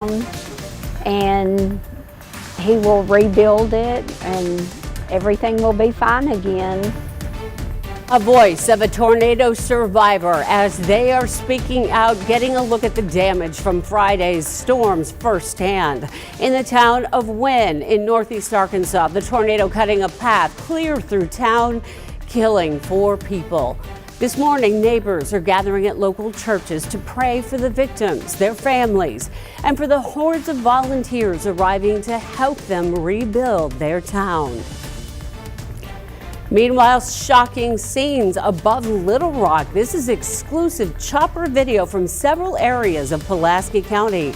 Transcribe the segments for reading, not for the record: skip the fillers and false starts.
and he will rebuild it and everything will be fine again. A voice of a tornado survivor as they are speaking out, getting a look at the damage from Friday's storms firsthand. In the town of Wynne in northeast Arkansas, the tornado cutting a path clear through town, killing 4 people. This morning, neighbors are gathering at local churches to pray for the victims, their families, and for the hordes of volunteers arriving to help them rebuild their town. Meanwhile, shocking scenes above Little Rock. This is exclusive chopper video from several areas of Pulaski County.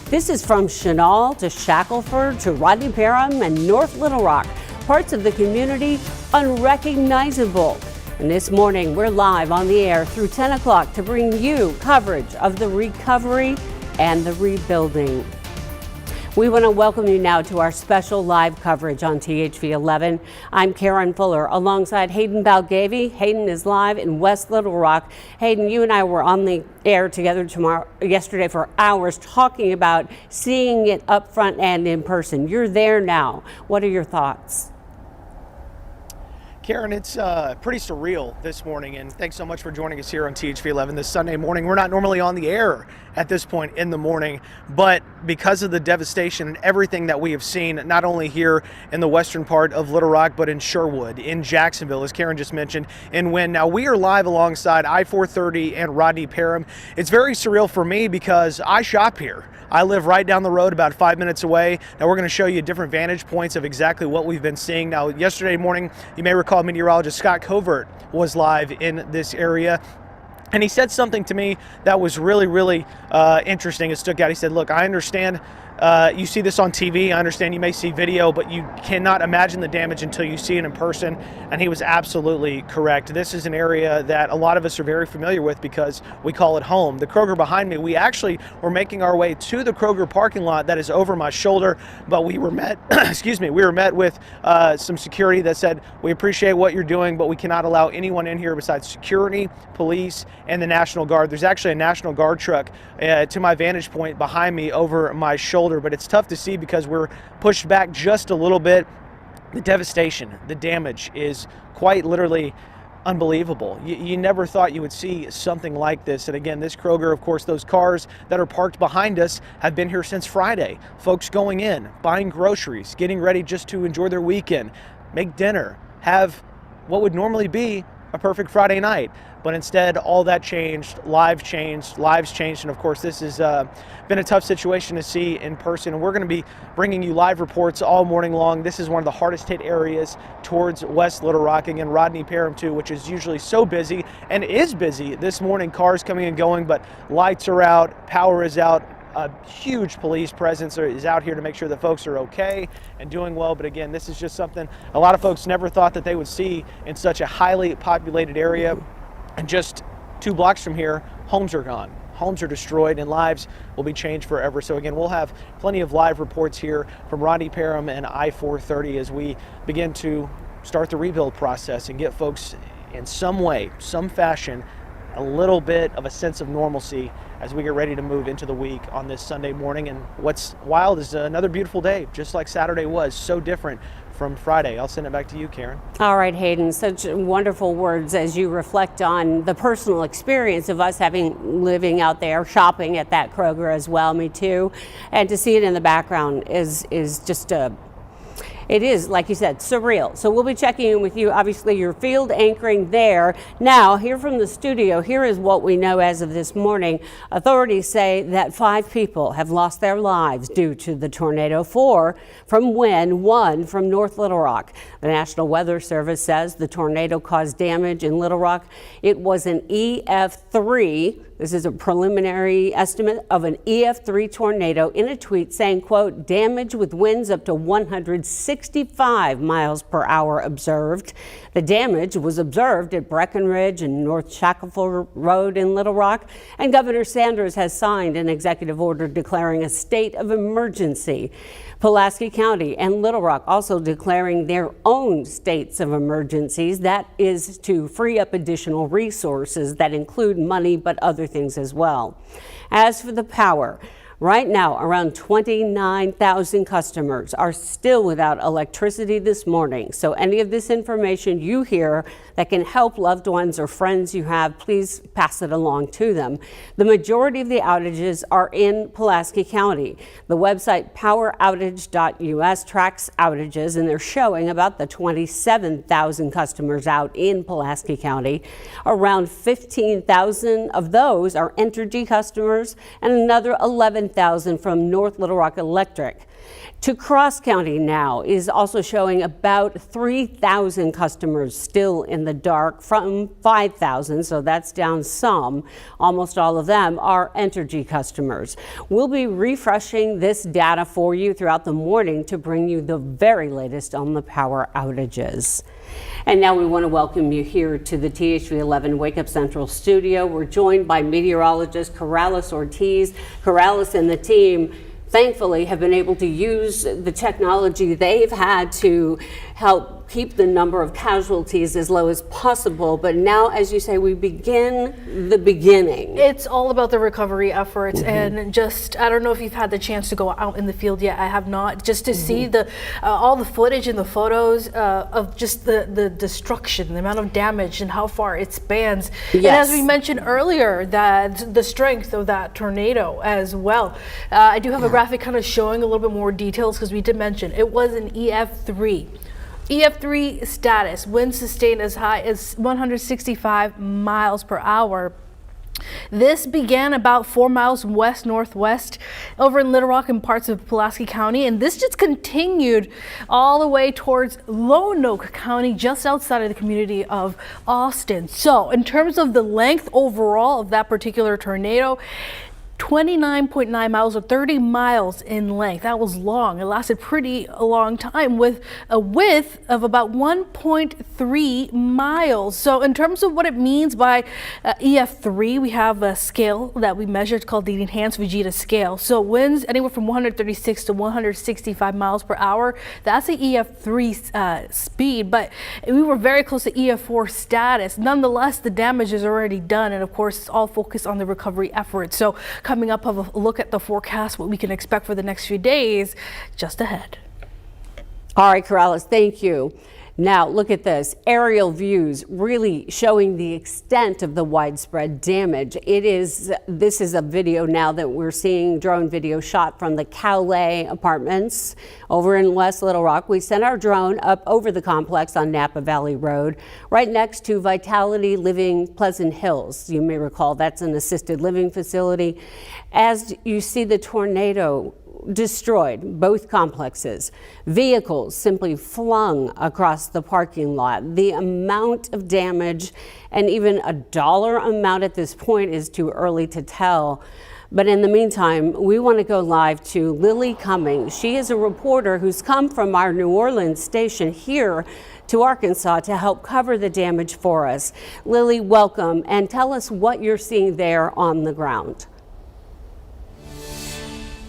This is from Chenal to Shackelford to Rodney Parham and North Little Rock. Parts of the community unrecognizable. And this morning, we're live on the air through 10 o'clock to bring you coverage of the recovery and the rebuilding. We want to welcome you now to our special live coverage on THV 11. I'm Karen Fuller alongside Hayden Balgavy. Hayden is live in West Little Rock. Hayden, you and I were on the air together yesterday for hours talking about seeing it up front and in person. You're there now. What are your thoughts? Karen, it's pretty surreal this morning, and thanks so much for joining us here on THV 11 this Sunday morning. We're not normally on the air at this point in the morning, but because of the devastation and everything that we have seen, not only here in the western part of Little Rock, but in Sherwood, in Jacksonville, as Karen just mentioned, in Wynne. Now, we are live alongside I-430 and Rodney Parham. It's very surreal for me because I shop here. I live right down the road, about 5 minutes away. Now we're going to show you different vantage points of exactly what we've been seeing. Now, yesterday morning, you may recall meteorologist Scott Covert was live in this area. And he said something to me that was really interesting. It stuck out. He said, look, I understand you see this on TV. I understand you may see video, but you cannot imagine the damage until you see it in person. And he was absolutely correct. This is an area that a lot of us are very familiar with because we call it home. The Kroger behind me, we actually were making our way to the Kroger parking lot that is over my shoulder, but we were met, we were met with some security that said, we appreciate what you're doing, but we cannot allow anyone in here besides security, police, and the National Guard. There's actually a National Guard truck to my vantage point behind me over my shoulder. But it's tough to see because we're pushed back just a little bit. The devastation, the damage is quite literally unbelievable. You never thought you would see something like this. And again, this Kroger, of course, those cars that are parked behind us have been here since Friday. Folks going in, buying groceries, getting ready just to enjoy their weekend, make dinner, have what would normally be a perfect Friday night. But instead, all that changed, lives changed, and of course, this has been a tough situation to see in person. And we're going to be bringing you live reports all morning long. This is one of the hardest hit areas towards West Little Rock, and Rodney Parham too, which is usually so busy and is busy this morning. Cars coming and going, but lights are out, power is out. A huge police presence is out here to make sure that folks are okay and doing well. But again, this is just something a lot of folks never thought that they would see in such a highly populated area. And just 2 blocks from here, homes are gone. Homes are destroyed and lives will be changed forever. So again, we'll have plenty of live reports here from Rodney Parham and I-430 as we begin to start the rebuild process and get folks in some way, some fashion, a little bit of a sense of normalcy as we get ready to move into the week on this Sunday morning. And what's wild is another beautiful day, just like Saturday was, so different from Friday. I'll send it back to you, Karen. All right, Hayden, such wonderful words as you reflect on the personal experience of us living out there, shopping at that Kroger as well, me too. And to see it in the background is just it is, like you said, surreal. So we'll be checking in with you. Obviously, you're field anchoring there. Now, here from the studio, here is what we know as of this morning. Authorities say that 5 people have lost their lives due to the tornado. 4 from Wynne, 1 from North Little Rock. The National Weather Service says the tornado caused damage in Little Rock. It was an EF3. This is a preliminary estimate of an EF3 tornado in a tweet saying, quote, damage with winds up to 165 miles per hour observed. The damage was observed at Breckenridge and North Shackelford Road in Little Rock. And Governor Sanders has signed an executive order declaring a state of emergency. Pulaski County and Little Rock also declaring their own states of emergencies. That is to free up additional resources that include money, but other things as well. As for the power, Right now, around 29,000 customers are still without electricity this morning. So any of this information you hear that can help loved ones or friends you have, please pass it along to them. The majority of the outages are in Pulaski County. The website poweroutage.us tracks outages, and they're showing about the 27,000 customers out in Pulaski County. Around 15,000 of those are Entergy customers and another 11,000 from North Little Rock Electric. To Cross County now is also showing about 3,000 customers still in the dark from 5,000, so that's down some. Almost all of them are Entergy customers. We'll be refreshing this data for you throughout the morning to bring you the very latest on the power outages. And now we want to welcome you here to the THV11 Wake Up Central studio. We're joined by meteorologist Corrales Ortiz. Corrales and the team thankfully have been able to use the technology they've had to help keep the number of casualties as low as possible. But now, as you say, we begin the beginning. It's all about the recovery efforts, and just, I don't know if you've had the chance to go out in the field yet. I have not. Just to see the all the footage and the photos of just the destruction, the amount of damage, and how far it spans. Yes. And as we mentioned earlier, that the strength of that tornado as well. I do have a graphic kind of showing a little bit more details, because we did mention it was an EF3. EF3 status, winds sustained as high as 165 miles per hour. This began about 4 miles west-northwest over in Little Rock and parts of Pulaski County, and this just continued all the way towards Lonoke County, just outside of the community of Austin. So in terms of the length overall of that particular tornado, 29.9 miles, or 30 miles in length. That was long. It lasted a long time, with a width of about 1.3 miles. So in terms of what it means by EF3, we have a scale that we measured called the Enhanced Vegeta Scale. So winds anywhere from 136 to 165 miles per hour. That's the EF3 speed, but we were very close to EF4 status. Nonetheless, the damage is already done, and of course, it's all focused on the recovery effort. So coming up, have a look at the forecast, what we can expect for the next few days just ahead. All right, Corrales, thank you. Now look at this, aerial views really showing the extent of the widespread damage. This is a video now that we're seeing, drone video shot from the Calais apartments over in West Little Rock. We sent our drone up over the complex on Napa Valley Road, right next to Vitality Living Pleasant Hills. You may recall that's an assisted living facility. As you see the tornado destroyed both complexes, vehicles simply flung across the parking lot. The amount of damage, and even a dollar amount at this point, is too early to tell. But in the meantime, we want to go live to Lily Cummings. She is a reporter who's come from our New Orleans station here to Arkansas to help cover the damage for us. Lily, welcome, and tell us what you're seeing there on the ground.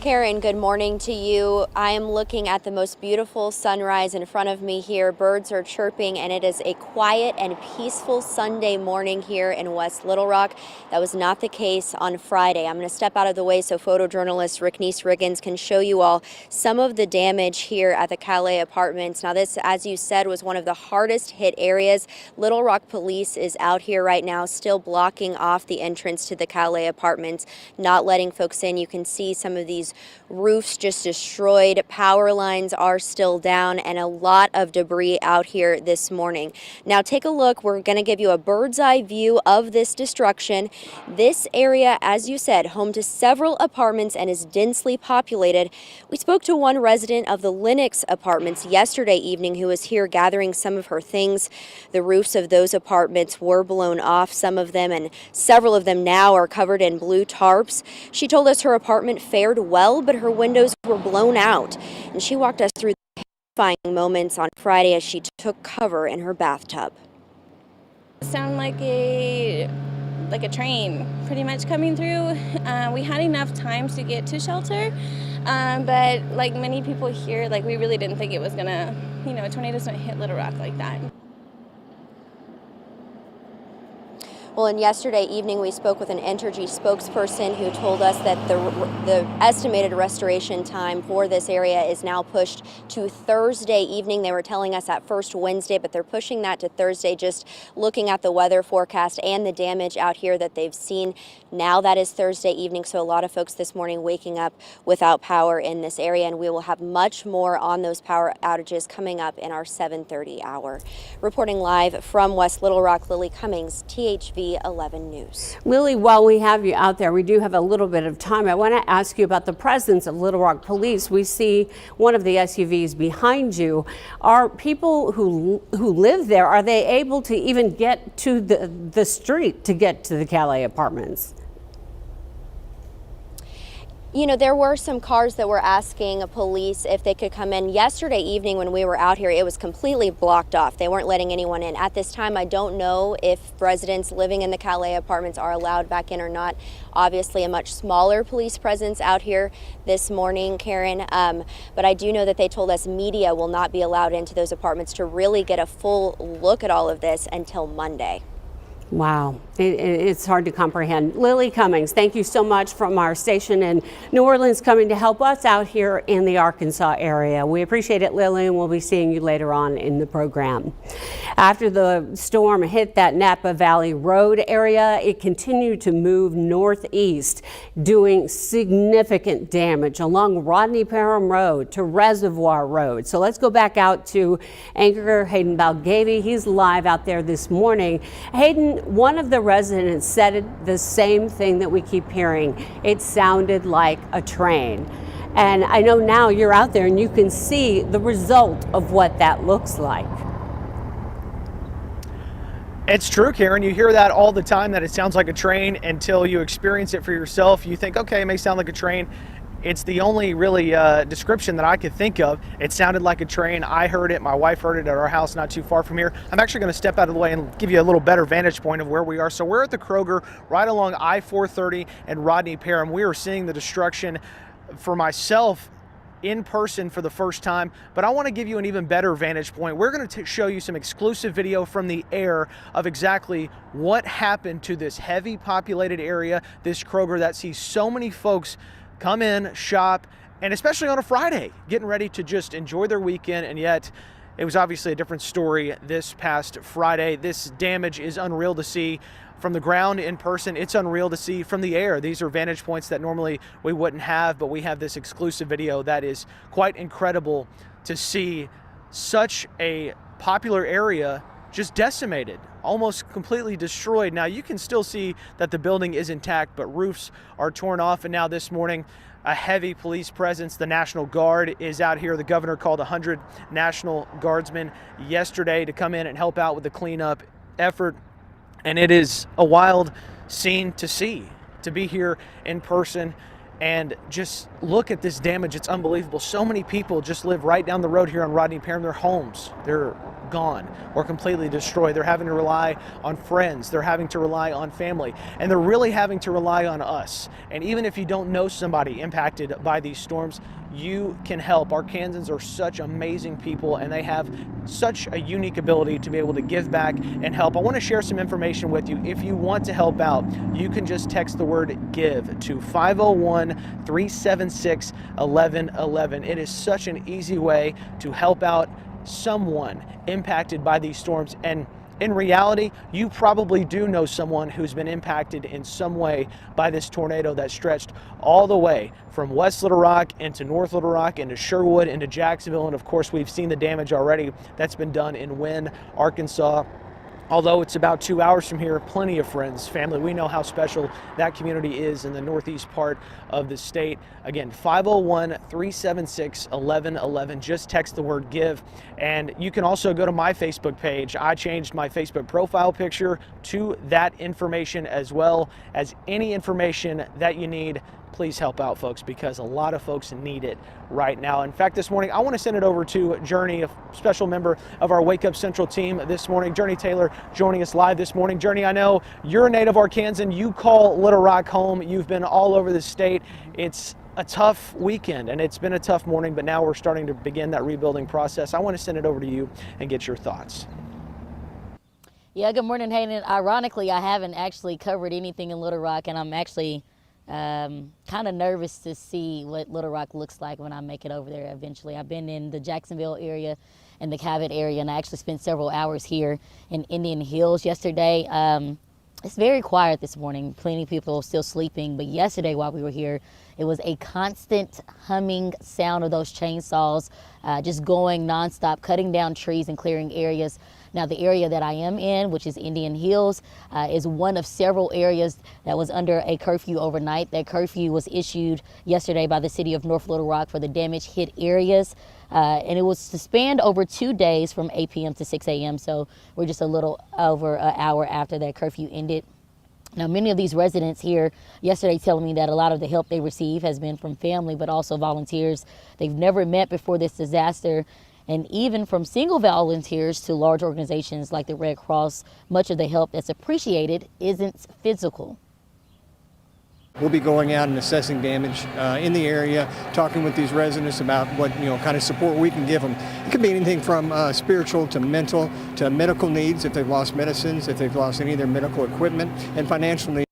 Karen, good morning to you. I am looking at the most beautiful sunrise in front of me here. Birds are chirping, and it is a quiet and peaceful Sunday morning here in West Little Rock. That was not the case on Friday. I'm going to step out of the way so photojournalist Ricknese Riggins can show you all some of the damage here at the Calais apartments. Now this, as you said, was one of the hardest hit areas. Little Rock Police is out here right now, still blocking off the entrance to the Calais apartments, not letting folks in. You can see some of these roofs just destroyed, power lines are still down, and a lot of debris out here this morning. Now take a look. We're going to give you a bird's eye view of this destruction. This area, as you said, home to several apartments and is densely populated. We spoke to one resident of the Lenox apartments yesterday evening who was here gathering some of her things. The roofs of those apartments were blown off, some of them, and several of them now are covered in blue tarps. She told us her apartment fared well, but her windows were blown out, and she walked us through the terrifying moments on Friday as she took cover in her bathtub. It sounded like a train pretty much coming through. We had enough time to get to shelter, but like many people here, we really didn't think it was gonna, tornadoes don't hit Little Rock like that. Well, and yesterday evening we spoke with an Entergy spokesperson who told us that the estimated restoration time for this area is now pushed to Thursday evening. They were telling us at first Wednesday, but they're pushing that to Thursday, just looking at the weather forecast and the damage out here that they've seen. Now that is Thursday evening, so a lot of folks this morning waking up without power in this area, and we will have much more on those power outages coming up in our 7:30 hour. Reporting live from West Little Rock, Lily Cummings, THV 11 News. Lily, while we have you out there, we do have a little bit of time. I want to ask you about the presence of Little Rock Police. We see one of the SUVs behind you. Are people who live there, are they able to even get to the street to get to the Calais apartments? You know, there were some cars that were asking police if they could come in. Yesterday evening when we were out here, it was completely blocked off. They weren't letting anyone in. At this time, I don't know if residents living in the Calais apartments are allowed back in or not. Obviously, a much smaller police presence out here this morning, Karen. But I do know that they told us media will not be allowed into those apartments to really get a full look at all of this until Monday. Wow, it's hard to comprehend. Lily Cummings, thank you so much from our station in New Orleans, coming to help us out here in the Arkansas area. We appreciate it, Lily, and we'll be seeing you later on in the program. After the storm hit that Napa Valley Road area, it continued to move northeast, doing significant damage along Rodney Parham Road to Reservoir Road. So let's go back out to anchor Hayden Balgavy. He's live out there this morning. Hayden, one of the residents said the same thing that we keep hearing. It sounded like a train. And I know now you're out there and you can see the result of what that looks like. It's true, Karen. You hear that all the time, that it sounds like a train, until you experience it for yourself. You think, okay, it may sound like a train. It's the only really description that I could think of. It sounded like a train. I heard it. My wife heard it at our house not too far from here. I'm actually going to step out of the way and give you a little better vantage point of where we are. So we're at the Kroger right along I-430 and Rodney Parham. We are seeing the destruction for myself in person for the first time, but I want to give you an even better vantage point. We're going to show you some exclusive video from the air of exactly what happened to this heavy populated area, this Kroger that sees so many folks come in, shop, and especially on a Friday, getting ready to just enjoy their weekend. And yet it was obviously a different story this past Friday. This damage is unreal to see from the ground in person. It's unreal to see from the air. These are vantage points that normally we wouldn't have, but we have this exclusive video that is quite incredible to see such a popular area just decimated, almost completely destroyed. Now you can still see that the building is intact, but roofs are torn off. And now this morning, a heavy police presence. The National Guard is out here. The governor called 100 National Guardsmen yesterday to come in and help out with the cleanup effort. And it is a wild scene to see, to be here in person and just look at this damage. It's unbelievable. So many people just live right down the road here on Rodney Parham. Their homes, they're gone or completely destroyed. They're having to rely on friends. They're having to rely on family. And they're really having to rely on us. And even if you don't know somebody impacted by these storms, you can help. Arkansans are such amazing people, and they have such a unique ability to be able to give back and help. I want to share some information with you. If you want to help out, you can just text the word GIVE to 501-376-1111. It is such an easy way to help out someone impacted by these storms. And in reality, you probably do know someone who's been impacted in some way by this tornado that stretched all the way from West Little Rock into North Little Rock, into Sherwood, into Jacksonville. And of course, we've seen the damage already that's been done in Wynne, Arkansas. Although it's about 2 hours from here, plenty of friends, family. We know how special that community is in the northeast part of the state. Again, 501-376-1111. Just text the word GIVE. And you can also go to my Facebook page. I changed my Facebook profile picture to that information, as well as any information that you need. Please help out, folks, because a lot of folks need it right now. In fact, this morning, I want to send it over to Journey, a special member of our Wake Up Central team this morning. Journey Taylor joining us live this morning. Journey, I know you're a native Arkansan. You call Little Rock home. You've been all over the state. It's a tough weekend, and it's been a tough morning, but now we're starting to begin that rebuilding process. I want to send it over to you and get your thoughts. Yeah, good morning, Hayden. Ironically, I haven't actually covered anything in Little Rock, and I'm actually kind of nervous to see what Little Rock looks like when I make it over there eventually. I've been in the Jacksonville area and the Cabot area, and I actually spent several hours here in Indian Hills yesterday. It's very quiet this morning. Plenty of people still sleeping, but yesterday while we were here, it was a constant humming sound of those chainsaws just going nonstop, cutting down trees and clearing areas. Now, the area that I am in, which is Indian Hills, is one of several areas that was under a curfew overnight. That curfew was issued yesterday by the city of North Little Rock for the damage hit areas. And it was to span over 2 days from 8 p.m. to 6 a.m. So we're just a little over an hour after that curfew ended. Now, many of these residents here yesterday telling me that a lot of the help they receive has been from family, but also volunteers they've never met before this disaster. And even from single volunteers to large organizations like the Red Cross, much of the help that's appreciated isn't physical. We'll be going out and assessing damage in the area, talking with these residents about what kind of support we can give them. It could be anything from spiritual to mental to medical needs if they've lost medicines, if they've lost any of their medical equipment, and financial needs.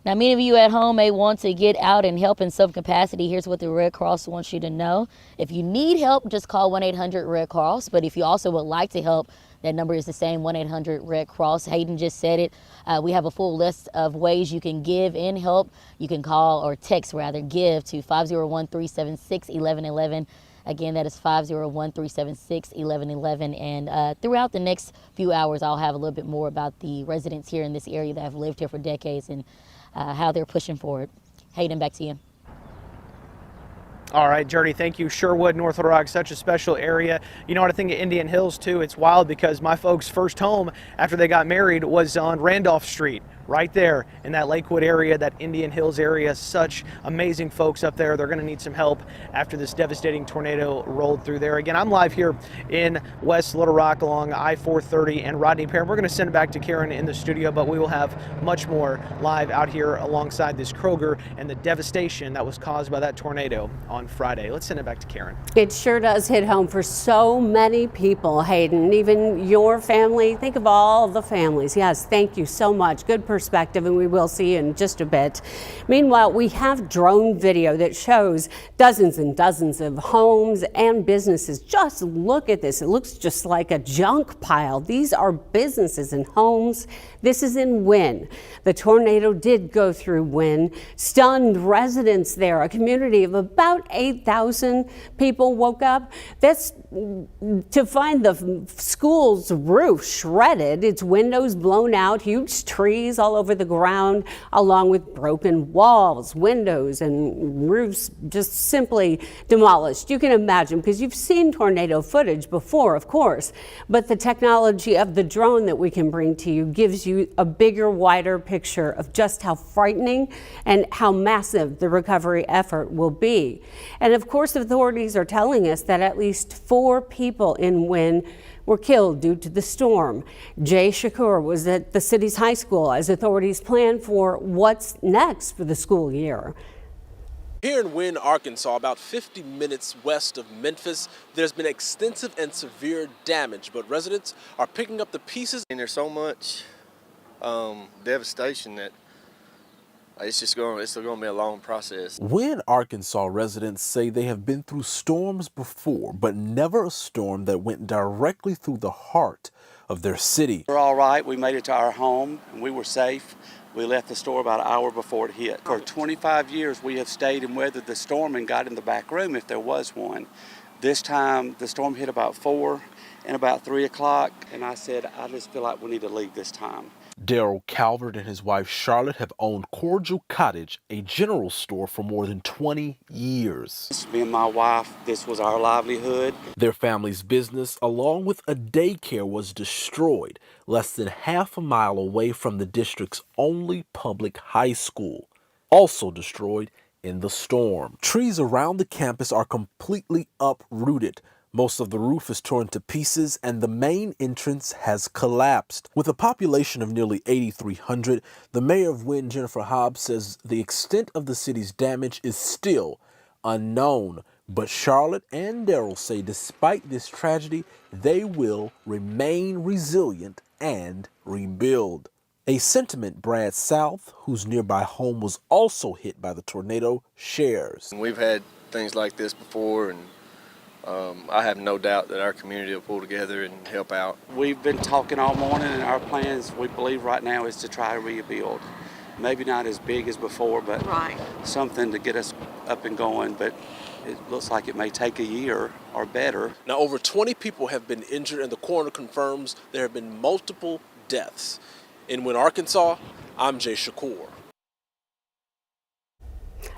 Now, many of you at home may want to get out and help in some capacity. Here's what the Red Cross wants you to know. If you need help, just call 1-800-RED-CROSS. But if you also would like to help, that number is the same, 1-800-RED-CROSS. Hayden just said it. We have a full list of ways you can give and help. You can call or text, rather, give to 501-376-1111. Again, that is 501-376-1111. And throughout the next few hours, I'll have a little bit more about the residents here in this area that have lived here for decades and how they're pushing forward. Hayden, back to you. All right, Journey, thank you. Sherwood, North Little Rock, such a special area. You know what I think of Indian Hills, too? It's wild because my folks' first home after they got married was on Randolph Street, right there in that Lakewood area, that Indian Hills area. Such amazing folks up there. They're going to need some help after this devastating tornado rolled through there. Again, I'm live here in West Little Rock along I-430 and Rodney Parham. We're going to send it back to Karen in the studio, but we will have much more live out here alongside this Kroger and the devastation that was caused by that tornado on Friday. Let's send it back to Karen. It sure does hit home for so many people, Hayden, even your family. Think of all the families. Yes, thank you so much. Good perspective, and we will see you in just a bit. Meanwhile, we have drone video that shows dozens and dozens of homes and businesses. Just look at this. It looks just like a junk pile. These are businesses and homes. This is in Wynne. The tornado did go through Wynne, stunned residents there. A community of about 8,000 people woke up. That's to find the school's roof shredded, its windows blown out, huge trees all over the ground, along with broken walls, windows, and roofs just simply demolished. You can imagine, because you've seen tornado footage before, of course, but the technology of the drone that we can bring to you gives you a bigger, wider picture of just how frightening and how massive the recovery effort will be. And of course, authorities are telling us that at least 4 people in Wynne were killed due to the storm. Jay Shakur was at the city's high school as authorities plan for what's next for the school year. Here in Wynne, Arkansas, about 50 minutes west of Memphis, there's been extensive and severe damage, but residents are picking up the pieces. And there's so much devastation that it's still going to be a long process. Wynne, Arkansas residents say they have been through storms before, but never a storm that went directly through the heart of their city. We're all right. We made it to our home and we were safe. We left the store about an hour before it hit. For 25 years, we have stayed and weathered the storm and got in the back room if there was one. This time, the storm hit about 4 and about 3 o'clock, and I said, I just feel like we need to leave this time. Daryl Calvert and his wife Charlotte have owned Cordial Cottage, a general store, for more than 20 years. Me and my wife, this was our livelihood. Their family's business, along with a daycare, was destroyed less than half a mile away from the district's only public high school. Also destroyed in the storm. Trees around the campus are completely uprooted. Most of the roof is torn to pieces and the main entrance has collapsed. With a population of nearly 8,300, the mayor of Wynne, Jennifer Hobbs, says the extent of the city's damage is still unknown. But Charlotte and Daryl say despite this tragedy, they will remain resilient and rebuild. A sentiment Brad South, whose nearby home was also hit by the tornado, shares. We've had things like this before, and I have no doubt that our community will pull together and help out. We've been talking all morning, and our plans, we believe right now, is to try to rebuild. Maybe not as big as before, but something to get us up and going. But it looks like it may take a year or better. Now, over 20 people have been injured, and the coroner confirms there have been multiple deaths. In Wynne, Arkansas, I'm Jay Shakur.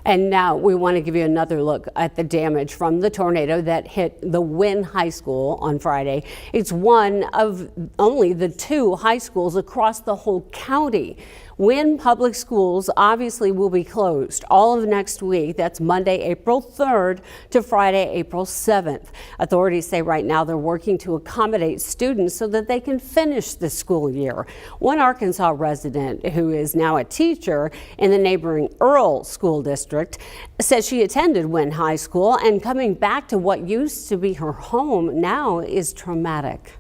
And now we want to give you another look at the damage from the tornado that hit the Wynne High School on Friday. It's one of only the 2 high schools across the whole county. Wynne Public Schools obviously will be closed all of next week. That's Monday, April 3rd to Friday, April 7th. Authorities say right now they're working to accommodate students so that they can finish the school year. One Arkansas resident who is now a teacher in the neighboring Earl School District says she attended Wynne High School, and coming back to what used to be her home now is traumatic.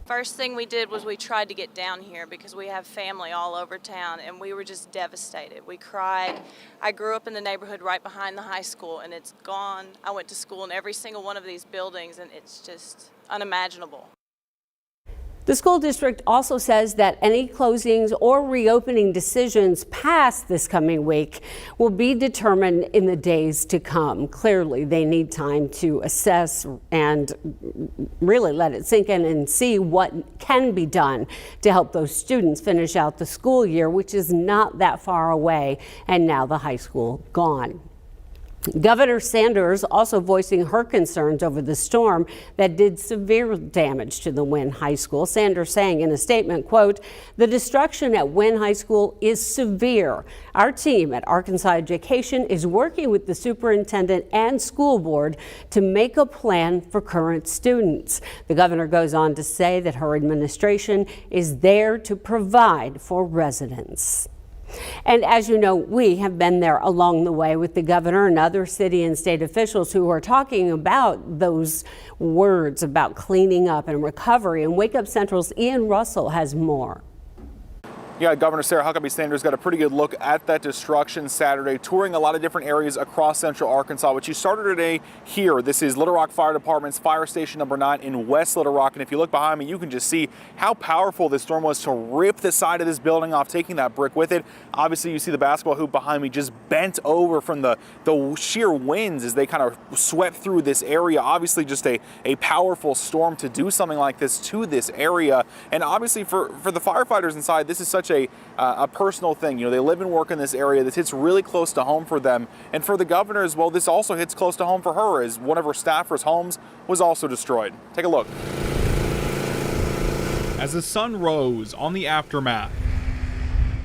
First thing we did was we tried to get down here because we have family all over town, and we were just devastated. We cried. I grew up in the neighborhood right behind the high school, and it's gone. I went to school in every single one of these buildings, and it's just unimaginable. The school district also says that any closings or reopening decisions past this coming week will be determined in the days to come. Clearly, they need time to assess and really let it sink in and see what can be done to help those students finish out the school year, which is not that far away, and now the high school gone. Governor Sanders also voicing her concerns over the storm that did severe damage to the Wynne High School. Sanders saying in a statement, quote, "The destruction at Wynne High School is severe. Our team at Arkansas Education is working with the superintendent and school board to make a plan for current students." The governor goes on to say that her administration is there to provide for residents. And as you know, we have been there along the way with the governor and other city and state officials who are talking about those words about cleaning up and recovery. And Wake Up Central's Ian Russell has more. Yeah, Governor Sarah Huckabee Sanders got a pretty good look at that destruction Saturday, touring a lot of different areas across central Arkansas, but she started today here. This is Little Rock Fire Department's Fire Station number 9 in West Little Rock. And if you look behind me, you can just see how powerful this storm was to rip the side of this building off, taking that brick with it. Obviously, you see the basketball hoop behind me just bent over from the sheer winds as they kind of swept through this area. Obviously, just a powerful storm to do something like this to this area. And obviously, for the firefighters inside, this is such a personal thing. You know, they live and work in this area. This hits really close to home for them. And for the governor as well, this also hits close to home for her, as one of her staffers' homes was also destroyed. Take a look. As the sun rose on the aftermath,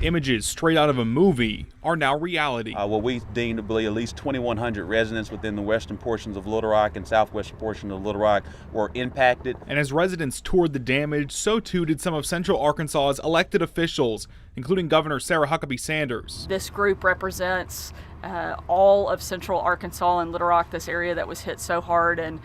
images straight out of a movie are now reality. What we deem to be at least 2,100 residents within the western portions of Little Rock and southwestern portion of Little Rock were impacted. And as residents toured the damage, so too did some of Central Arkansas's elected officials, including Governor Sarah Huckabee Sanders. This group represents all of Central Arkansas and Little Rock, this area that was hit so hard, and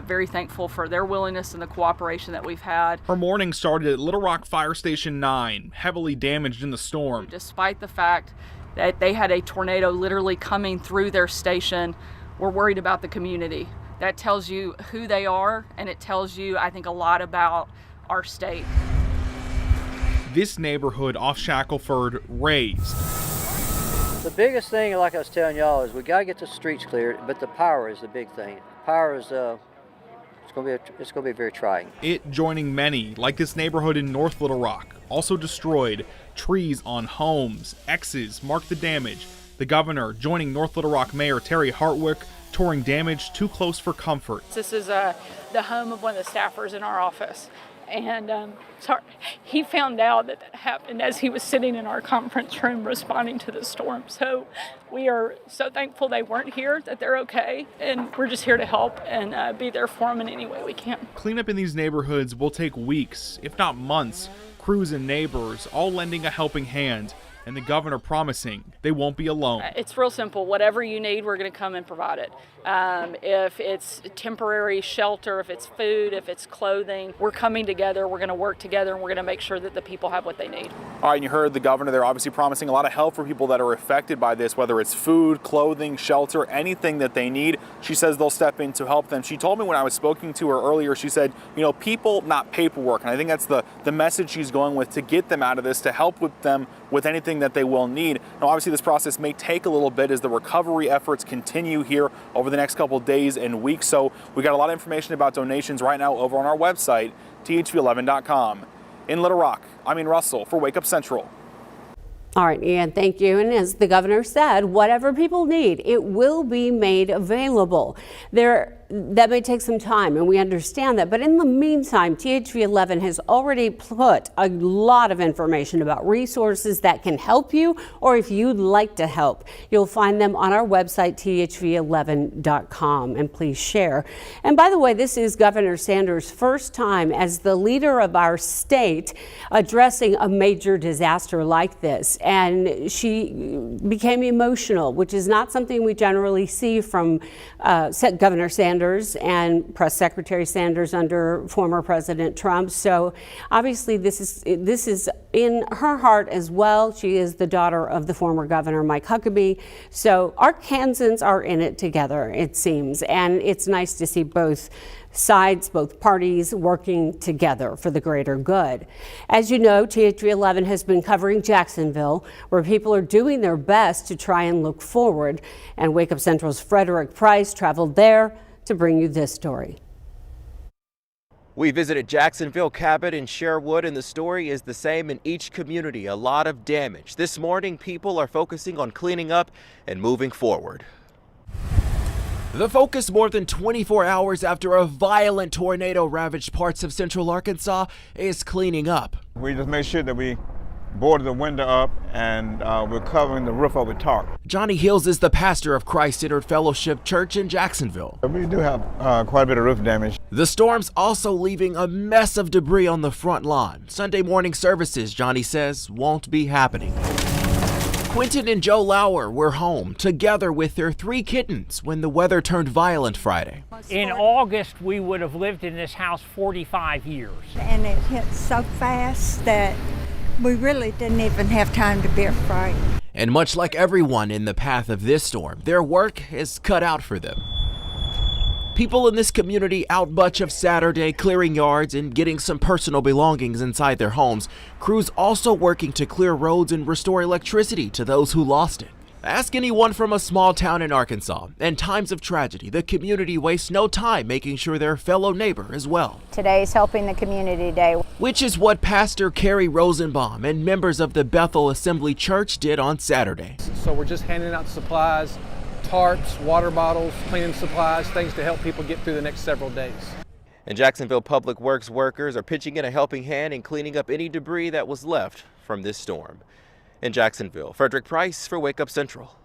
very thankful for their willingness and the cooperation that we've had. Her morning started at Little Rock Fire Station 9, heavily damaged in the storm. Despite the fact that they had a tornado literally coming through their station, we're worried about the community. That tells you who they are, and it tells you, I think, a lot about our state. This neighborhood off Shackelford razed. The biggest thing, like I was telling y'all, is we got to get the streets cleared, but the power is the big thing. Power is it's going to be very trying. It joining many, like this neighborhood in North Little Rock, also destroyed. Trees on homes, X's mark the damage. The governor joining North Little Rock Mayor Terry Hartwick, touring damage too close for comfort. This is the home of one of the staffers in our office. And he found out that happened as he was sitting in our conference room responding to the storm. So we are so thankful they weren't here, that they're okay. And we're just here to help and be there for them in any way we can. Cleanup in these neighborhoods will take weeks, if not months. Crews and neighbors all lending a helping hand. and the governor promising they won't be alone. It's real simple. Whatever you need, we're going to come and provide it. If it's temporary shelter, if it's food, if it's clothing, we're coming together, we're going to work together, and we're going to make sure that the people have what they need. All right, and you heard the governor there obviously promising a lot of help for people that are affected by this, whether it's food, clothing, shelter, anything that they need. She says they'll step in to help them. She told me when I was speaking to her earlier, she said, you know, people, not paperwork. And I think that's the message she's going with, to get them out of this, to help with them with anything that they will need. Now, obviously, this process may take a little bit as the recovery efforts continue here over the next couple of days and weeks. So we got a lot of information about donations right now over on our website, thv11.com. In Little Rock, I'm Ian Russell for Wake Up Central. All right, Ian, thank you. And as the governor said, whatever people need, it will be made available. That may take some time, and we understand that. But in the meantime, THV11 has already put a lot of information about resources that can help you, or if you'd like to help. You'll find them on our website, thv11.com, and please share. And by the way, this is Governor Sanders' first time as the leader of our state addressing a major disaster like this. And she became emotional, which is not something we generally see from Governor Sanders and Press Secretary Sanders under former President Trump. So obviously this is in her heart as well. She is the daughter of the former governor, Mike Huckabee. So Arkansans are in it together, it seems. And it's nice to see both sides, both parties working together for the greater good. As you know, THV11 has been covering Jacksonville, where people are doing their best to try and look forward. And Wake Up Central's Frederick Price traveled there to bring you this story. We visited Jacksonville, Cabot, and Sherwood, and the story is the same in each community. A lot of damage. This morning, people are focusing on cleaning up and moving forward. The focus more than 24 hours after a violent tornado ravaged parts of central Arkansas is cleaning up. We just made sure that we boarded the window up and we're covering the roof over tarp. Johnny Hills is the pastor of Christ-Centered Fellowship Church in Jacksonville. We do have quite a bit of roof damage. The storm's also leaving a mess of debris on the front lawn. Sunday morning services, Johnny says, won't be happening. Quentin and Joe Lauer were home together with their 3 kittens when the weather turned violent Friday. In August, we would have lived in this house 45 years. And it hit so fast that we really didn't even have time to be afraid. And much like everyone in the path of this storm, their work is cut out for them. People in this community out much of Saturday clearing yards and getting some personal belongings inside their homes. Crews also working to clear roads and restore electricity to those who lost it. Ask anyone from a small town in Arkansas. In times of tragedy, the community wastes no time making sure their fellow neighbor is well. Today's Helping the Community Day. Which is what Pastor Kerry Rosenbaum and members of the Bethel Assembly Church did on Saturday. So we're just handing out supplies, tarps, water bottles, cleaning supplies, things to help people get through the next several days. And Jacksonville Public Works workers are pitching in a helping hand in cleaning up any debris that was left from this storm. In Jacksonville, Frederick Price for Wake Up Central.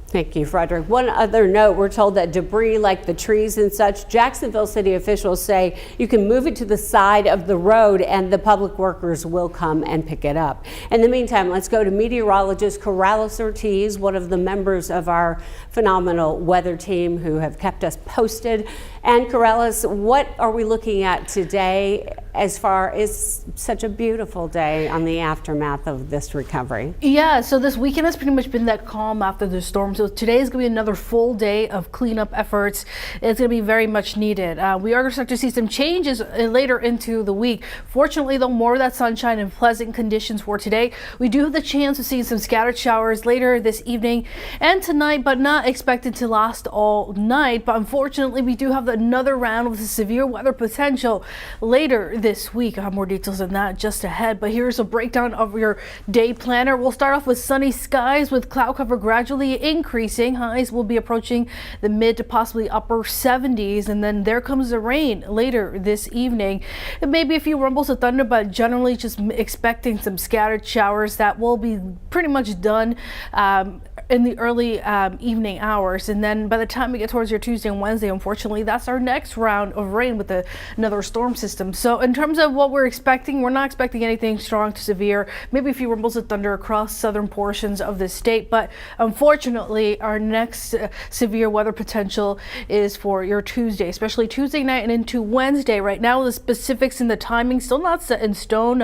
Thank you, Frederick. One other note, we're told that debris like the trees and such, Jacksonville city officials say you can move it to the side of the road and the public workers will come and pick it up. In the meantime, let's go to meteorologist Corrales Ortiz, one of the members of our phenomenal weather team who have kept us posted. And Corrales, what are we looking at today as far as such a beautiful day on the aftermath of this recovery? Yeah, so this weekend has pretty much been that calm after the storm. So today is going to be another full day of cleanup efforts. It's going to be very much needed. We are going to start to see some changes later into the week. Fortunately, though, more of that sunshine and pleasant conditions for today. We do have the chance of seeing some scattered showers later this evening and tonight, but not expected to last all night. But unfortunately, we do have another round with severe weather potential later this week. I have more details on that just ahead, but here's a breakdown of your day planner. We'll start off with sunny skies with cloud cover gradually increasing. Highs will be approaching the mid to possibly upper 70s, and then there comes the rain later this evening. It may be a few rumbles of thunder, but generally just expecting some scattered showers that will be pretty much done in the early evening hours, and then by the time we get towards your Tuesday and Wednesday, unfortunately, that's our next round of rain with another storm system. So in terms of what we're expecting, we're not expecting anything strong to severe, maybe a few rumbles of thunder across southern portions of the state, but unfortunately our next severe weather potential is for your Tuesday, especially Tuesday night and into Wednesday. Right now the specifics and the timing still not set in stone.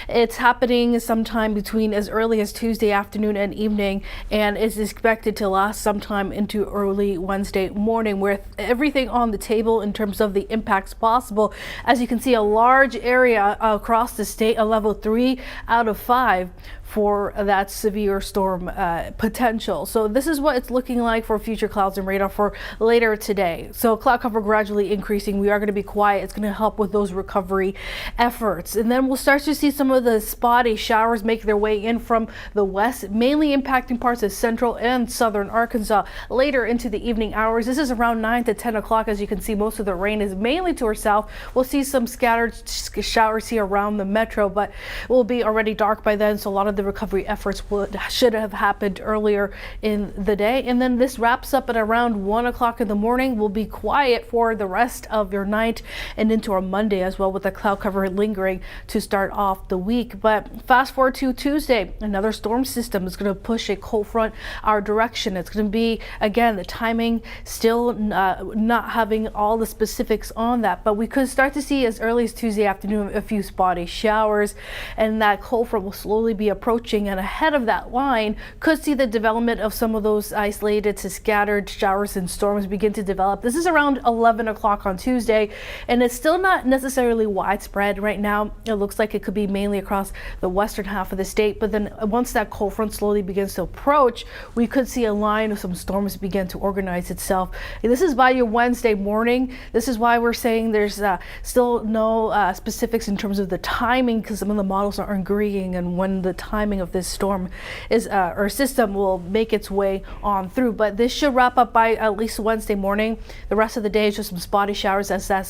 It's happening sometime between as early as Tuesday afternoon and evening, and is expected to last sometime into early Wednesday morning, with everything on the table in terms of the impacts possible. As you can see, a large area across the state, a level 3 out of 5 for that severe storm potential. So this is what it's looking like for future clouds and radar for later today. So cloud cover gradually increasing. We are going to be quiet. It's going to help with those recovery efforts. And then we'll start to see some of the spotty showers make their way in from the west, mainly impacting parts of central and southern Arkansas later into the evening hours. This is around 9 to 10 o'clock. As you can see, most of the rain is mainly to our south. We'll see some scattered showers here around the metro, but it will be already dark by then, so a lot of the recovery efforts should have happened earlier in the day. And then this wraps up at around 1 o'clock in the morning. We'll be quiet for the rest of your night and into our Monday as well, with the cloud cover lingering to start off the week. But fast forward to Tuesday, another storm system is going to push a cold front our direction. It's going to be, again, the timing still not having all the specifics on that, but we could start to see as early as Tuesday afternoon a few spotty showers, and that cold front will slowly be approaching, and ahead of that line could see the development of some of those isolated to scattered showers and storms begin to develop. This is around 11 o'clock on Tuesday, and it's still not necessarily widespread right now. It looks like it could be mainly across the western half of the state, but then once that cold front slowly begins to approach, we could see a line of some storms begin to organize itself. And this is by your Wednesday morning. This is why we're saying there's still no specifics in terms of the timing, because some of the models aren't agreeing and when the timing of this storm is or system will make its way on through. But this should wrap up by at least Wednesday morning. The rest of the day is just some spotty showers as that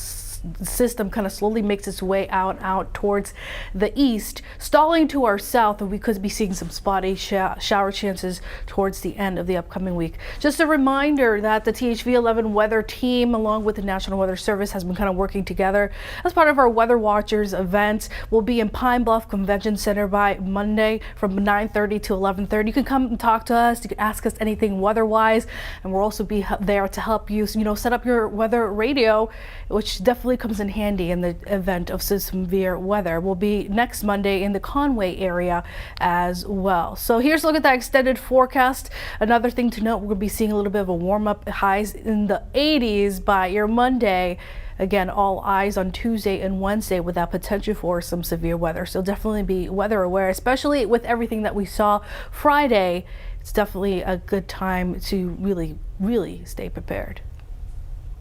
system kind of slowly makes its way out towards the east, stalling to our south, and we could be seeing some spotty shower chances towards the end of the upcoming week. Just a reminder that the THV 11 weather team, along with the National Weather Service, has been kind of working together as part of our Weather Watchers event. We'll be in Pine Bluff Convention Center by Monday from 9:30 to 11:30. You can come and talk to us. You can ask us anything weather-wise, and we'll also be there to help you, set up your weather radio, which definitely comes in handy in the event of severe weather. We'll be next Monday in the Conway area as well. So here's a look at that extended forecast. Another thing to note, we're going to be seeing a little bit of a warm up, highs in the 80s by your Monday. Again, all eyes on Tuesday and Wednesday with that potential for some severe weather. So definitely be weather aware, especially with everything that we saw Friday. It's definitely a good time to really, really stay prepared.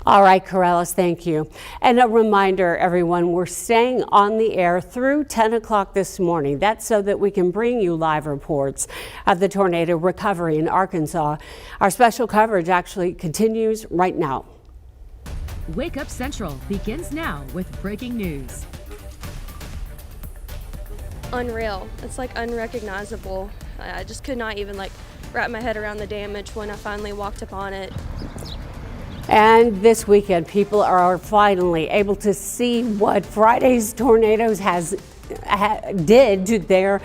All right, Corrales, thank you. And a reminder, everyone, we're staying on the air through 10 o'clock this morning. That's so that we can bring you live reports of the tornado recovery in Arkansas. Our special coverage actually continues right now. Wake Up Central begins now with breaking news. Unreal. It's like unrecognizable. I just could not even wrap my head around the damage when I finally walked upon it. And this weekend, people are finally able to see what Friday's tornadoes did to their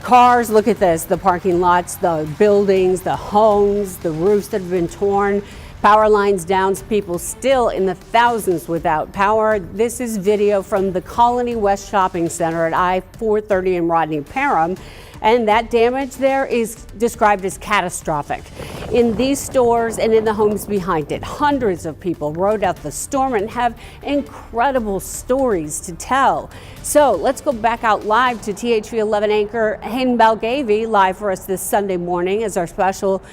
cars. Look at this, the parking lots, the buildings, the homes, the roofs that have been torn, power lines down, people still in the thousands without power. This is video from the Colony West Shopping Center at I-430 in Rodney Parham. And that damage there is described as catastrophic. In these stores and in the homes behind it, hundreds of people rode out the storm and have incredible stories to tell. So let's go back out live to THV 11 anchor Hayden Balgavy, live for us this Sunday morning as our special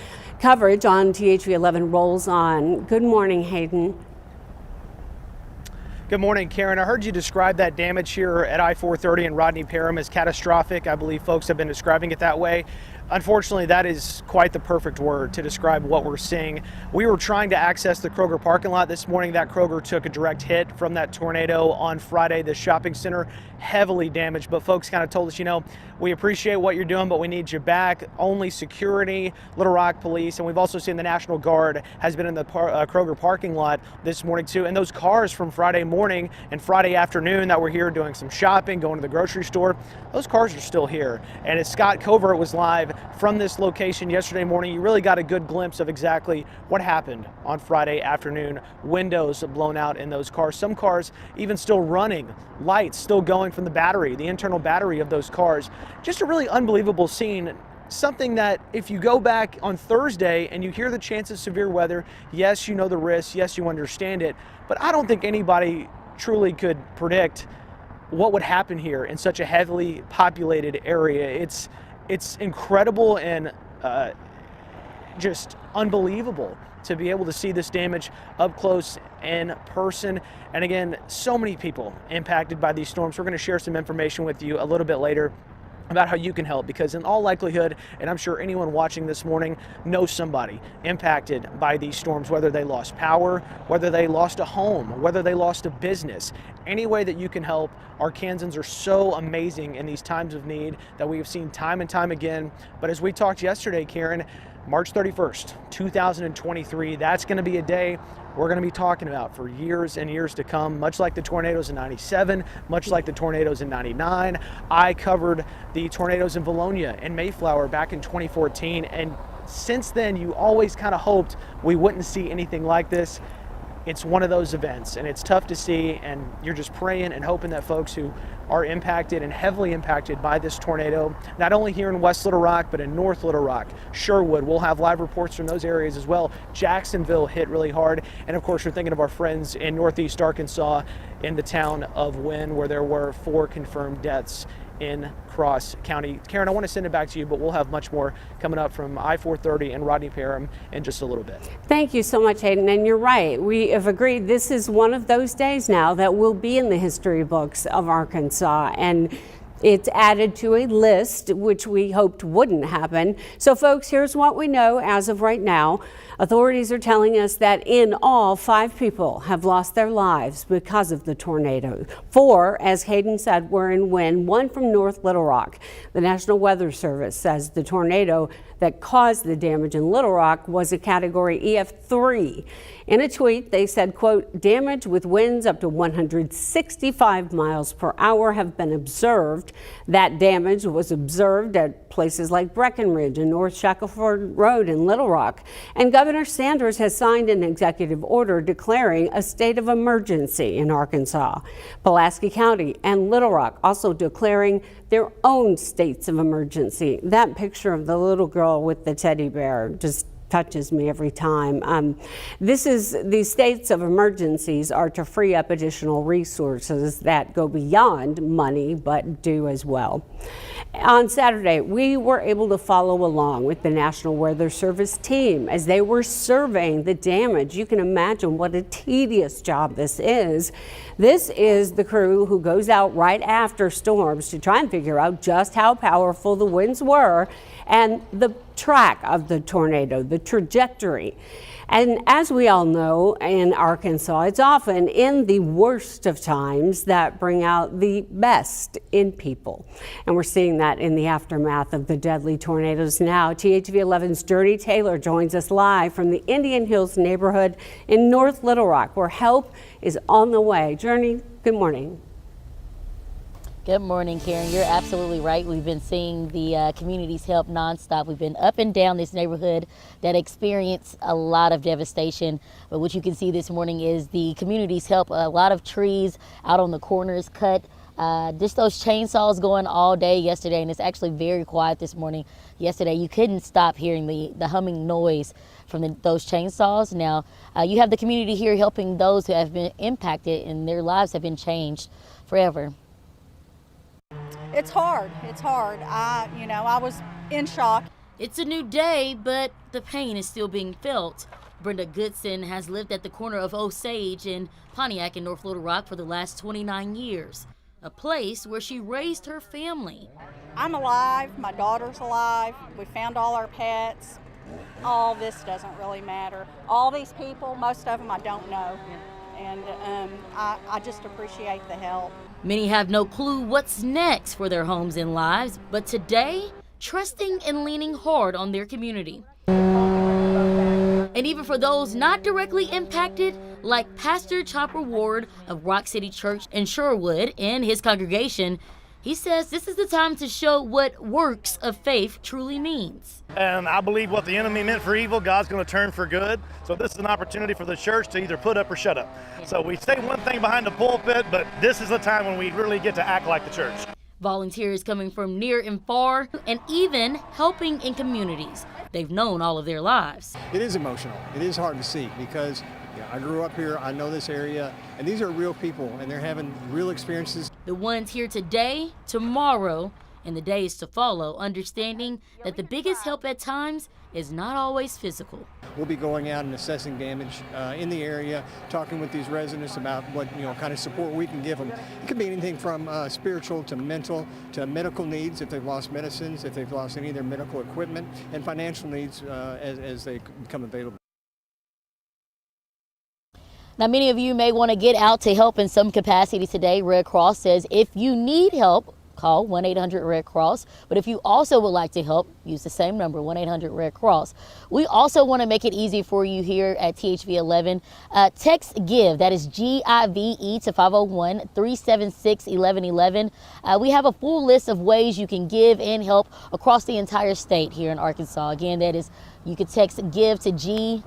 coverage on THV 11 rolls on. Good morning, Hayden. Good morning, Karen. I heard you describe that damage here at I-430 in Rodney Parham as catastrophic. I believe folks have been describing it that way. Unfortunately, that is quite the perfect word to describe what we're seeing. We were trying to access the Kroger parking lot this morning. That Kroger took a direct hit from that tornado on Friday. The shopping center heavily damaged, but folks kind of told us, you know, we appreciate what you're doing, but we need you back. Only security, Little Rock Police, and we've also seen the National Guard has been in the Kroger parking lot this morning too. And those cars from Friday morning and Friday afternoon that were here doing some shopping, going to the grocery store, those cars are still here. And as Scott Covert was live from this location yesterday morning, you really got a good glimpse of exactly what happened on Friday afternoon. Windows blown out in those cars. Some cars even still running, lights still going from the battery, the internal battery of those cars. Just a really unbelievable scene. Something that if you go back on Thursday and you hear the chance of severe weather, yes, you know the risks, yes, you understand it, but I don't think anybody truly could predict what would happen here in such a heavily populated area. It's incredible and just unbelievable to be able to see this damage up close in person. And again, so many people impacted by these storms. We're going to share some information with you a little bit later about how you can help, because in all likelihood, and I'm sure anyone watching this morning knows somebody impacted by these storms, whether they lost power, whether they lost a home, whether they lost a business. Any way that you can help. Arkansans are so amazing in these times of need that we have seen time and time again. But as we talked yesterday, Karen, March 31st, 2023, that's going to be a day we're going to be talking about for years and years to come, much like the tornadoes in 97, much like the tornadoes in 99. I covered the tornadoes in Valonia and Mayflower back in 2014, and since then you always kind of hoped we wouldn't see anything like this. It's one of those events, and it's tough to see, and you're just praying and hoping that folks who are impacted and heavily impacted by this tornado, not only here in West Little Rock, but in North Little Rock, Sherwood, we'll have live reports from those areas as well. Jacksonville hit really hard, and of course, we're thinking of our friends in Northeast Arkansas in the town of Wynne, where there were 4 confirmed deaths in Cross County. Karen, I want to send it back to you, but we'll have much more coming up from I-430 and Rodney Parham in just a little bit. Thank you so much, Hayden. And you're right. We have agreed this is one of those days now that will be in the history books of Arkansas. And it's added to a list, which we hoped wouldn't happen. So, folks, here's what we know as of right now. Authorities are telling us that in all, 5 people have lost their lives because of the tornado. 4, as Hayden said, were in Wynne, 1 from North Little Rock. The National Weather Service says the tornado that caused the damage in Little Rock was a category EF3. In a tweet, they said, quote, damage with winds up to 165 miles per hour have been observed. That damage was observed at places like Breckenridge and North Shackelford Road in Little Rock. And Governor Sanders has signed an executive order declaring a state of emergency in Arkansas. Pulaski County and Little Rock also declaring their own states of emergency. That picture of the little girl with the teddy bear just touches me every time. These states of emergencies are to free up additional resources that go beyond money, but do as well. On Saturday, we were able to follow along with the National Weather Service team as they were surveying the damage. You can imagine what a tedious job this is. This is the crew who goes out right after storms to try and figure out just how powerful the winds were and the track of the tornado, the trajectory. And as we all know, in Arkansas, it's often in the worst of times that bring out the best in people. And we're seeing that in the aftermath of the deadly tornadoes now. THV 11's Journey Taylor joins us live from the Indian Hills neighborhood in North Little Rock, where help is on the way. Journey, good morning. Good morning, Karen. You're absolutely right. We've been seeing the community's help nonstop. We've been up and down this neighborhood that experienced a lot of devastation. But what you can see this morning is the community's help. A lot of trees out on the corners cut. Just those chainsaws going all day yesterday, and it's actually very quiet this morning. Yesterday, you couldn't stop hearing the humming noise from those chainsaws. Now, you have the community here helping those who have been impacted and their lives have been changed forever. It's hard. It's hard. I was in shock. It's a new day, but the pain is still being felt. Brenda Goodson has lived at the corner of Osage and Pontiac in North Little Rock for the last 29 years. a place where she raised her family. I'm alive, my daughter's alive, we found all our pets. All this doesn't really matter. All these people, most of them I don't know, and I just appreciate the help. Many have no clue what's next for their homes and lives, but today, trusting and leaning hard on their community. And even for those not directly impacted, like Pastor Chopper Ward of Rock City Church in Sherwood and his congregation, he says this is the time to show what works of faith truly means. And I believe what the enemy meant for evil, God's going to turn for good. So this is an opportunity for the church to either put up or shut up. So we say one thing behind the pulpit, but this is the time when we really get to act like the church. Volunteers coming from near and far, and even helping in communities they've known all of their lives. It is emotional. It is hard to see because I grew up here, I know this area, and these are real people, and they're having real experiences. The ones here today, tomorrow, and the days to follow, understanding that the biggest help at times is not always physical. We'll be going out and assessing damage in the area, talking with these residents about what kind of support we can give them. It could be anything from spiritual to mental to medical needs if they've lost medicines, if they've lost any of their medical equipment, and financial needs as they become available. Now, many of you may want to get out to help in some capacity today. Red Cross says if you need help, call 1-800-RED-CROSS. But if you also would like to help, use the same number, 1-800-RED-CROSS. We also want to make it easy for you here at THV 11. Text GIVE, that is GIVE, to 501-376-1111. We have a full list of ways you can give and help across the entire state here in Arkansas. Again, that is, you could text GIVE to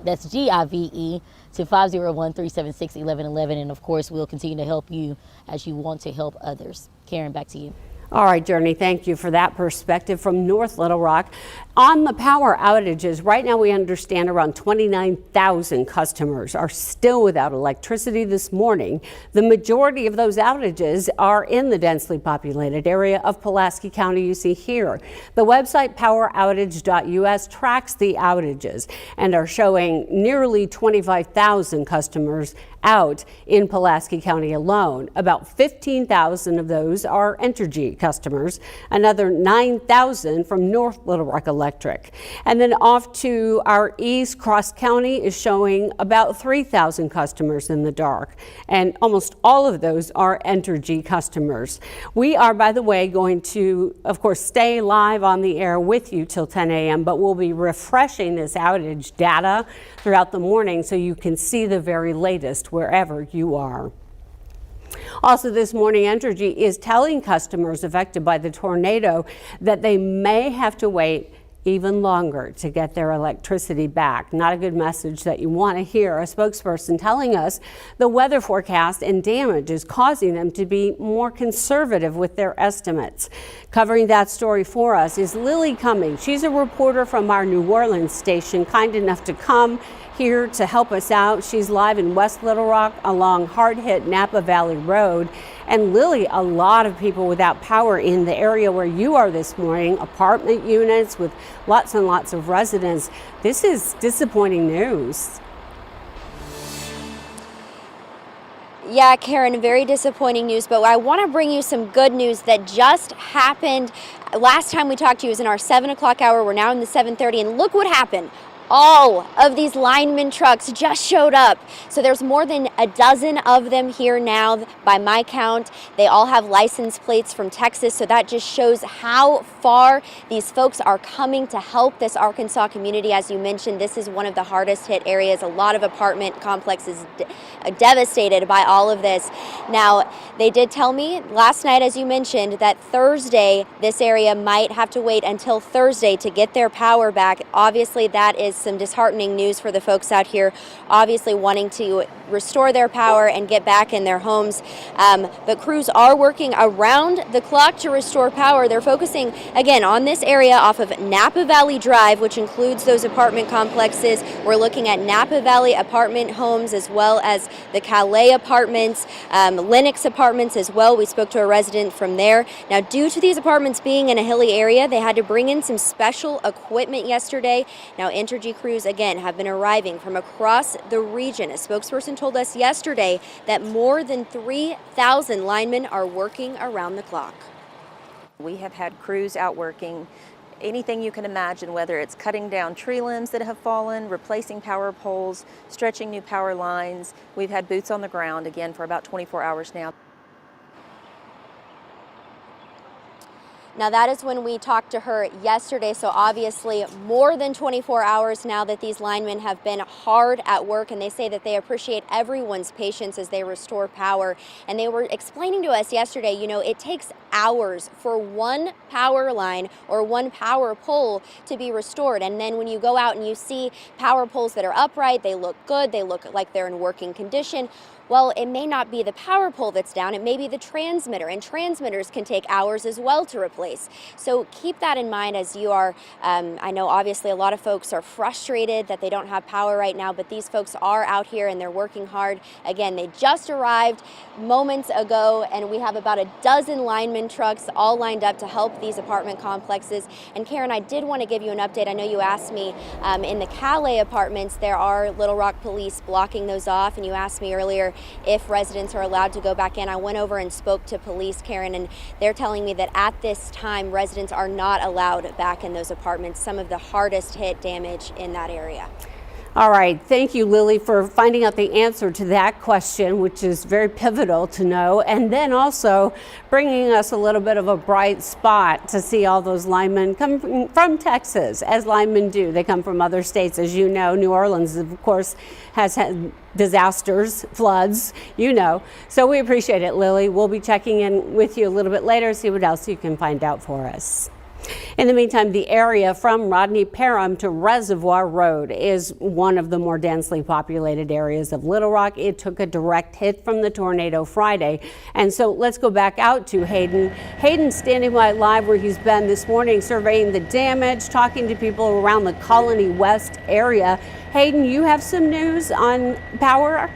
that's GIVE, to 501-376-1111. And of course, we'll continue to help you as you want to help others. Karen, back to you. All right, Journey, thank you for that perspective from North Little Rock. On the power outages, right now we understand around 29,000 customers are still without electricity this morning. The majority of those outages are in the densely populated area of Pulaski County you see here. The website poweroutage.us tracks the outages and are showing nearly 25,000 customers out in Pulaski County alone. About 15,000 of those are Entergy customers, another 9,000 from North Little Rock Electric. And then off to our east, Cross County is showing about 3,000 customers in the dark, and almost all of those are Entergy customers. We are, by the way, going to, of course, stay live on the air with you till 10 a.m., but we'll be refreshing this outage data throughout the morning so you can see the very latest wherever you are. Also this morning, Entergy is telling customers affected by the tornado that they may have to wait even longer to get their electricity back. Not a good message that you want to hear. A spokesperson telling us the weather forecast and damage is causing them to be more conservative with their estimates. Covering that story for us is Lily Cummings. She's a reporter from our New Orleans station, kind enough to come here to help us out. She's live in West Little Rock along hard-hit Napa Valley Road. And Lily, a lot of people without power in the area where you are this morning, apartment units with lots and lots of residents. This is disappointing news. Yeah, Karen, very disappointing news, but I want to bring you some good news that just happened. Last time we talked to you was in our 7 o'clock hour. We're now in the 7:30, and look what happened. All of these lineman trucks just showed up. So there's more than a dozen of them here now by my count. They all have license plates from Texas, so that just shows how far these folks are coming to help this Arkansas community. As you mentioned, this is one of the hardest hit areas. A lot of apartment complexes devastated by all of this. Now, they did tell me last night, as you mentioned, that Thursday this area might have to wait until Thursday to get their power back. Obviously, that is some disheartening news for the folks out here, obviously wanting to restore their power and get back in their homes. But crews are working around the clock to restore power. They're focusing, again, on this area off of Napa Valley Drive, which includes those apartment complexes. We're looking at Napa Valley apartment homes as well as the Calais apartments, Lennox apartments as well. We spoke to a resident from there. Now, due to these apartments being in a hilly area, they had to bring in some special equipment yesterday. Now, Entergy energy crews, again, have been arriving from across the region. A spokesperson told us yesterday that more than 3,000 linemen are working around the clock. We have had crews out working anything you can imagine, whether it's cutting down tree limbs that have fallen, replacing power poles, stretching new power lines. We've had boots on the ground again for about 24 hours now. Now that is when we talked to her yesterday, so obviously more than 24 hours now that these linemen have been hard at work, and they say that they appreciate everyone's patience as they restore power. And they were explaining to us yesterday, you know, it takes hours for one power line or one power pole to be restored. And then when you go out and you see power poles that are upright, they look good, they look like they're in working condition. Well, it may not be the power pole that's down, it may be the transmitter, and transmitters can take hours as well to replace. So keep that in mind as you are, I know obviously a lot of folks are frustrated that they don't have power right now, but these folks are out here and they're working hard. Again, they just arrived moments ago, and we have about a dozen lineman trucks all lined up to help these apartment complexes. And Karen, I did want to give you an update. I know you asked me in the Calais apartments, there are Little Rock police blocking those off, and you asked me earlier if residents are allowed to go back in. I went over and spoke to police, Karen, and they're telling me that at this time, residents are not allowed back in those apartments, some of the hardest hit damage in that area. All right. Thank you, Lily, for finding out the answer to that question, which is very pivotal to know. And then also bringing us a little bit of a bright spot to see all those linemen come from Texas, as linemen do. They come from other states. As you know, New Orleans, of course, has had disasters, floods, you know. So we appreciate it, Lily. We'll be checking in with you a little bit later, see what else you can find out for us. In the meantime, the area from Rodney Parham to Reservoir Road is one of the more densely populated areas of Little Rock. It took a direct hit from the tornado Friday. And so let's go back out to Hayden. Hayden's standing by live where he's been this morning, surveying the damage, talking to people around the Colony West area. Hayden, you have some news on power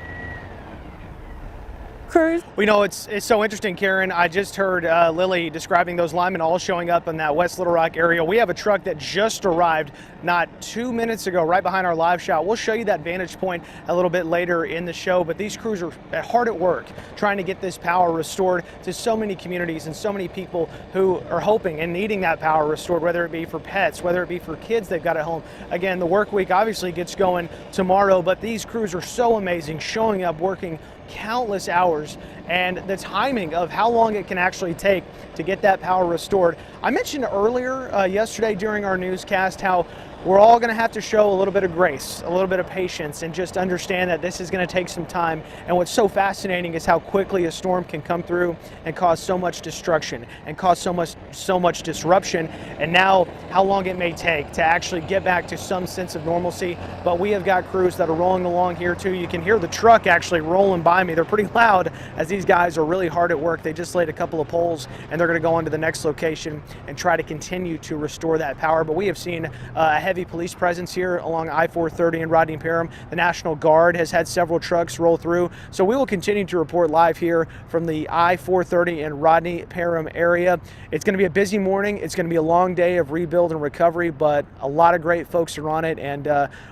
crews? We know it's so interesting, Karen. I just heard Lily describing those linemen all showing up in that West Little Rock area. We have a truck that just arrived not 2 minutes ago right behind our live shot. We'll show you that vantage point a little bit later in the show, but these crews are hard at work trying to get this power restored to so many communities and so many people who are hoping and needing that power restored, whether it be for pets, whether it be for kids they've got at home. Again, the work week obviously gets going tomorrow, but these crews are so amazing, showing up, working countless hours, and the timing of how long it can actually take to get that power restored. I mentioned earlier yesterday during our newscast how we're all going to have to show a little bit of grace, a little bit of patience, and just understand that this is going to take some time. And what's so fascinating is how quickly a storm can come through and cause so much destruction and cause so much disruption, and now how long it may take to actually get back to some sense of normalcy. But we have got crews that are rolling along here too. You can hear the truck actually rolling by me. They're pretty loud as these guys are really hard at work. They just laid a couple of poles and they're going to go on to the next location and try to continue to restore that power. But we have seen a heavy police presence here along I-430 in Rodney Parham. The National Guard has had several trucks roll through. So we will continue to report live here from the I-430 and Rodney Parham area. It's going to be a busy morning. It's going to be a long day of rebuild and recovery, but a lot of great folks are on it, and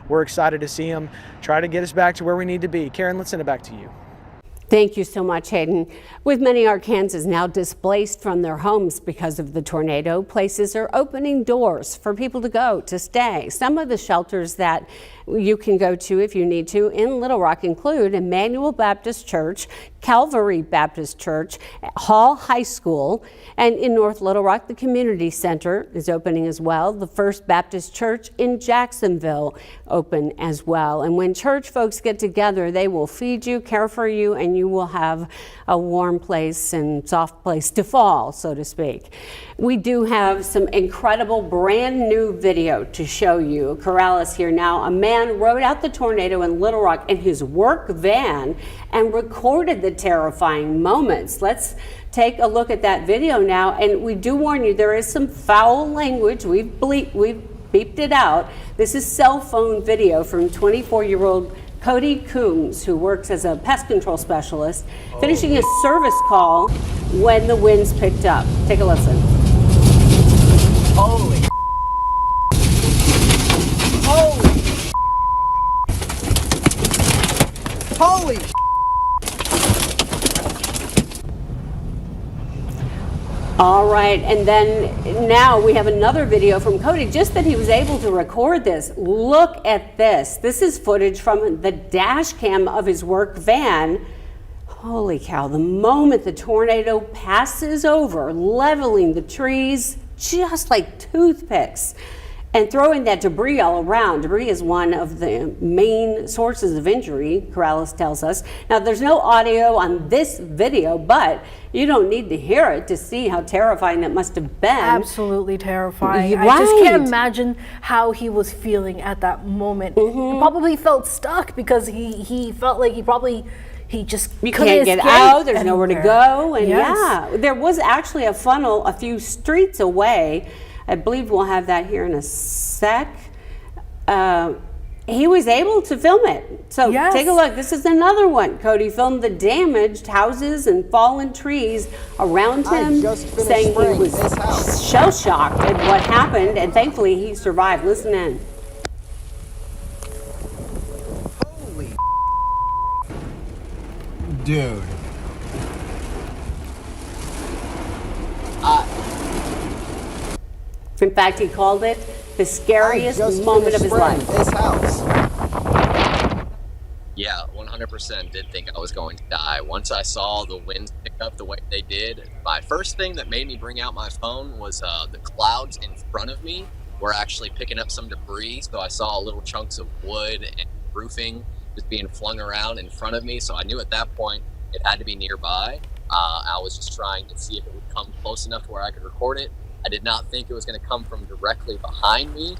we're excited to see them try to get us back to where we need to be. Karen, let's send it back to you. Thank you so much, Hayden. With many Arkansans now displaced from their homes because of the tornado, places are opening doors for people to go, to stay. Some of the shelters that you can go to if you need to in Little Rock include Emmanuel Baptist Church, Calvary Baptist Church, Hall High School, and in North Little Rock, the Community Center is opening as well. The First Baptist Church in Jacksonville open as well. And when church folks get together, they will feed you, care for you, and you will have a warm place and soft place to fall, so to speak. We do have some incredible brand new video to show you. Corrales here now. A man rode out the tornado in Little Rock in his work van and recorded the terrifying moments. Let's take a look at that video now. And we do warn you, there is some foul language. We've beeped it out. This is cell phone video from 24-year-old Cody Coombs, who works as a pest control specialist, finishing a service call when the winds picked up. Take a listen. Holy. Holy All right, and then now we have another video from Cody, just that he was able to record this. Look at this. This is footage from the dash cam of his work van. Holy cow, the moment the tornado passes over, leveling the trees just like toothpicks and throwing that debris all around. Debris is one of the main sources of injury, Corrales tells us. Now, there's no audio on this video, but you don't need to hear it to see how terrifying it must have been. Absolutely terrifying. Right. I just can't imagine how he was feeling at that moment. He probably felt stuck because he felt like he just you couldn't can't get escape out, there's nowhere to anywhere. go. And Yes. yeah, there was actually a funnel a few streets away. I believe we'll have that here in a sec. He was able to film it. So take a look. This is another one. Cody filmed the damaged houses and fallen trees around him, saying he was shell-shocked at what happened, and thankfully he survived. Listen in. dude. In fact, he called it the scariest moment of his life. Yeah, 100% did think I was going to die. Once I saw the winds pick up the way they did, my first thing that made me bring out my phone was the clouds in front of me were actually picking up some debris. So I saw little chunks of wood and roofing just being flung around in front of me. So I knew at that point it had to be nearby. I was just trying to see if it would come close enough to where I could record it. I did not think it was going to come from directly behind me.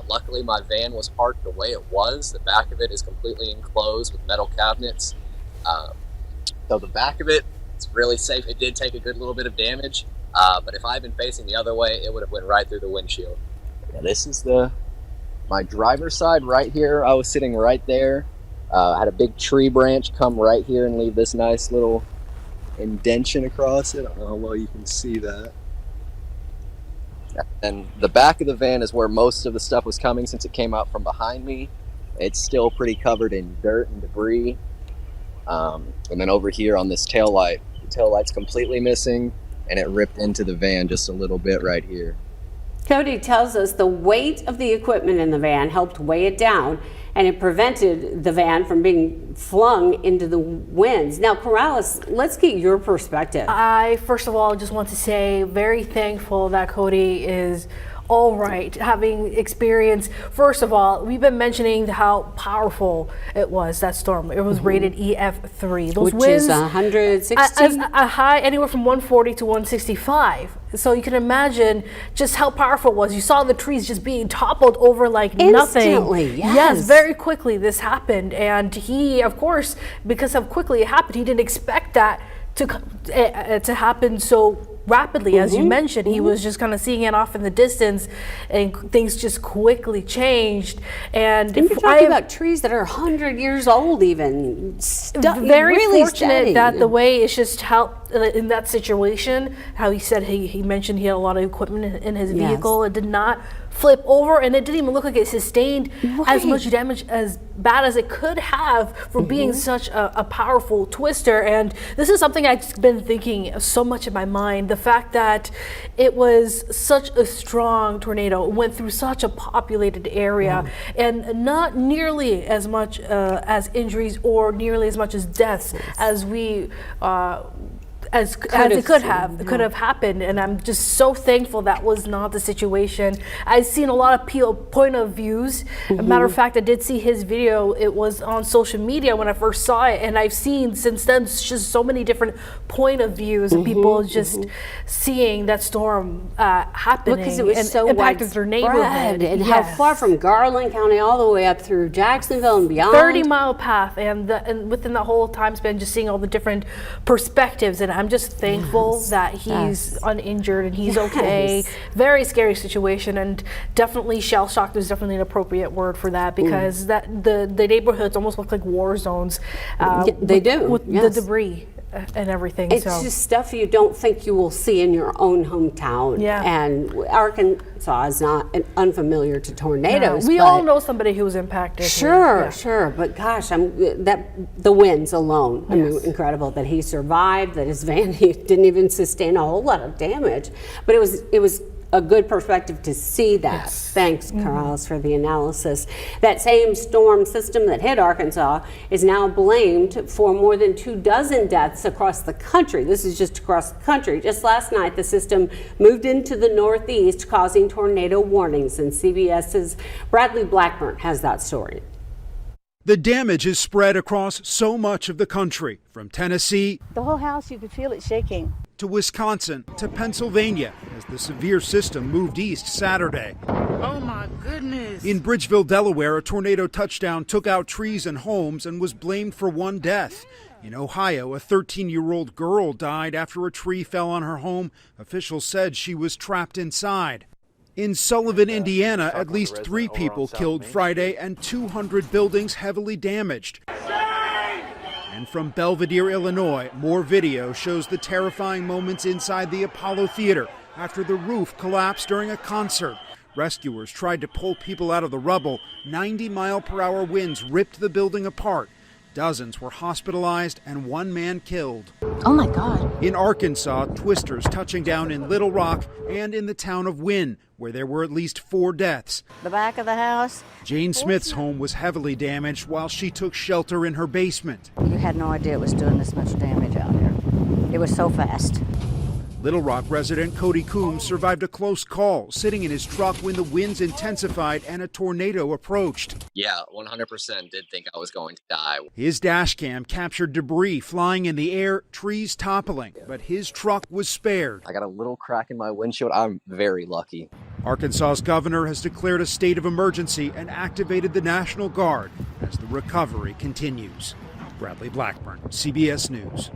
Luckily, my van was parked the way it was. The back of it is completely enclosed with metal cabinets. So the back of it, it's really safe. It did take a good little bit of damage, but if I had been facing the other way, it would have went right through the windshield. Yeah, this is my driver's side right here. I was sitting right there. I had a big tree branch come right here and leave this nice little indentation across it. I don't know how well you can see that. And the back of the van is where most of the stuff was coming since it came out from behind me. It's still pretty covered in dirt and debris. And then over here on this taillight, the taillight's completely missing and it ripped into the van just a little bit right here. Cody tells us the weight of the equipment in the van helped weigh it down, and it prevented the van from being flung into the winds. Now, Corrales, let's get your perspective. I, first of all, just want to say very thankful that Cody is all right, having experienced. First of all, we've been mentioning how powerful it was, that storm. It was rated EF3. Those Which winds, is 160? a high anywhere from 140 to 165. So you can imagine just how powerful it was. You saw the trees just being toppled over like nothing. Instantly, Yes, very quickly this happened. And he, of course, because of quickly it happened, he didn't expect that to happen so rapidly. As you mentioned, he was just kind of seeing it off in the distance, and things just quickly changed. And you're talking about trees that are 100 years old, even. Very really fortunate steady. that the way it's just helped in that situation. How he said he mentioned he had a lot of equipment in his vehicle. It did not flip over, and it didn't even look like it sustained as much damage as bad as it could have for being such a powerful twister. And this is something I've been thinking so much in my mind, the fact that it was such a strong tornado, it went through such a populated area, and not nearly as much as injuries or nearly as much as deaths as we as it could have happened. And I'm just so thankful that was not the situation. I've seen a lot of point of views. As a matter of fact, I did see his video. It was on social media when I first saw it, and I've seen since then just so many different point of views of people just seeing that storm happening. Because it was and so impacted their neighborhood. and how far from Garland County all the way up through Jacksonville and beyond. 30-mile path, and within the whole time span, just seeing all the different perspectives. And I'm just thankful that he's uninjured and he's okay. Very scary situation, and definitely shell-shocked is definitely an appropriate word for that, because that the neighborhoods almost look like war zones. They do with the debris. and everything. It's so. just stuff you don't think you will see in your own hometown. Yeah. And Arkansas is not unfamiliar to tornadoes. We but all know somebody who was impacted. Sure, Yeah. sure. But gosh, the winds alone. I mean, Yes. incredible that he survived, that his van he didn't even sustain a whole lot of damage. But it was a good perspective to see that. Yes. Thanks, Carlos, for the analysis. That same storm system that hit Arkansas is now blamed for more than 24 deaths across the country. This is just across the country. Just last night, the system moved into the northeast, causing tornado warnings. And CBS's Bradley Blackburn has that story. The damage is spread across so much of the country, from Tennessee, The whole house, you could feel it shaking. to Wisconsin, to Pennsylvania, as the severe system moved east Saturday. Oh my goodness. In Bridgeville, Delaware, a tornado touchdown took out trees and homes and was blamed for one death. In Ohio, a 13-year-old girl died after a tree fell on her home. Officials said she was trapped inside. In Sullivan, Indiana, at least 3 people killed Friday and 200 buildings heavily damaged. And from Belvedere, Illinois, more video shows the terrifying moments inside the Apollo Theater after the roof collapsed during a concert. Rescuers tried to pull people out of the rubble. 90-mile-per-hour winds ripped the building apart. Dozens were hospitalized and 1 man killed. Oh my God. In Arkansas, twisters touching down in Little Rock and in the town of Wynne, where there were at least 4 deaths. The back of the house. Jane Smith's home was heavily damaged while she took shelter in her basement. You had no idea it was doing this much damage out here. It was so fast. Little Rock resident Cody Coombs survived a close call, sitting in his truck when the winds intensified and a tornado approached. Yeah, 100% did think I was going to die. His dash cam captured debris flying in the air, trees toppling, but his truck was spared. I got a little crack in my windshield. I'm very lucky. Arkansas's governor has declared a state of emergency and activated the National Guard as the recovery continues. Bradley Blackburn, CBS News.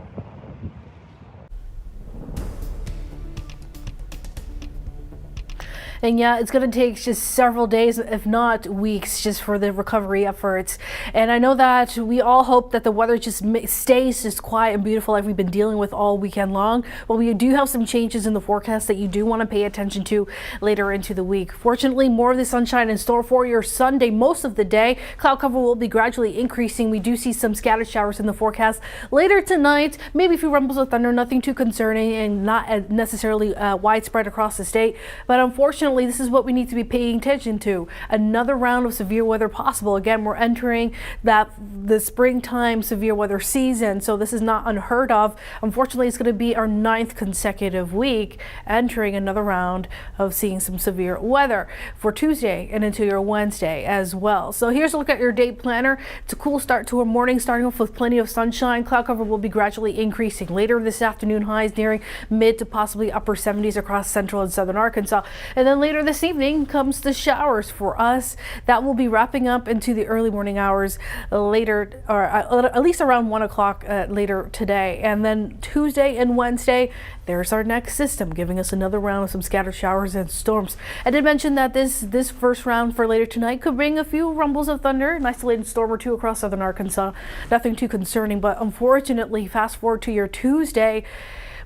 And yeah, it's going to take just several days, if not weeks, just for the recovery efforts. And I know that we all hope that the weather just stays just quiet and beautiful like we've been dealing with all weekend long. But we do have some changes in the forecast that you do want to pay attention to later into the week. Fortunately, more of the sunshine in store for your Sunday most of the day. Cloud cover will be gradually increasing. We do see some scattered showers in the forecast later tonight. Maybe a few rumbles of thunder, nothing too concerning and not necessarily widespread across the state. But unfortunately, this is what we need to be paying attention to. Another round of severe weather possible. Again, we're entering the springtime severe weather season, so this is not unheard of. Unfortunately, it's going to be our 9th consecutive week entering another round of seeing some severe weather for Tuesday and into your Wednesday as well. So here's a look at your day planner. It's a cool start to a morning, starting off with plenty of sunshine. Cloud cover will be gradually increasing. Later this afternoon, highs nearing mid to possibly upper 70s across central and southern Arkansas. And then later this evening comes the showers for us. That will be wrapping up into the early morning hours later, or at least around 1 o'clock later today. And then Tuesday and Wednesday, there's our next system giving us another round of some scattered showers and storms. I did mention that this first round for later tonight could bring a few rumbles of thunder, an isolated storm or 2 across southern Arkansas. Nothing too concerning, but unfortunately, fast forward to your Tuesday,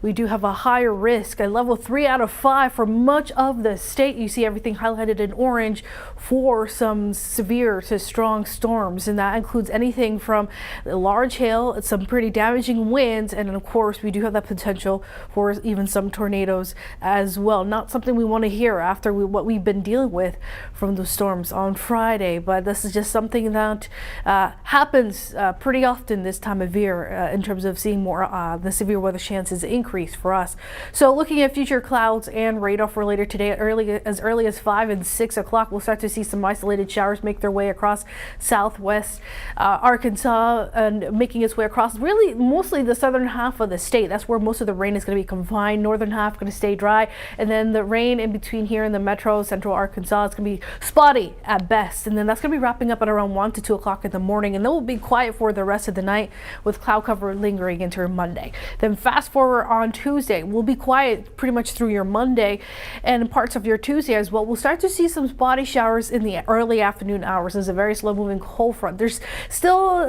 we do have a higher risk, a level 3 out of 5 for much of the state. You see everything highlighted in orange for some severe to strong storms, and that includes anything from large hail, some pretty damaging winds, and of course we do have that potential for even some tornadoes as well. Not something we want to hear after what we've been dealing with from the storms on Friday, but this is just something that happens pretty often this time of year in terms of seeing more the severe weather chances increase for us. So looking at future clouds and radar for later today, as early as 5 and 6 o'clock, we'll start to see some isolated showers make their way across southwest Arkansas and making its way across really mostly the southern half of the state. That's where most of the rain is going to be confined. Northern half going to stay dry, and then the rain in between here in the metro central Arkansas is going to be spotty at best, and then that's going to be wrapping up at around 1 to 2 o'clock in the morning, and then we'll be quiet for the rest of the night with cloud cover lingering into Monday. Then fast forward on Tuesday. We'll be quiet pretty much through your Monday and parts of your Tuesday as well. We'll start to see some spotty showers in the early afternoon hours as a very slow moving cold front. There's still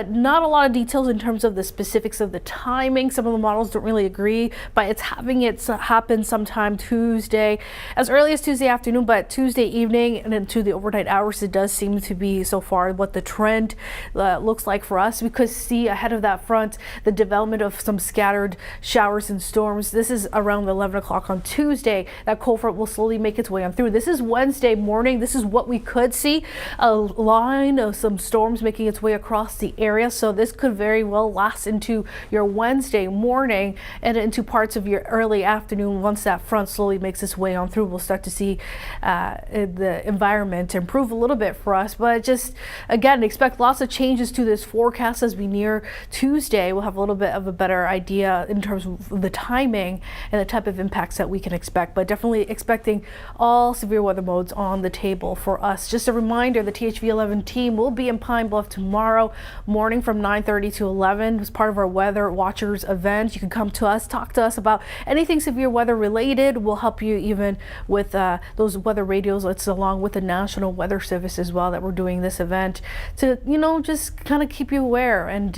not a lot of details in terms of the specifics of the timing. Some of the models don't really agree, but it's having it happen sometime Tuesday, as early as Tuesday afternoon, but Tuesday evening and into the overnight hours, it does seem to be so far what the trend looks like for us. We could see ahead of that front the development of some scattered showers and storms. This is around 11 o'clock on Tuesday. That cold front will slowly make its way on through. This is Wednesday morning. This is what we could see, a line of some storms making its way across the area. So this could very well last into your Wednesday morning and into parts of your early afternoon. Once that front slowly makes its way on through, we'll start to see the environment improve a little bit for us. But just again, expect lots of changes to this forecast as we near Tuesday. We'll have a little bit of a better idea in terms of the timing and the type of impacts that we can expect, but definitely expecting all severe weather modes on the table for us. Just a reminder, the THV 11 team will be in Pine Bluff tomorrow morning from 9:30 to 11 as part of our Weather Watchers event. You can come to us, talk to us about anything severe weather related. We'll help you even with those weather radios. It's along with the National Weather Service as well that we're doing this event to, just kind of keep you aware and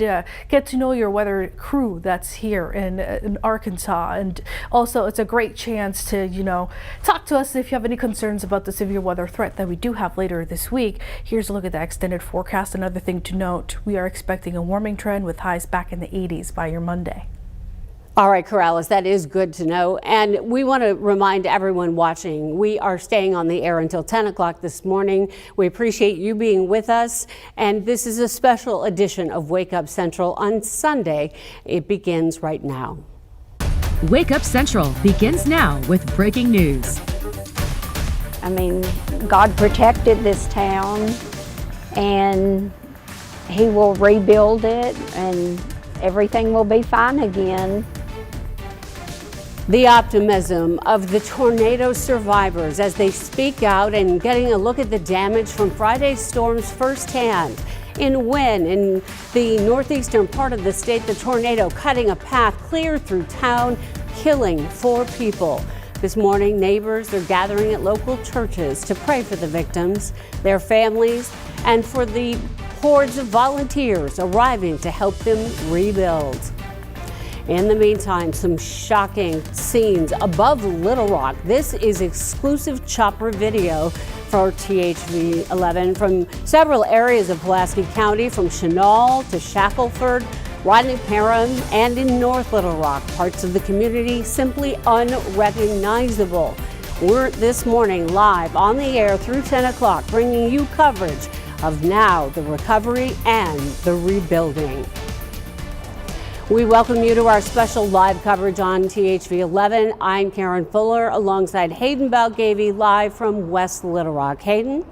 get to know your weather crew that's here in Arkansas. And also it's a great chance to, talk to us if you have any concerns about the severe weather threat that we do have later this week. Here's a look at the extended forecast. Another thing to note, we are expecting a warming trend with highs back in the 80s by your Monday. All right, Corrales, that is good to know. And we want to remind everyone watching, we are staying on the air until 10 o'clock this morning. We appreciate you being with us. And this is a special edition of Wake Up Central on Sunday. It begins right now. Wake Up Central begins now with breaking news. I mean, God protected this town and He will rebuild it and everything will be fine again. The optimism of the tornado survivors as they speak out and getting a look at the damage from Friday's storms firsthand. In Wynne, in the northeastern part of the state, the tornado cutting a path clear through town, killing 4 people. This morning, neighbors are gathering at local churches to pray for the victims, their families, and for the hordes of volunteers arriving to help them rebuild. In the meantime, some shocking scenes above Little Rock. This is exclusive chopper video for THV 11 from several areas of Pulaski County, from Chenal to Shackelford, Rodney Parham, and in North Little Rock. Parts of the community simply unrecognizable. We're this morning live on the air through 10 o'clock, bringing you coverage of now the recovery and the rebuilding. We welcome you to our special live coverage on THV 11. I'm Karen Fuller alongside Hayden Balgavy live from West Little Rock. Hayden?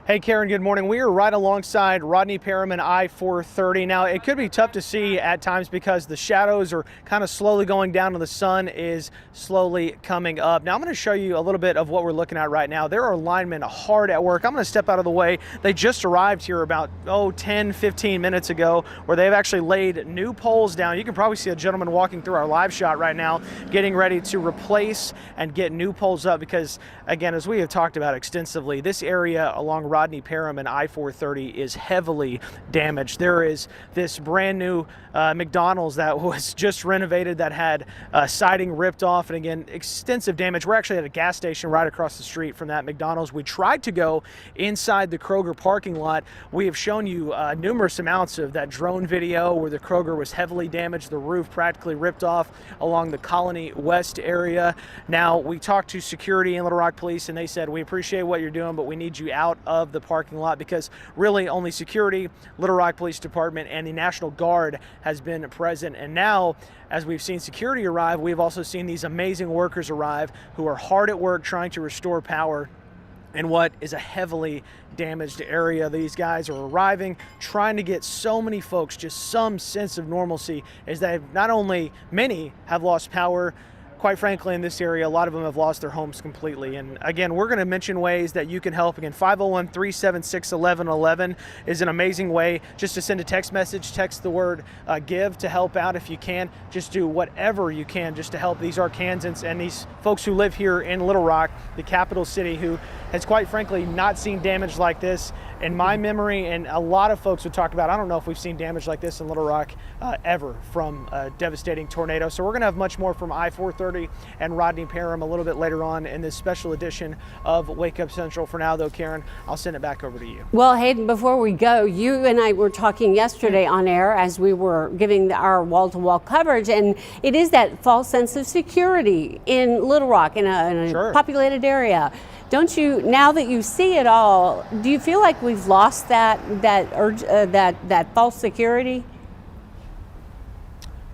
Hey Karen, good morning. We are right alongside Rodney Parham and I-430. Now, it could be tough to see at times because the shadows are kind of slowly going down and the sun is slowly coming up. Now, I'm going to show you a little bit of what we're looking at right now. There are linemen hard at work. I'm going to step out of the way. They just arrived here about, 10, 15 minutes ago, where they've actually laid new poles down. You can probably see a gentleman walking through our live shot right now, getting ready to replace and get new poles up because, again, as we have talked about extensively, this area along Rodney Parham and I-430 is heavily damaged. There is this brand new McDonald's that was just renovated that had siding ripped off, and again, extensive damage. We're actually at a gas station right across the street from that McDonald's. We tried to go inside the Kroger parking lot. We have shown you numerous amounts of that drone video where the Kroger was heavily damaged, the roof practically ripped off along the Colony West area. Now, we talked to security in Little Rock Police, and they said, we appreciate what you're doing, but we need you out of the parking lot because really only security, Little Rock Police Department, and the National Guard has been present. And now, as we've seen security arrive, we've also seen these amazing workers arrive who are hard at work trying to restore power in what is a heavily damaged area. These guys are arriving, trying to get so many folks just some sense of normalcy as they've not only, many have lost power quite frankly, in this area, a lot of them have lost their homes completely. And again, we're going to mention ways that you can help. Again, 501-376-1111 is an amazing way just to send a text message, text the word give to help out if you can. Just do whatever you can just to help these Arkansans and these folks who live here in Little Rock, the capital city, who has quite frankly not seen damage like this in my memory. And a lot of folks would talk about, I don't know if we've seen damage like this in Little Rock ever from a devastating tornado. So we're going to have much more from I-430 and Rodney Parham a little bit later on in this special edition of Wake Up Central. For now though, Karen, I'll send it back over to you. Well, Hayden, before we go, you and I were talking yesterday on air as we were giving our wall-to-wall coverage, and it is that false sense of security in Little Rock, in a Sure. populated area. Don't you, now that you see it all, do you feel like we've lost that false security?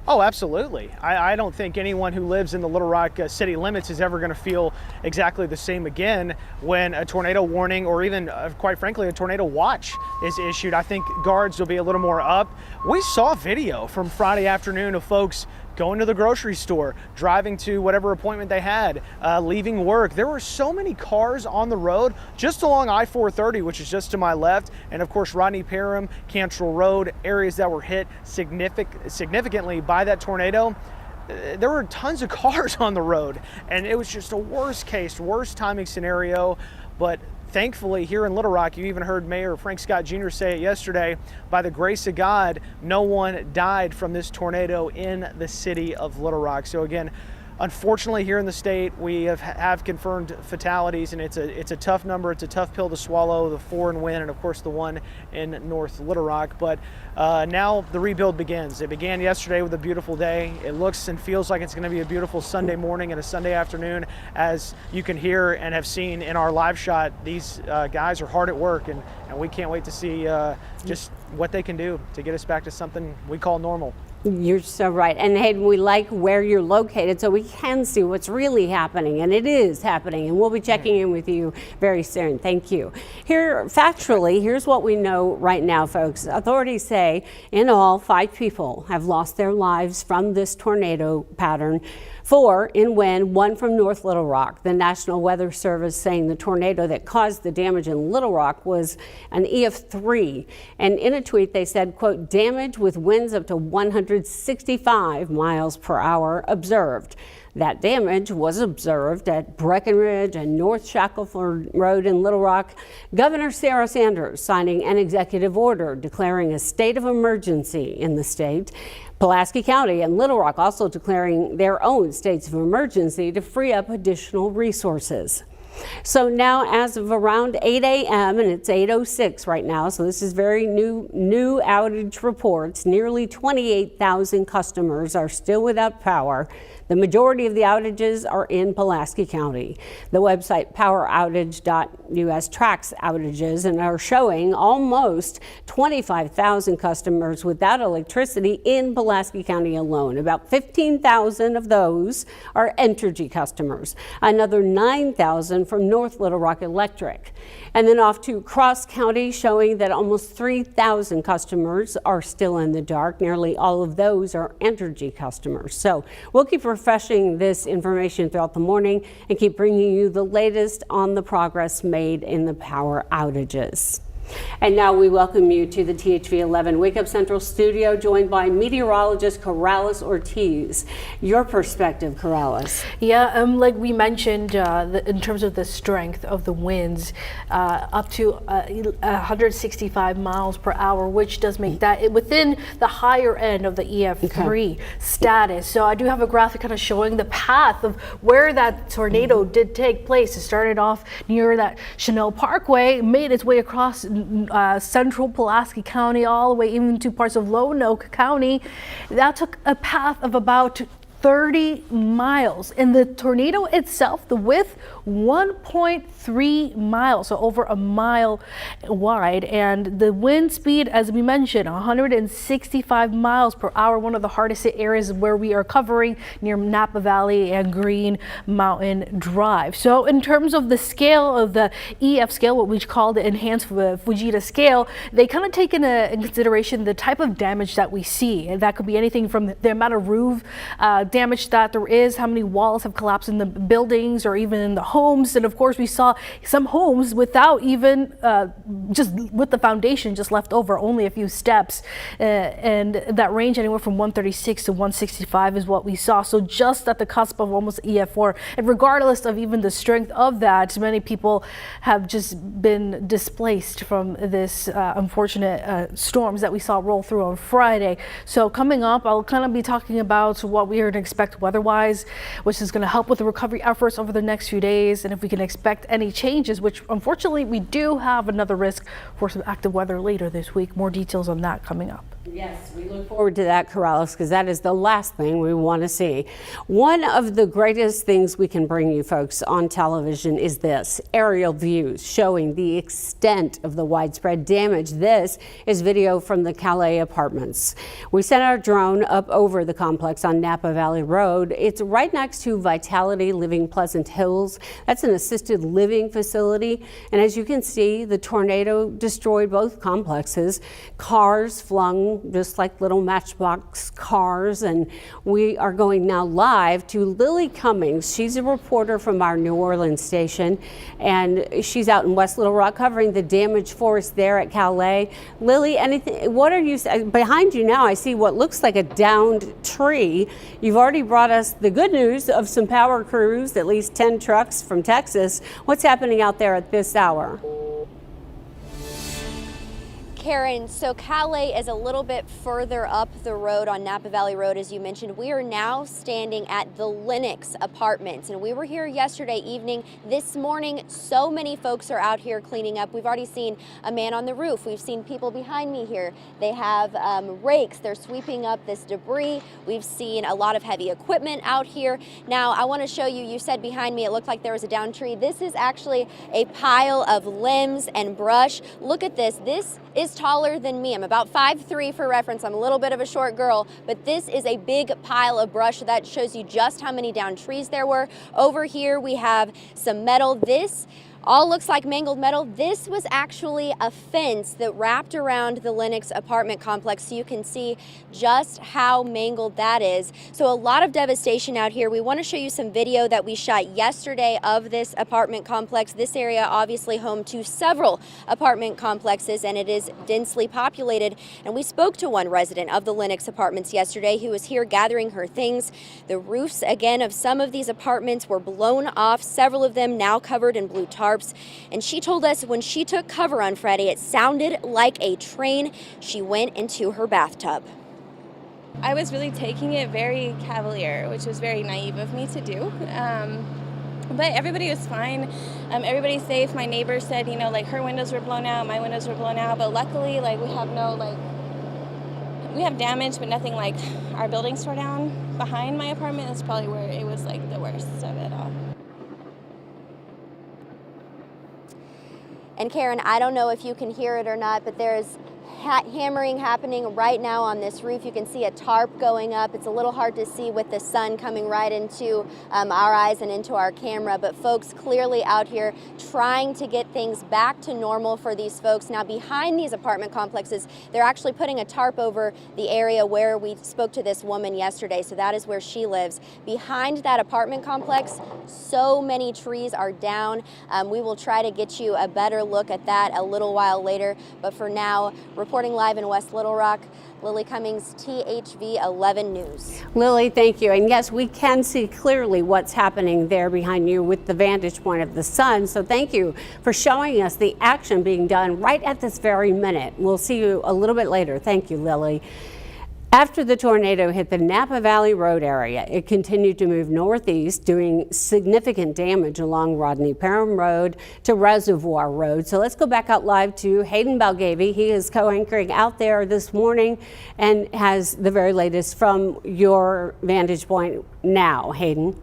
Oh, absolutely. I don't think anyone who lives in the Little Rock city limits is ever going to feel exactly the same again when a tornado warning or even, quite frankly, a tornado watch is issued. I think guards will be a little more up. We saw video from Friday afternoon of folks going to the grocery store, driving to whatever appointment they had, leaving work. There were so many cars on the road just along I-430, which is just to my left, and of course Rodney Parham, Cantrell Road, areas that were hit significantly by that tornado. There were tons of cars on the road, and it was just a worst timing scenario. But thankfully, here in Little Rock, you even heard Mayor Frank Scott Jr. say it yesterday, by the grace of God, no one died from this tornado in the city of Little Rock. So again, unfortunately, here in the state, we have confirmed fatalities, and it's a tough number. It's a tough pill to swallow, the 4 in Wynn and of course the 1 in North Little Rock. But now the rebuild begins. It began yesterday with a beautiful day. It looks and feels like it's going to be a beautiful Sunday morning and a Sunday afternoon. As you can hear and have seen in our live shot, these guys are hard at work, and we can't wait to see just what they can do to get us back to something we call normal. You're so right. And Hayden, we like where you're located so we can see what's really happening, and it is happening, and we'll be checking in with you very soon. Thank you. Factually, here's what we know right now, folks. Authorities say in all 5 people have lost their lives from this tornado pattern. 4 in Wynn, 1 from North Little Rock. The National Weather Service saying the tornado that caused the damage in Little Rock was an EF3. And in a tweet they said, quote, damage with winds up to 165 miles per hour observed. That damage was observed at Breckenridge and North Shackelford Road in Little Rock. Governor Sarah Sanders signing an executive order declaring a state of emergency in the state. Pulaski County and Little Rock also declaring their own states of emergency to free up additional resources. So now, as of around 8 a.m., and it's 8:06 right now, so this is very new outage reports, nearly 28,000 customers are still without power. The majority of the outages are in Pulaski County. The website poweroutage.us tracks outages and are showing almost 25,000 customers without electricity in Pulaski County alone. About 15,000 of those are Entergy customers, another 9,000 from North Little Rock Electric. And then off to Cross County, showing that almost 3,000 customers are still in the dark. Nearly all of those are Entergy customers. So we'll keep refreshing this information throughout the morning and keep bringing you the latest on the progress made in the power outages. And now we welcome you to the THV 11 Wake Up Central studio, joined by meteorologist Corrales Ortiz. Your perspective, Corrales. Yeah, like we mentioned, in terms of the strength of the winds, up to 165 miles per hour, which does make that within the higher end of the EF3 status. So I do have a graphic kind of showing the path of where that tornado did take place. It started off near that Chanel Parkway, made its way across central Pulaski County, all the way even to parts of Lonoke County. That took a path of about 30 miles. And the tornado itself, the width, 1.3 miles, so over a mile wide. And the wind speed, as we mentioned, 165 miles per hour, one of the hardest hit areas where we are covering near Napa Valley and Green Mountain Drive. So in terms of the scale of the EF scale, what we call the enhanced Fujita scale, they kind of take in consideration the type of damage that we see. And that could be anything from the amount of roof damage that there is, how many walls have collapsed in the buildings or even in the homes. And of course, we saw some homes without even just with the foundation just left over, only a few steps. And that range anywhere from 136 to 165 is what we saw. So just at the cusp of almost EF4. And regardless of even the strength of that, many people have just been displaced from this unfortunate storms that we saw roll through on Friday. So coming up, I'll kind of be talking about what we are to expect weather-wise, which is going to help with the recovery efforts over the next few days, and if we can expect any changes, which unfortunately we do have another risk for some active weather later this week. More details on that coming up. Yes, we look forward to that, Corrales, because that is the last thing we want to see. One of the greatest things we can bring you folks on television is this, aerial views showing the extent of the widespread damage. This is video from the Calais apartments. We sent our drone up over the complex on Napa Valley Road. It's right next to Vitality Living Pleasant Hills. That's an assisted living facility. And as you can see, the tornado destroyed both complexes. Cars flung just like little matchbox cars, and we are going now live to Lily Cummings. She's a reporter from our New Orleans station, and she's out in West Little Rock covering the damage for us there at Calais. Lily, anything? What are you behind you now? I see what looks like a downed tree. You've already brought us the good news of some power crews, at least 10 trucks from Texas. What's happening out there at this hour? Karen, so Calais is a little bit further up the road on Napa Valley Road, as you mentioned. We are now standing at the Lennox Apartments, and we were here yesterday evening. This morning, so many folks are out here cleaning up. We've already seen a man on the roof. We've seen people behind me here. They have rakes. They're sweeping up this debris. We've seen a lot of heavy equipment out here. Now, I want to show you, you said behind me it looked like there was a downed tree. This is actually a pile of limbs and brush. Look at this. This is taller than me. I'm about 5'3" for reference. I'm a little bit of a short girl, but this is a big pile of brush. That shows you just how many downed trees there were. Over here we have some metal. This all looks like mangled metal. This was actually a fence that wrapped around the Lennox apartment complex, so you can see just how mangled that is. So a lot of devastation out here. We want to show you some video that we shot yesterday of this apartment complex. This area obviously home to several apartment complexes, and it is densely populated. And we spoke to one resident of the Lennox apartments yesterday who was here gathering her things. The roofs, again, of some of these apartments were blown off, several of them now covered in blue tarps. And she told us when she took cover on Friday, it sounded like a train. She went into her bathtub. I was really taking it very cavalier, which was very naive of me to do. But everybody was fine. Everybody's safe. My neighbor said, you know, like her windows were blown out, my windows were blown out. But luckily, like we have damage, but nothing like our buildings tore down. Behind my apartment, that's probably where it was like the worst of it all. And Karen, I don't know if you can hear it or not, but there's hammering happening right now on this roof. You can see a tarp going up. It's a little hard to see with the sun coming right into our eyes and into our camera, but folks clearly out here trying to get things back to normal for these folks. Now behind these apartment complexes, they're actually putting a tarp over the area where we spoke to this woman yesterday, so that is where she lives. Behind that apartment complex, so many trees are down. We will try to get you a better look at that a little while later, but for now, reporting live in West Little Rock, Lily Cummings, THV 11 News. Lily, thank you. And yes, we can see clearly what's happening there behind you with the vantage point of the sun. So thank you for showing us the action being done right at this very minute. We'll see you a little bit later. Thank you, Lily. After the tornado hit the Napa Valley Road area, it continued to move northeast, doing significant damage along Rodney Parham Road to Reservoir Road. So let's go back out live to Hayden Balgavy. He is co-anchoring out there this morning and has the very latest from your vantage point now. Hayden.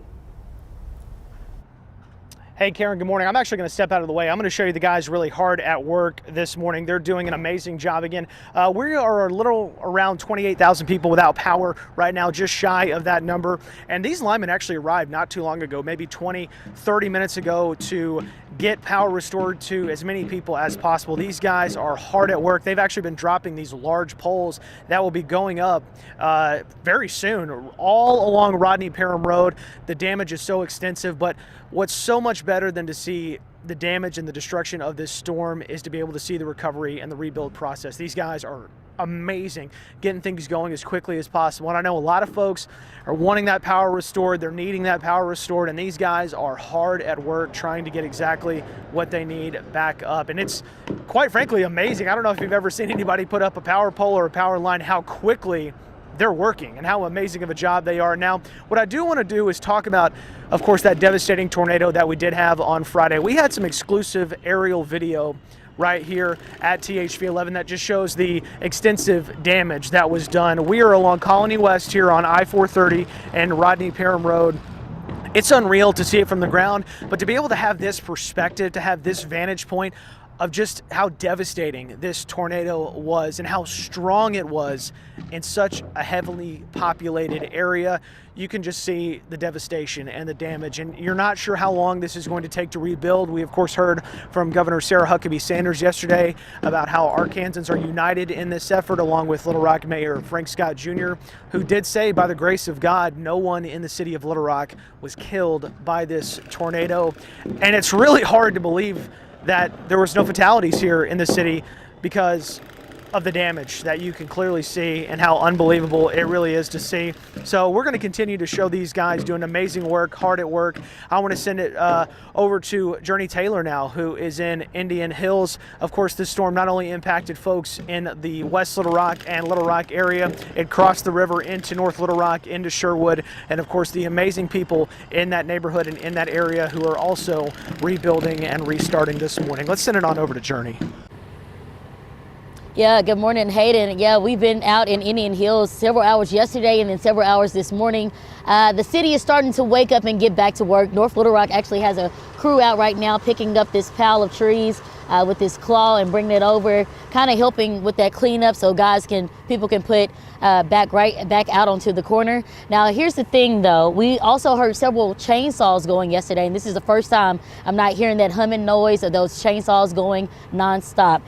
Hey, Karen, good morning. I'm actually going to step out of the way. I'm going to show you the guys really hard at work this morning. They're doing an amazing job again. We are a little around 28,000 people without power right now, just shy of that number. And these linemen actually arrived not too long ago, maybe 20, 30 minutes ago, to get power restored to as many people as possible. These guys are hard at work. They've actually been dropping these large poles that will be going up very soon, all along Rodney Parham Road. The damage is so extensive, but what's so much better than to see the damage and the destruction of this storm is to be able to see the recovery and the rebuild process. These guys are amazing, getting things going as quickly as possible. And I know a lot of folks are wanting that power restored. They're needing that power restored. And these guys are hard at work trying to get exactly what they need back up. And it's quite frankly amazing. I don't know if you've ever seen anybody put up a power pole or a power line, how quickly they're working and how amazing of a job they are. Now, what I do want to do is talk about, of course, that devastating tornado that we did have on Friday. We had some exclusive aerial video right here at THV 11 that just shows the extensive damage that was done. We are along Colony West here on I-430 and Rodney Parham Road. It's unreal to see it from the ground, but to be able to have this perspective, to have this vantage point of just how devastating this tornado was and how strong it was in such a heavily populated area, you can just see the devastation and the damage. And you're not sure how long this is going to take to rebuild. We, of course, heard from Governor Sarah Huckabee Sanders yesterday about how Arkansans are united in this effort, along with Little Rock Mayor Frank Scott Jr., who did say, by the grace of God, no one in the city of Little Rock was killed by this tornado. And it's really hard to believe that there was no fatalities here in the city because of the damage that you can clearly see and how unbelievable it really is to see. So we're going to continue to show these guys doing amazing work, hard at work. I want to send it over to Journey Taylor now, who is in Indian Hills. Of course, this storm not only impacted folks in the West Little Rock and Little Rock area, it crossed the river into North Little Rock, into Sherwood, and of course the amazing people in that neighborhood and in that area who are also rebuilding and restarting this morning. Let's send it on over to Journey. Yeah, good morning, Hayden. Yeah, we've been out in Indian Hills several hours yesterday and then several hours this morning. The city is starting to wake up and get back to work. North Little Rock actually has a crew out right now picking up this pile of trees with this claw and bringing it over, kind of helping with that cleanup so people can put back out onto the corner. Now, here's the thing though, we also heard several chainsaws going yesterday, and this is the first time I'm not hearing that humming noise of those chainsaws going nonstop.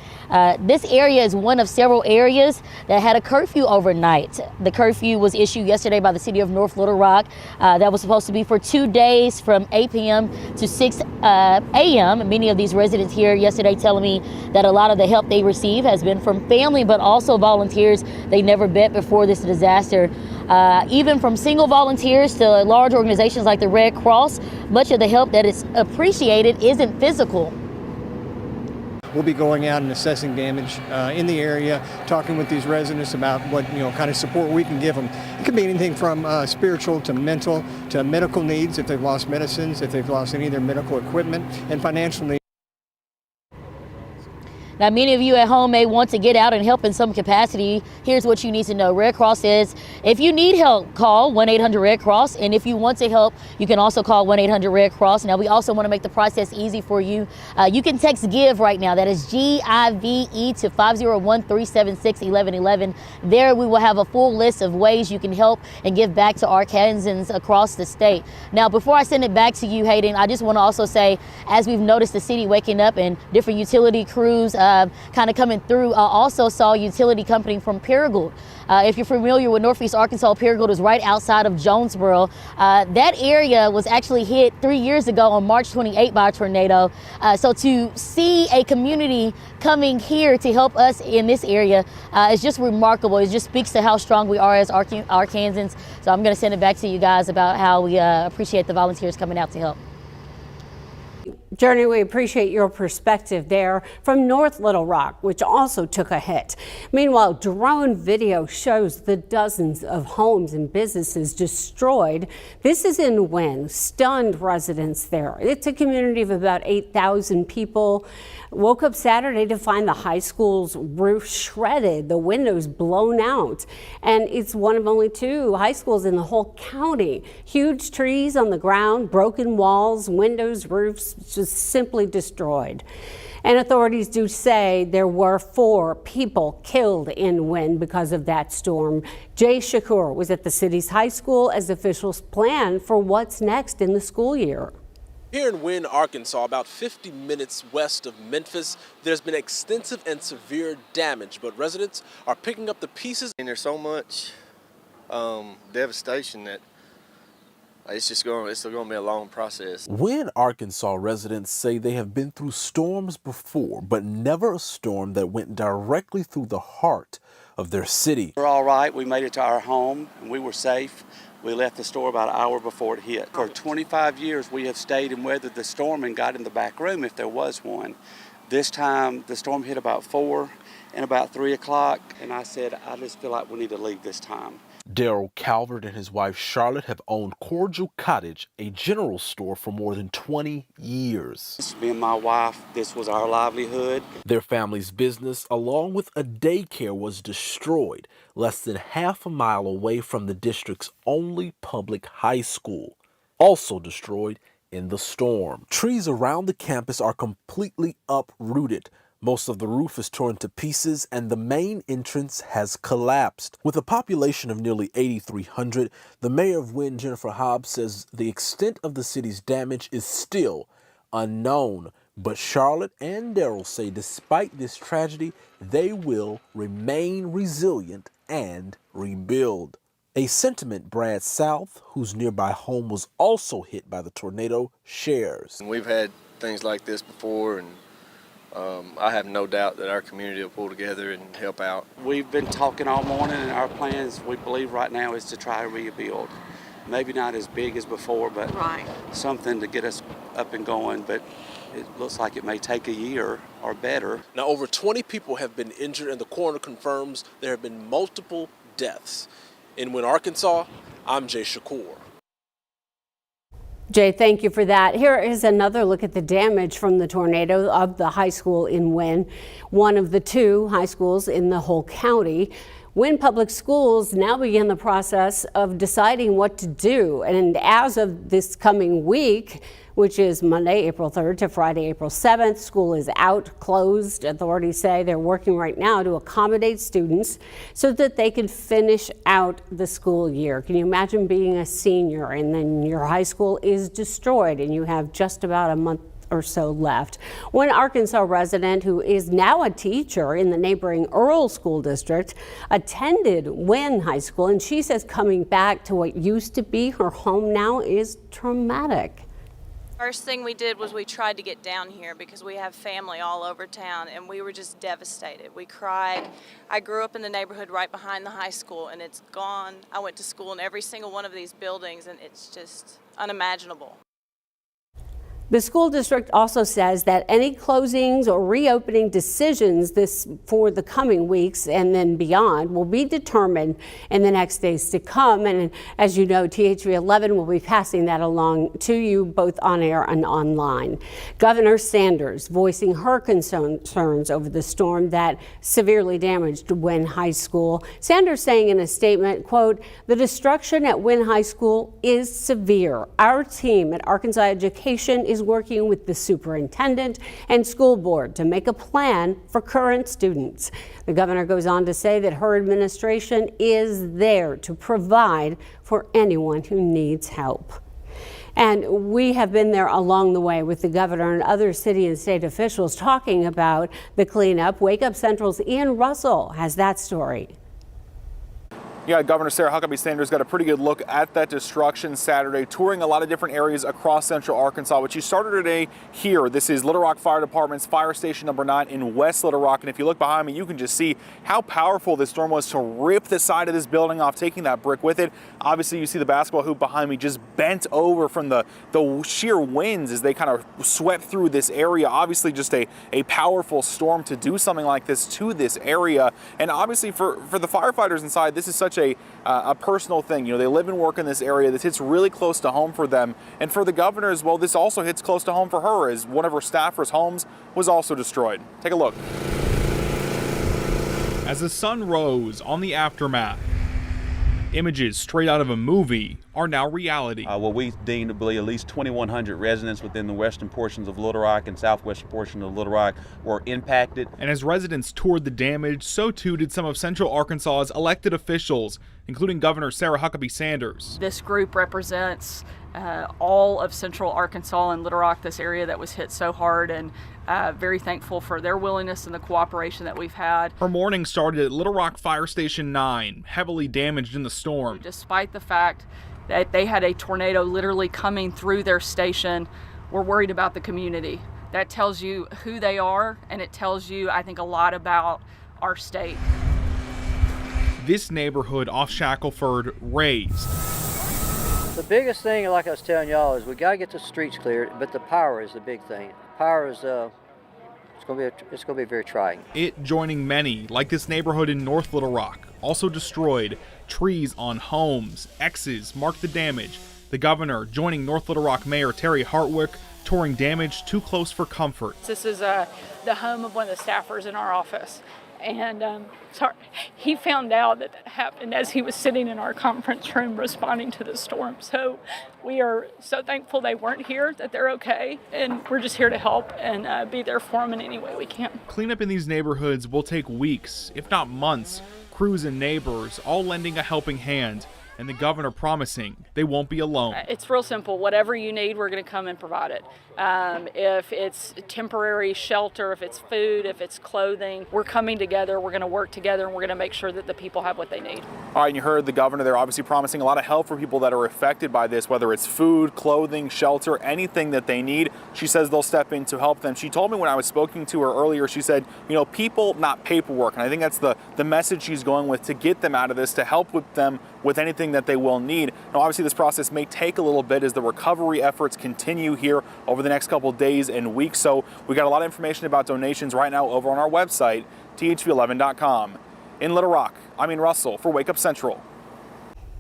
This area is one of several areas that had a curfew overnight. The curfew was issued yesterday by the city of North Little Rock. That was supposed to be for 2 days from 8 p.m. to 6 a.m. Many of these residents here yesterday telling me that a lot of the help they receive has been from family, but also volunteers they never met before this disaster. Even from single volunteers to large organizations like the Red Cross, much of the help that is appreciated isn't physical. We'll be going out and assessing damage in the area, talking with these residents about what kind of support we can give them. It could be anything from spiritual to mental to medical needs if they've lost medicines, if they've lost any of their medical equipment, and financial needs. Now, many of you at home may want to get out and help in some capacity. Here's what you need to know. Red Cross says if you need help, call 1-800-RED-CROSS. And if you want to help, you can also call 1-800-RED-CROSS. Now, we also want to make the process easy for you. You can text GIVE right now. That is GIVE to 501-376-1111. There we will have a full list of ways you can help and give back to Arkansans across the state. Now, before I send it back to you, Hayden, I just want to also say, as we've noticed the city waking up and different utility crews kind of coming through. I also saw a utility company from Paragould. If you're familiar with Northeast Arkansas, Paragould is right outside of Jonesboro. That area was actually hit 3 years ago on March 28 by a tornado. So to see a community coming here to help us in this area is just remarkable. It just speaks to how strong we are as Arkansans. So I'm going to send it back to you guys about how we appreciate the volunteers coming out to help. Journey, we appreciate your perspective there from North Little Rock, which also took a hit. Meanwhile, drone video shows the dozens of homes and businesses destroyed. This is in Wynne, stunned residents there. It's a community of about 8,000 people. Woke up Saturday to find the high school's roof shredded, the windows blown out. And it's one of only 2 high schools in the whole county. Huge trees on the ground, broken walls, windows, roofs just simply destroyed. And authorities do say there were 4 people killed in Wynne because of that storm. Jay Shakur was at the city's high school as officials plan for what's next in the school year. Here in Wynne, Arkansas, about 50 minutes west of Memphis, there's been extensive and severe damage, but residents are picking up the pieces. And there's so much devastation that it's still going to be a long process. Wynne, Arkansas residents say they have been through storms before, but never a storm that went directly through the heart of their city. We're all right. We made it to our home and we were safe. We left the store about an hour before it hit. For 25 years, we have stayed and weathered the storm and got in the back room if there was one. This time, the storm hit about 4 and about 3 o'clock, and I said, I just feel like we need to leave this time. Daryl Calvert and his wife Charlotte have owned Cordial Cottage, a general store, for more than 20 years. Me and my wife, this was our livelihood. Their family's business, along with a daycare, was destroyed less than half a mile away from the district's only public high school, also destroyed in the storm. Trees around the campus are completely uprooted. Most of the roof is torn to pieces and the main entrance has collapsed. With a population of nearly 8,300, the mayor of Wynne, Jennifer Hobbs, says the extent of the city's damage is still unknown. But Charlotte and Daryl say despite this tragedy, they will remain resilient and rebuild. A sentiment Brad South, whose nearby home was also hit by the tornado, shares. We've had things like this before, and I have no doubt that our community will pull together and help out. We've been talking all morning, and our plans, we believe right now, is to try to rebuild. Maybe not as big as before, but something to get us up and going. But it looks like it may take a year or better. Now, over 20 people have been injured, and the coroner confirms there have been multiple deaths. In Wynne, Arkansas, I'm Jay Shakur. Jay, thank you for that. Here is another look at the damage from the tornado of the high school in Wynne, one of the 2 high schools in the whole county. Wynne Public Schools now begin the process of deciding what to do. And as of this coming week, which is Monday, April 3rd to Friday, April 7th, school is closed. Authorities say they're working right now to accommodate students so that they can finish out the school year. Can you imagine being a senior and then your high school is destroyed and you have just about a month or so left? One Arkansas resident who is now a teacher in the neighboring Earl School District attended Wynne High School, and she says coming back to what used to be her home now is traumatic. First thing we did was we tried to get down here because we have family all over town, and we were just devastated. We cried. I grew up in the neighborhood right behind the high school, and it's gone. I went to school in every single one of these buildings, and it's just unimaginable. The school district also says that any closings or reopening decisions for the coming weeks and then beyond will be determined in the next days to come. And as you know, THV 11 will be passing that along to you both on air and online. Governor Sanders voicing her concerns over the storm that severely damaged Wynne High School. Sanders saying in a statement, quote, "The destruction at Wynne High School is severe. Our team at Arkansas Education is working with the superintendent and school board to make a plan for current students." The governor goes on to say that her administration is there to provide for anyone who needs help. And we have been there along the way with the governor and other city and state officials talking about the cleanup. Wake Up Central's Ian Russell has that story. Yeah, Governor Sarah Huckabee Sanders got a pretty good look at that destruction Saturday, touring a lot of different areas across central Arkansas, but she started today here. This is Little Rock Fire Department's Fire Station number 9 in West Little Rock, and if you look behind me, you can just see how powerful this storm was to rip the side of this building off, taking that brick with it. Obviously, you see the basketball hoop behind me just bent over from the sheer winds as they kind of swept through this area. Obviously, just a powerful storm to do something like this to this area, and obviously for the firefighters inside, this is such a personal thing. You know, they live and work in this area. This hits really close to home for them. And for the governor as well, this also hits close to home for her, as one of her staffers' homes was also destroyed. Take a look. As the sun rose on the aftermath, images straight out of a movie are now reality. What we deem to be at least 2,100 residents within the western portions of Little Rock and southwestern portion of Little Rock were impacted. And as residents toured the damage, so too did some of Central Arkansas's elected officials, including Governor Sarah Huckabee Sanders. This group represents all of Central Arkansas and Little Rock, this area that was hit so hard, and very thankful for their willingness and the cooperation that we've had. Her morning started at Little Rock Fire Station 9, heavily damaged in the storm. Despite the fact that they had a tornado literally coming through their station, we're worried about the community. That tells you who they are, and it tells you, I think, a lot about our state. This neighborhood off Shackelford razed. The biggest thing, like I was telling y'all, is we got to get the streets cleared, but the power is the big thing. Power is it's going to be very trying. It joining many, like this neighborhood in North Little Rock, also destroyed. Trees on homes, X's marked the damage. The governor joining North Little Rock Mayor Terry Hartwick, touring damage too close for comfort. This is the home of one of the staffers in our office. And he found out that happened as he was sitting in our conference room responding to the storm. So we are so thankful they weren't here, that they're okay, and we're just here to help and be there for them in any way we can. Cleanup in these neighborhoods will take weeks, if not months. Crews and neighbors all lending a helping hand, and the governor promising they won't be alone. It's real simple. Whatever you need, we're going to come and provide it. If it's temporary shelter, if it's food, if it's clothing, we're coming together, we're going to work together, and we're going to make sure that the people have what they need. All right, and you heard the governor there obviously promising a lot of help for people that are affected by this, whether it's food, clothing, shelter, anything that they need. She says they'll step in to help them. She told me when I was speaking to her earlier, she said, you know, people, not paperwork. And I think that's the message she's going with, to get them out of this, to help with them with anything that they will need. Now, obviously, this process may take a little bit as the recovery efforts continue here over the next couple days and weeks. So we got a lot of information about donations right now over on our website, thv11.com. In Little Rock, I'm Ian Russell for Wake Up Central.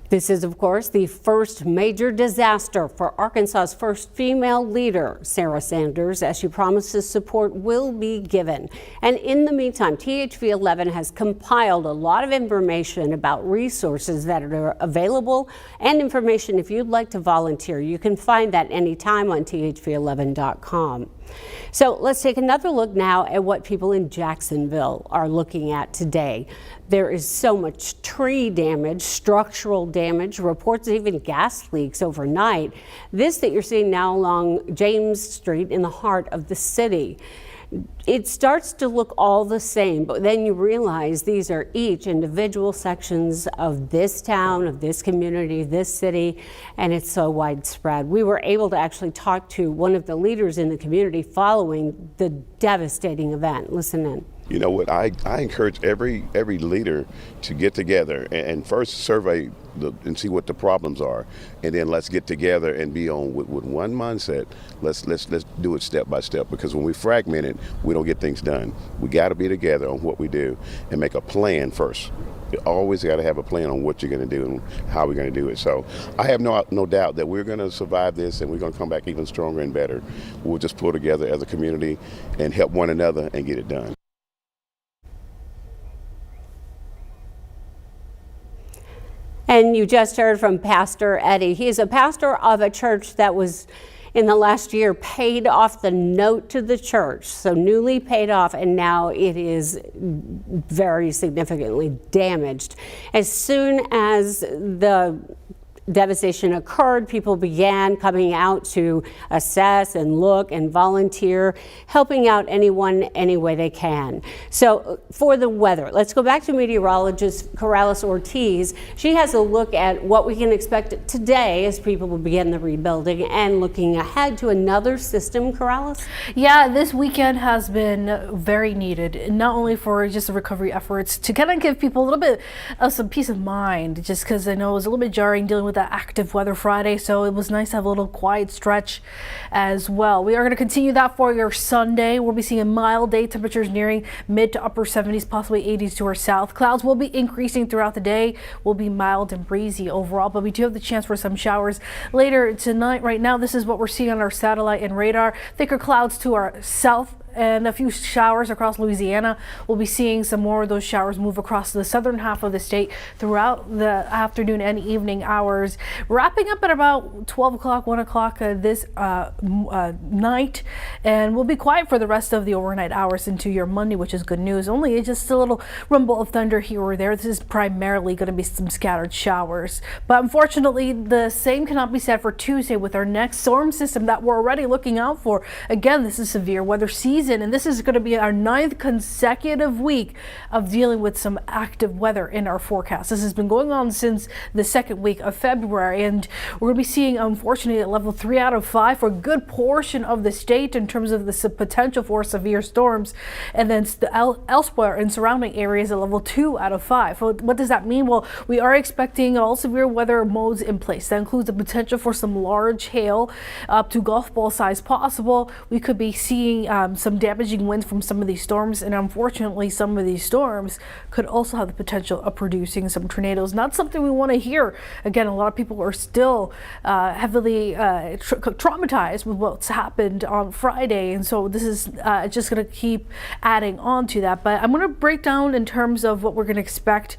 This is, of course, the first major disaster for Arkansas's first female leader, Sarah Sanders, as she promises support will be given. And in the meantime, THV11 has compiled a lot of information about resources that are available and information if you'd like to volunteer. You can find that anytime on thv11.com. So let's take another look now at what people in Jacksonville are looking at today. There is so much tree damage, structural damage, reports of even gas leaks overnight. This that you're seeing now along James Street in the heart of the city. It starts to look all the same, but then you realize these are each individual sections of this town, of this community, this city, and it's so widespread. We were able to actually talk to one of the leaders in the community following the devastating event. Listen in. You know what, I encourage every leader to get together and first survey and see what the problems are, and then let's get together and be on with one mindset. Let's do it step by step, because when we fragment it, we don't get things done. We got to be together on what we do and make a plan first. You always got to have a plan on what you're going to do and how we're going to do it. So I have no doubt that we're going to survive this, and we're going to come back even stronger and better. We'll just pull together as a community and help one another and get it done. And you just heard from Pastor Eddie. He's a pastor of a church that was, in the last year, paid off the note to the church. So newly paid off, and now it is very significantly damaged. As soon as the devastation occurred, people began coming out to assess and look and volunteer, helping out anyone any way they can. So for the weather, let's go back to meteorologist Corrales Ortiz. She has a look at what we can expect today as people will begin the rebuilding and looking ahead to another system. Corrales? Yeah, this weekend has been very needed, not only for just the recovery efforts to kind of give people a little bit of some peace of mind, just because I know it was a little bit jarring dealing with that active weather Friday, so it was nice to have a little quiet stretch as well. We are going to continue that for your Sunday. We'll be seeing a mild day, temperatures nearing mid to upper 70s, possibly 80s to our south. Clouds will be increasing throughout the day, will be mild and breezy overall, but we do have the chance for some showers later tonight. Right now, this is what we're seeing on our satellite and radar. Thicker clouds to our south and a few showers across Louisiana. We'll be seeing some more of those showers move across the southern half of the state throughout the afternoon and evening hours, wrapping up at about 12 o'clock, 1 o'clock this night, and we'll be quiet for the rest of the overnight hours into your Monday, which is good news. Only just a little rumble of thunder here or there. This is primarily going to be some scattered showers, but unfortunately the same cannot be said for Tuesday with our next storm system that we're already looking out for. Again, this is severe weather season, and this is going to be our 9th consecutive week of dealing with some active weather in our forecast. This has been going on since the second week of February, and we're going to be seeing, unfortunately, at level 3 out of 5 for a good portion of the state in terms of the potential for severe storms, and then elsewhere in surrounding areas at level 2 out of 5. What does that mean? Well, we are expecting all severe weather modes in place. That includes the potential for some large hail up to golf ball size possible. We could be seeing some damaging winds from some of these storms, and unfortunately some of these storms could also have the potential of producing some tornadoes. Not something we want to hear. Again, a lot of people are still heavily traumatized with what's happened on Friday, and so this is just going to keep adding on to that. But I'm going to break down in terms of what we're going to expect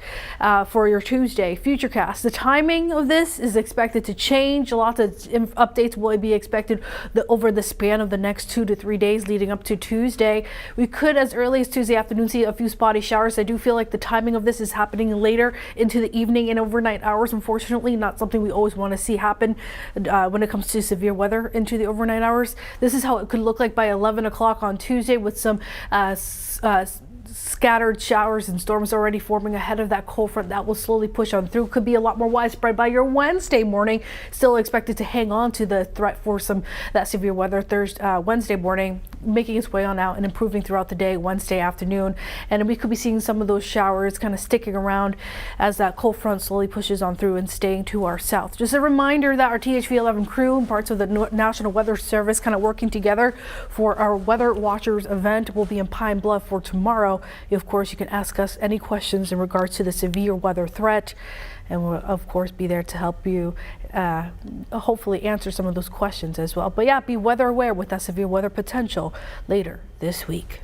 for your Tuesday futurecast. The timing of this is expected to change. A lot of updates will be expected over the span of the next 2 to 3 days leading up to Tuesday. We could, as early as Tuesday afternoon, see a few spotty showers. I do feel like the timing of this is happening later into the evening and overnight hours. Unfortunately, not something we always want to see happen when it comes to severe weather into the overnight hours. This is how it could look like by 11 o'clock on Tuesday, with some scattered showers and storms already forming ahead of that cold front that will slowly push on through. Could be a lot more widespread by your Wednesday morning. Still expected to hang on to the threat for some that severe weather Wednesday morning, making its way on out and improving throughout the day Wednesday afternoon. And we could be seeing some of those showers kind of sticking around as that cold front slowly pushes on through and staying to our south. Just a reminder that our THV 11 crew and parts of the National Weather Service kind of working together for our Weather Watchers event will be in Pine Bluff for tomorrow. Of course, you can ask us any questions in regards to the severe weather threat, and we'll of course be there to help you hopefully answer some of those questions as well. But yeah, be weather aware with that severe weather potential later this week.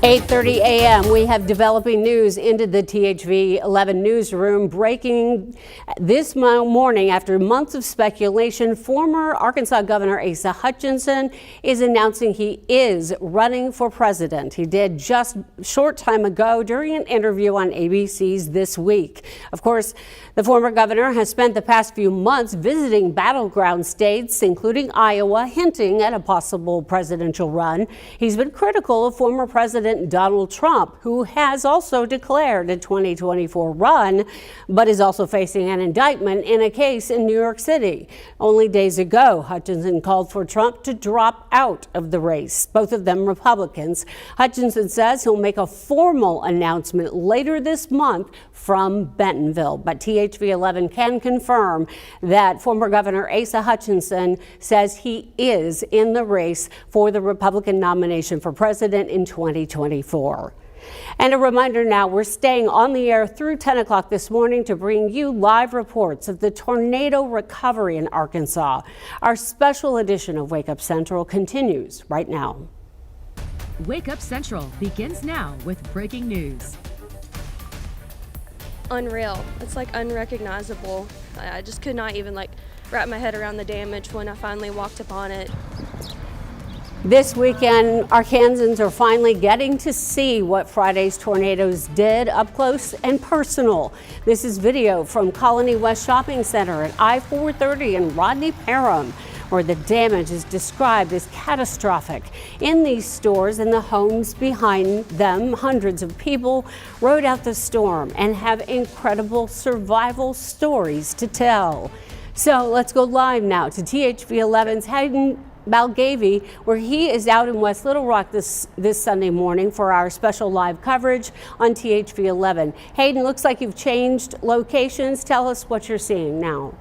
8:30 a.m. We have developing news into the THV 11 newsroom. Breaking this morning, after months of speculation, former Arkansas Governor Asa Hutchinson is announcing he is running for president. He did just a short time ago during an interview on ABC's This Week. Of course, the former governor has spent the past few months visiting battleground states, including Iowa, hinting at a possible presidential run. He's been critical of former President Donald Trump, who has also declared a 2024 run, but is also facing an indictment in a case in New York City. Only days ago, Hutchinson called for Trump to drop out of the race, both of them Republicans. Hutchinson says he'll make a formal announcement later this month from Bentonville, but THV 11 can confirm that former Governor Asa Hutchinson says he is in the race for the Republican nomination for president in 2024. And a reminder now, we're staying on the air through 10 o'clock this morning to bring you live reports of the tornado recovery in Arkansas. Our special edition of Wake Up Central continues right now. Wake Up Central begins now with breaking news. Unreal. It's like unrecognizable. I just could not even wrap my head around the damage when I finally walked upon it. This weekend, Arkansans are finally getting to see what Friday's tornadoes did up close and personal. This is video from Colony West Shopping Center at I-430 in Rodney Parham, where the damage is described as catastrophic. In these stores and the homes behind them, hundreds of people rode out the storm and have incredible survival stories to tell. So let's go live now to THV 11's Hayden Balgavy, where he is out in West Little Rock this Sunday morning for our special live coverage on THV 11. Hayden, looks like you've changed locations. Tell us what you're seeing now.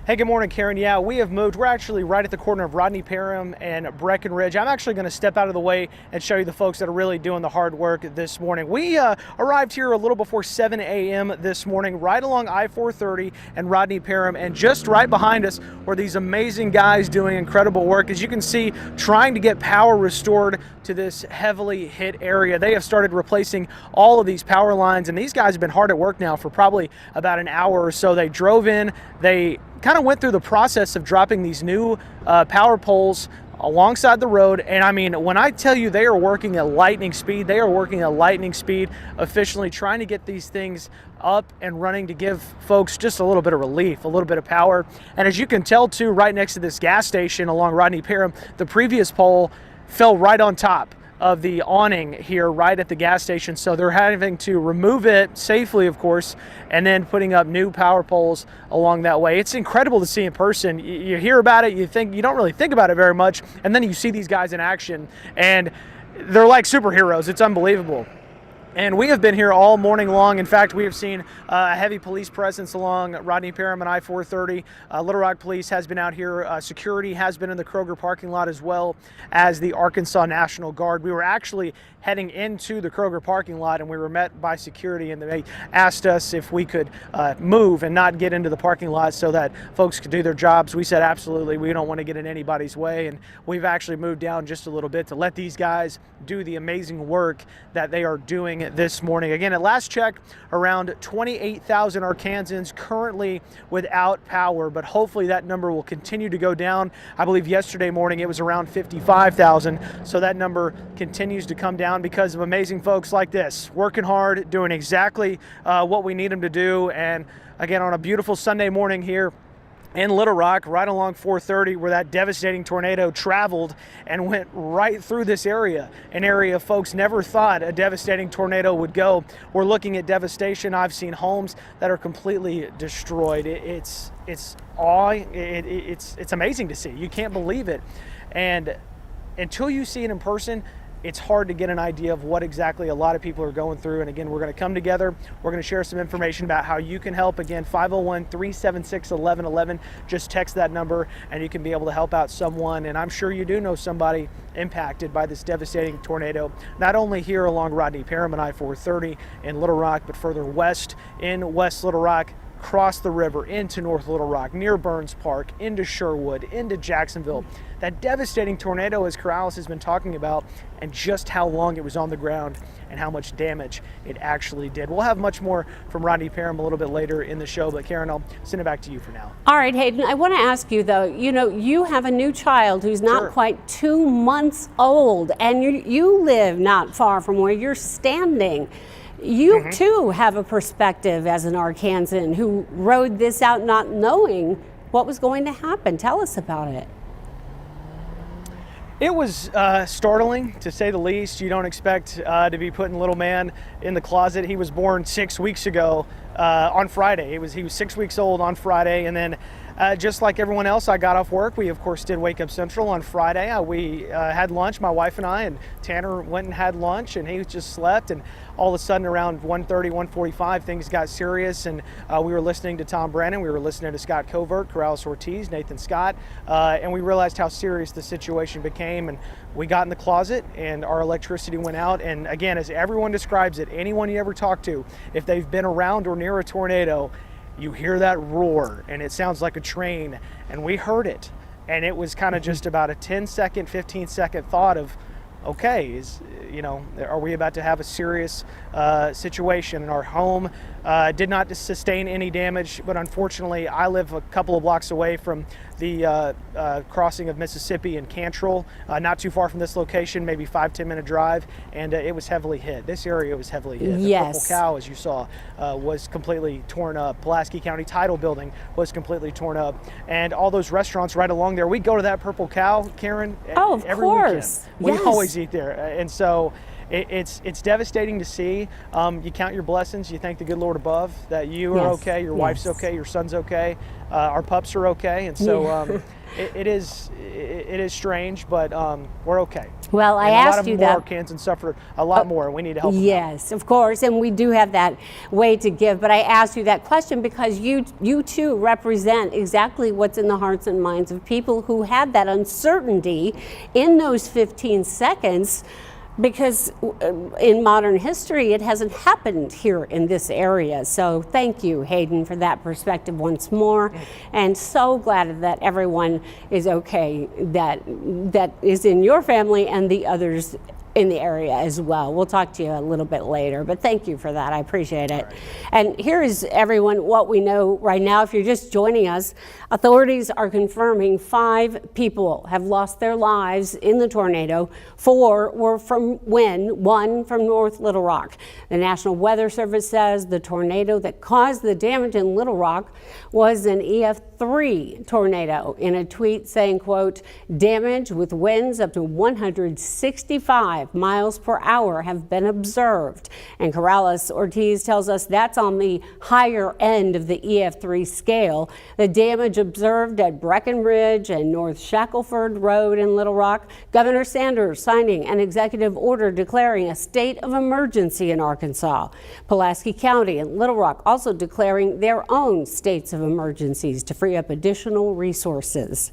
Hey, good morning, Karen. Yeah, we have moved. We're actually right at the corner of Rodney Parham and Breckenridge. I'm actually going to step out of the way and show you the folks that are really doing the hard work this morning. We arrived here a little before 7 a.m. this morning, right along I-430 and Rodney Parham, and just right behind us were these amazing guys doing incredible work. As you can see, trying to get power restored to this heavily hit area. They have started replacing all of these power lines, and these guys have been hard at work now for probably about an hour or so. They drove in, they kind of went through the process of dropping these new power poles alongside the road, and I mean, when I tell you they are working at lightning speed, they are working at lightning speed efficiently, trying to get these things up and running to give folks just a little bit of relief, a little bit of power. And as you can tell too, right next to this gas station along Rodney Parham, the previous pole fell right on top of the awning here right at the gas station, so they're having to remove it safely, of course, and then putting up new power poles along that way. It's incredible to see in person. You hear about it, you don't really think about it very much, and then you see these guys in action, and they're like superheroes. It's unbelievable. And we have been here all morning long. In fact, we have seen a heavy police presence along Rodney Parham and I-430. Little Rock Police has been out here. Security has been in the Kroger parking lot, as well as the Arkansas National Guard. We were actually heading into the Kroger parking lot, and we were met by security, and they asked us if we could move and not get into the parking lot so that folks could do their jobs. We said absolutely, we don't want to get in anybody's way, and we've actually moved down just a little bit to let these guys do the amazing work that they are doing this morning. Again, at last check, around 28,000 Arkansans currently without power, but hopefully that number will continue to go down. I believe yesterday morning it was around 55,000, so that number continues to come down because of amazing folks like this, working hard, doing exactly what we need them to do. And again, on a beautiful Sunday morning here in Little Rock, right along 430, where that devastating tornado traveled and went right through this area, an area folks never thought a devastating tornado would go. We're looking at devastation. I've seen homes that are completely destroyed. It's amazing to see. You can't believe it. And until you see it in person, it's hard to get an idea of what exactly a lot of people are going through. And again, we're going to come together. We're going to share some information about how you can help. Again, 501-376-1111. Just text that number and you can be able to help out someone. And I'm sure you do know somebody impacted by this devastating tornado, not only here along Rodney Parham and I-430 in Little Rock, but further west in West Little Rock, across the river into North Little Rock, near Burns Park, into Sherwood, into Jacksonville. That devastating tornado, as Corrales has been talking about, and just how long it was on the ground and how much damage it actually did. We'll have much more from Rodney Parham a little bit later in the show, but Karen, I'll send it back to you for now. All right, Hayden, I want to ask you though, you have a new child who's not quite 2 months old, and you live not far from where you're standing. You too have a perspective as an Arkansan who rode this out not knowing what was going to happen. Tell us about it. It was startling, to say the least. You don't expect to be putting little man in the closet. He was born 6 weeks ago on Friday. He was 6 weeks old on Friday, and then just like everyone else, I got off work. We, of course, did Wake Up Central on Friday. We had lunch, my wife and I, and Tanner went and had lunch, and he just slept. And all of a sudden, around 1:30, 1:45, things got serious, and we were listening to Tom Brennan. We were listening to Scott Covert, Corrales Ortiz, Nathan Scott, and we realized how serious the situation became. And we got in the closet, and our electricity went out. And again, as everyone describes it, anyone you ever talk to, if they've been around or near a tornado, you hear that roar, and it sounds like a train, and we heard it. And it was kind of just about a 10-second, 15-second thought of, okay, are we about to have a serious situation? And our home did not sustain any damage, but unfortunately, I live a couple of blocks away from the crossing of Mississippi and Cantrell, not too far from this location, maybe 5-10 minute drive, and it was heavily hit. This area was heavily hit. The Purple Cow, as you saw, was completely torn up. Pulaski County Title Building was completely torn up, and all those restaurants right along there. We go to that Purple Cow, Karen, every weekend. We always eat there, and so it's devastating to see. You count your blessings. You thank the good Lord above that you are okay, your wife's okay, your son's okay, our pups are okay, and so it is strange, but we're okay. Well, I asked you that. A lot of Arkansans suffer a lot more, and we need to help them out. Yes, of course, and we do have that way to give. But I asked you that question because you too represent exactly what's in the hearts and minds of people who had that uncertainty in those 15 seconds. Because in modern history, it hasn't happened here in this area. So thank you, Hayden, for that perspective once more. And so glad that everyone is okay, that is in your family and the others in the area as well. We'll talk to you a little bit later, but thank you for that. I appreciate it. Right. And here is everyone what we know right now. If you're just joining us, authorities are confirming 5 people have lost their lives in the tornado. 4 were from Wynn, 1 from North Little Rock. The National Weather Service says the tornado that caused the damage in Little Rock was an EF3 tornado, in a tweet saying, quote, damage with winds up to 165 miles per hour have been observed. And Corrales Ortiz tells us that's on the higher end of the EF3 scale. The damage observed at Breckenridge and North Shackelford Road in Little Rock. Governor Sanders signing an executive order declaring a state of emergency in Arkansas. Pulaski County and Little Rock also declaring their own states of emergencies to free up additional resources.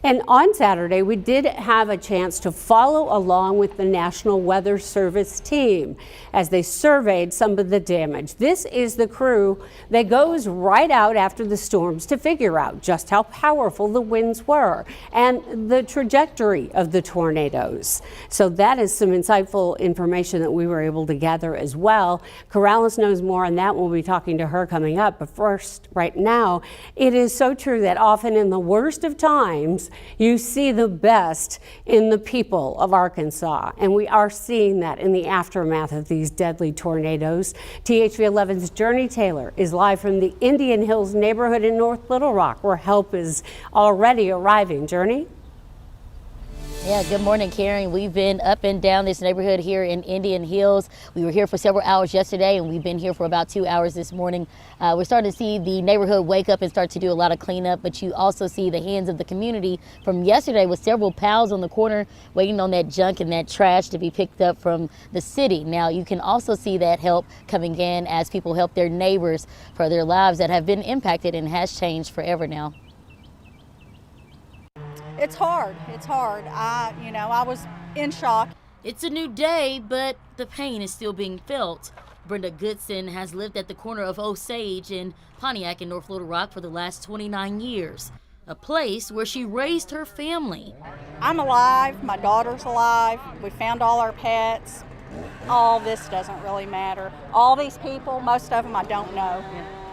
And on Saturday, we did have a chance to follow along with the National Weather Service team as they surveyed some of the damage. This is the crew that goes right out after the storms to figure out just how powerful the winds were and the trajectory of the tornadoes. So that is some insightful information that we were able to gather as well. Corrales knows more on that. We'll be talking to her coming up. But first, right now, it is so true that often in the worst of times, you see the best in the people of Arkansas, and we are seeing that in the aftermath of these deadly tornadoes. THV 11's Journey Taylor is live from the Indian Hills neighborhood in North Little Rock, where help is already arriving. Journey? Yeah, good morning, Karen. We've been up and down this neighborhood here in Indian Hills. We were here for several hours yesterday, and we've been here for about 2 hours this morning. We're starting to see the neighborhood wake up and start to do a lot of cleanup, but you also see the hands of the community from yesterday with several pals on the corner waiting on that junk and that trash to be picked up from the city. Now, you can also see that help coming in as people help their neighbors for their lives that have been impacted and has changed forever now. It's hard. It's hard. I was in shock. It's a new day, but the pain is still being felt. Brenda Goodson has lived at the corner of Osage in Pontiac in North Little Rock for the last 29 years, a place where she raised her family. I'm alive. My daughter's alive. We found all our pets. All this doesn't really matter. All these people, most of them I don't know.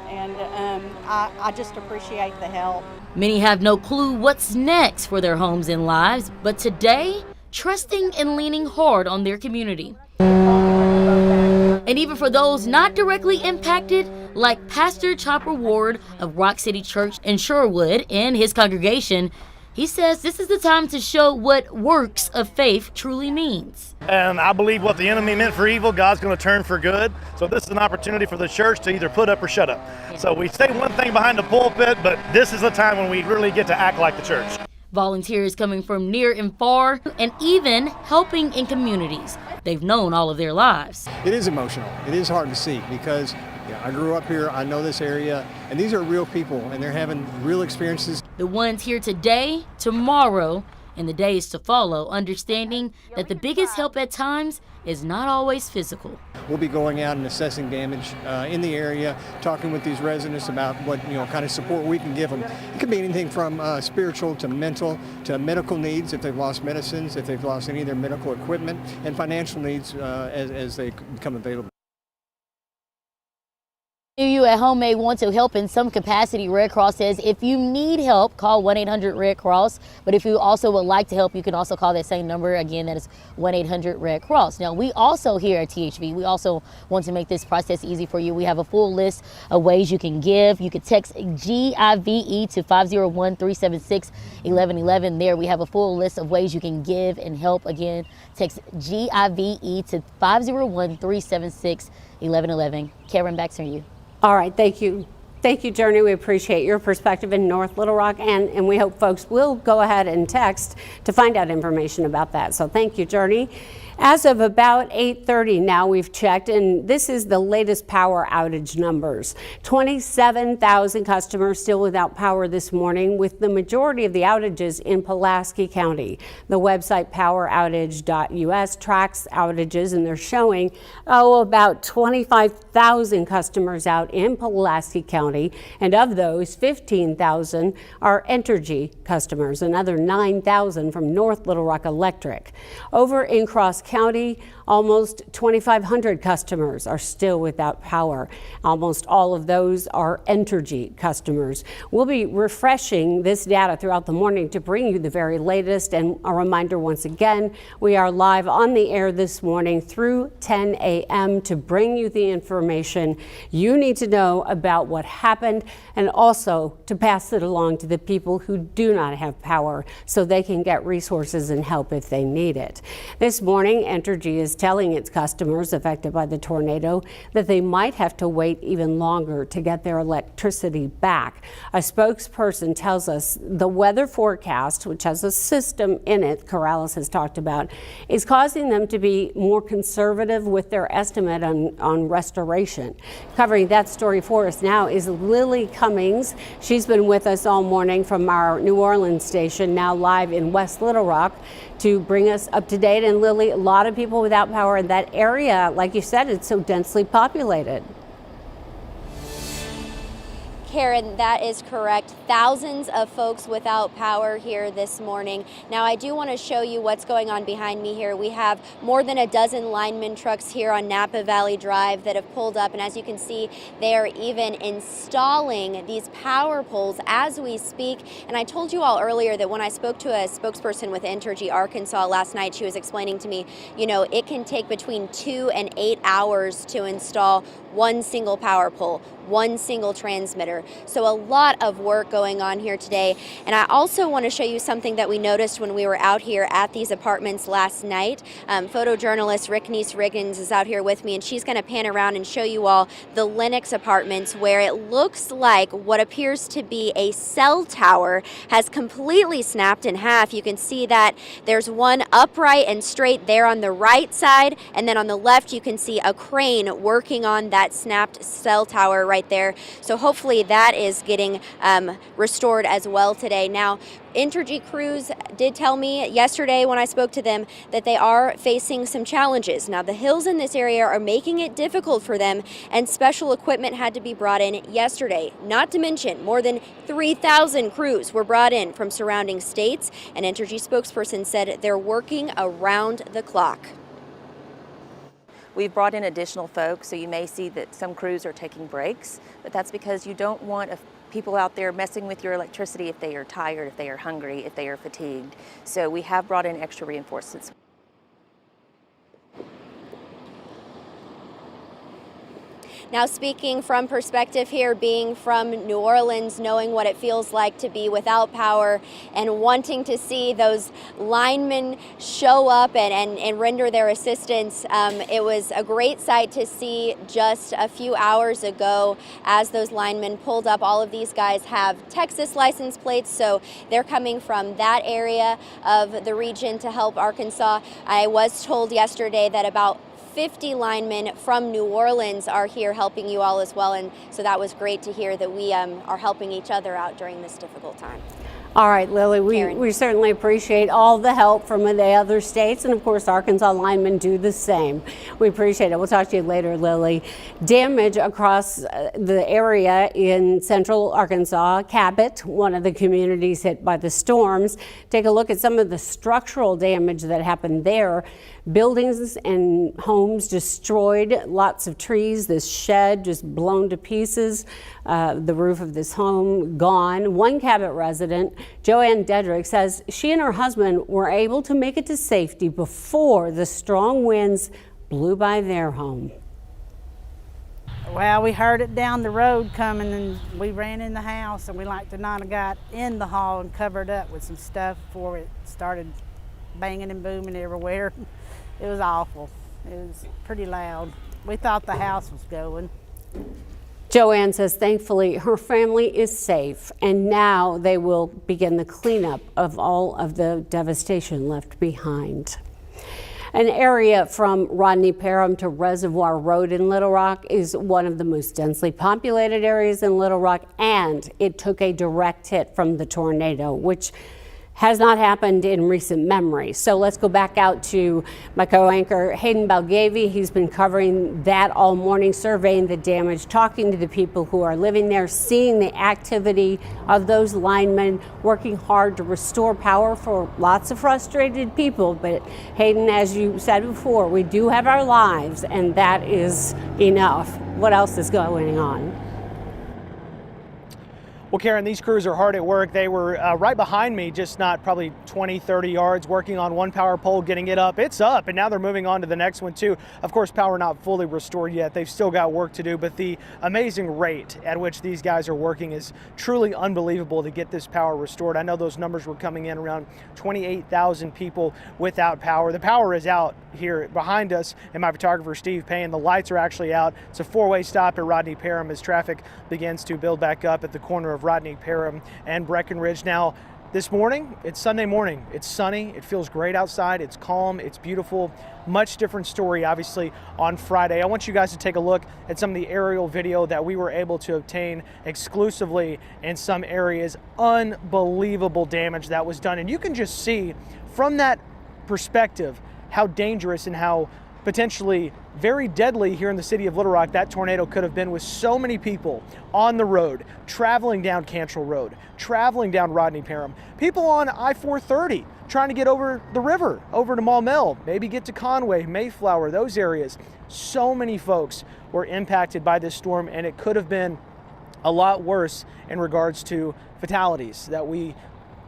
And I just appreciate the help. Many have no clue what's next for their homes and lives, but today, trusting and leaning hard on their community. And even for those not directly impacted, like Pastor Chopper Ward of Rock City Church in Sherwood and his congregation, he says this is the time to show what works of faith truly means. And I believe what the enemy meant for evil, God's going to turn for good. So this is an opportunity for the church to either put up or shut up. Yeah. So we say one thing behind the pulpit, but this is the time when we really get to act like the church. Volunteers coming from near and far, and even helping in communities they've known all of their lives. It is emotional. It is hard to see because I grew up here, I know this area, and these are real people, and they're having real experiences. The ones here today, tomorrow, and the days to follow, understanding that the biggest help at times is not always physical. We'll be going out and assessing damage in the area, talking with these residents about what kind of support we can give them. It could be anything from spiritual to mental to medical needs if they've lost medicines, if they've lost any of their medical equipment, and financial needs as they become available. You at home may want to help in some capacity. Red Cross says if you need help, call 1-800-RED-CROSS. But if you also would like to help, you can also call that same number. Again, that is 1-800-RED-CROSS. Now, we also here at THV, we also want to make this process easy for you. We have a full list of ways you can give. You can text GIVE to 501-376-1111. There we have a full list of ways you can give and help. Again, text GIVE to 501-376-1111. Karen, back to you. All right, thank you. Thank you, Journey. We appreciate your perspective in North Little Rock, and we hope folks will go ahead and text to find out information about that. So thank you, Journey. As of about 8:30 now, we've checked, and this is the latest power outage numbers. 27,000 customers still without power this morning, with the majority of the outages in Pulaski County. The website poweroutage.us tracks outages, and they're showing, about 25,000 customers out in Pulaski County, and of those, 15,000 are Entergy customers, another 9,000 from North Little Rock Electric. Over in Cross County, almost 2,500 customers are still without power. Almost all of those are Entergy customers. We'll be refreshing this data throughout the morning to bring you the very latest. And a reminder once again, we are live on the air this morning through 10 a.m. to bring you the information you need to know about what happened, and also to pass it along to the people who do not have power so they can get resources and help if they need it. This morning, Entergy is telling its customers affected by the tornado that they might have to wait even longer to get their electricity back. A spokesperson tells us the weather forecast, which has a system in it Corrales has talked about, is causing them to be more conservative with their estimate on restoration. Covering that story for us now is Lily Cummings. She's been with us all morning from our New Orleans station, now live in West Little Rock, to bring us up to date. And Lily, a lot of people without power in that area. Like you said, it's so densely populated. Karen, that is correct. Thousands of folks without power here this morning. Now, I do want to show you what's going on behind me here. We have more than a dozen lineman trucks here on Napa Valley Drive that have pulled up, and as you can see, they are even installing these power poles as we speak. And I told you all earlier that when I spoke to a spokesperson with Entergy Arkansas last night, she was explaining to me, it can take between 2 and 8 hours to install one single power pole, one single transmitter. So a lot of work going on here today. And I also want to show you something that we noticed when we were out here at these apartments last night. Photojournalist Ricknese Riggins is out here with me, and she's going to pan around and show you all the Lennox apartments, where it looks like what appears to be a cell tower has completely snapped in half. You can see that there's one upright and straight there on the right side, and then on the left you can see a crane working on that snapped cell tower right there. So hopefully that is getting restored as well today. Now, Entergy crews did tell me yesterday when I spoke to them that they are facing some challenges. Now, the hills in this area are making it difficult for them, and special equipment had to be brought in yesterday. Not to mention, more than 3,000 crews were brought in from surrounding states. An Entergy spokesperson said they're working around the clock. We've brought in additional folks, so you may see that some crews are taking breaks, but that's because you don't want people out there messing with your electricity if they are tired, if they are hungry, if they are fatigued. So we have brought in extra reinforcements. Now, speaking from perspective here, being from New Orleans, knowing what it feels like to be without power and wanting to see those linemen show up and render their assistance, it was a great sight to see just a few hours ago as those linemen pulled up. All of these guys have Texas license plates, so they're coming from that area of the region to help Arkansas. I was told yesterday that about 50 linemen from New Orleans are here helping you all as well, and so that was great to hear that we are helping each other out during this difficult time. All right, Lily, we certainly appreciate all the help from the other states, and of course Arkansas linemen do the same. We appreciate it. We'll talk to you later, Lily. Damage across the area in central Arkansas, Cabot, one of the communities hit by the storms. Take a look at some of the structural damage that happened there. Buildings and homes destroyed, lots of trees, this shed just blown to pieces, the roof of this home gone. One Cabot resident, Joanne Dedrick, says she and her husband were able to make it to safety before the strong winds blew by their home. Well, we heard it down the road coming and we ran in the house, and we like to not have got in the hall and covered up with some stuff before it started banging and booming everywhere. It was awful. It was pretty loud. We thought the house was going. Joanne says thankfully her family is safe, and now they will begin the cleanup of all of the devastation left behind. An area from Rodney Parham to Reservoir Road in Little Rock is one of the most densely populated areas in Little Rock, and it took a direct hit from the tornado, which has not happened in recent memory. So let's go back out to my co-anchor, Hayden Balgavi. He's been covering that all morning, surveying the damage, talking to the people who are living there, seeing the activity of those linemen working hard to restore power for lots of frustrated people. But Hayden, as you said before, we do have our lives, and that is enough. What else is going on? Well, Karen, these crews are hard at work. They were right behind me, just not probably 20, 30 yards, working on one power pole, getting it up. It's up, and now they're moving on to the next one, too. Of course, power not fully restored yet. They've still got work to do, but the amazing rate at which these guys are working is truly unbelievable to get this power restored. I know those numbers were coming in around 28,000 people without power. The power is out here behind us, and my photographer, Steve Payne. The lights are actually out. It's a four-way stop at Rodney Parham as traffic begins to build back up at the corner of Rodney Parham and Breckenridge. Now, this morning, it's Sunday morning. It's sunny. It feels great outside. It's calm. It's beautiful. Much different story, obviously, on Friday. I want you guys to take a look at some of the aerial video that we were able to obtain exclusively in some areas. Unbelievable damage that was done. And you can just see from that perspective how dangerous and how potentially very deadly here in the city of Little Rock that tornado could have been, with so many people on the road, traveling down Cantrell Road, traveling down Rodney Parham, people on I-430 trying to get over the river, over to Maumelle, maybe get to Conway, Mayflower, those areas. So many folks were impacted by this storm, and it could have been a lot worse in regards to fatalities that we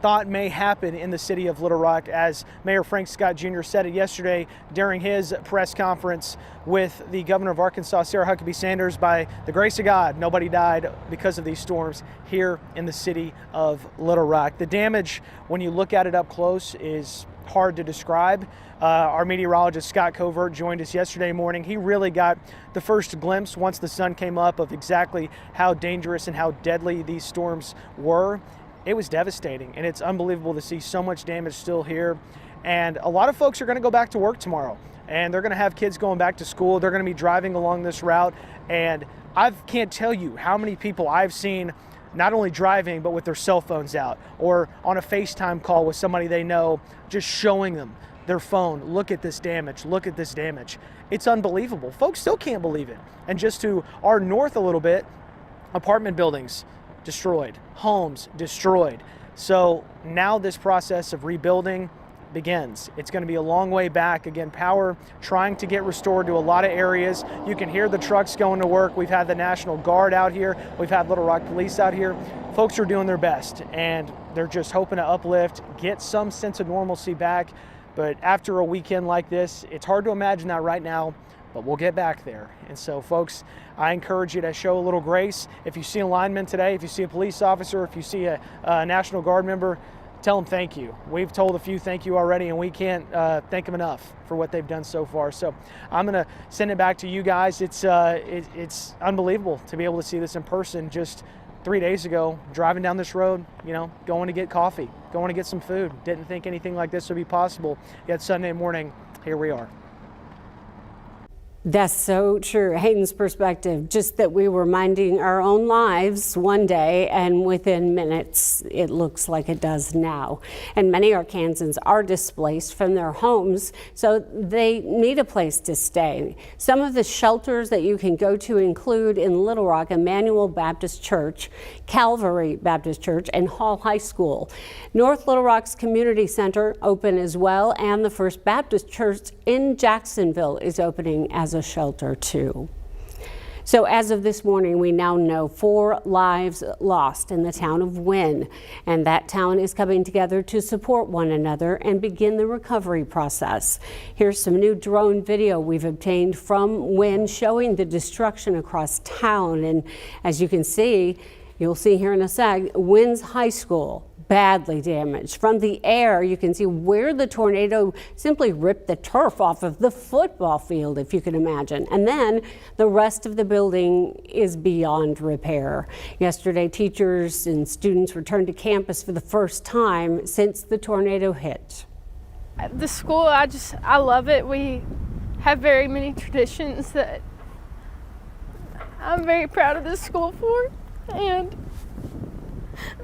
thought may happen in the city of Little Rock, as Mayor Frank Scott Jr. said it yesterday during his press conference with the governor of Arkansas, Sarah Huckabee Sanders. By the grace of God, nobody died because of these storms here in the city of Little Rock. The damage, when you look at it up close, is hard to describe. Our meteorologist Scott Covert joined us yesterday morning. He really got the first glimpse once the sun came up of exactly how dangerous and how deadly these storms were. It was devastating, and it's unbelievable to see so much damage still here. And a lot of folks are going to go back to work tomorrow, and they're going to have kids going back to school. They're going to be driving along this route, and I can't tell you how many people I've seen not only driving but with their cell phones out or on a FaceTime call with somebody they know, just showing them their phone. Look at this damage. Look at this damage. It's unbelievable. Folks still can't believe it. And just to our north a little bit, apartment buildings destroyed, homes destroyed. So now this process of rebuilding begins. It's going to be a long way back. Again, power trying to get restored to a lot of areas. You can hear the trucks going to work. We've had the National Guard out here. We've had Little Rock Police out here. Folks are doing their best, and they're just hoping to uplift, get some sense of normalcy back. But after a weekend like this, it's hard to imagine that right now, but we'll get back there. And so, folks, I encourage you to show a little grace. If you see a lineman today, if you see a police officer, if you see a National Guard member, tell them thank you. We've told a few thank you already, and we can't thank them enough for what they've done so far. So I'm going to send it back to you guys. It's unbelievable to be able to see this in person. Just 3 days ago, driving down this road, going to get coffee, going to get some food. Didn't think anything like this would be possible. Yet Sunday morning, here we are. That's so true. Hayden's perspective, just that we were minding our own lives one day, and within minutes, it looks like it does now. And many Arkansans are displaced from their homes, so they need a place to stay. Some of the shelters that you can go to include in Little Rock, Emmanuel Baptist Church, Calvary Baptist Church, and Hall High School. North Little Rock's Community Center open as well, and the First Baptist Church in Jacksonville is opening as a shelter too. So as of this morning, we now know 4 lives lost in the town of Wynne, and that town is coming together to support one another and begin the recovery process. Here's some new drone video we've obtained from Wynne showing the destruction across town. And as you can see, you'll see here in a sec, Wynne's high school badly damaged. From the air, you can see where the tornado simply ripped the turf off of the football field, if you can imagine. And then the rest of the building is beyond repair. Yesterday, teachers and students returned to campus for the first time since the tornado hit. The school, I love it. We have very many traditions that I'm very proud of this school for, and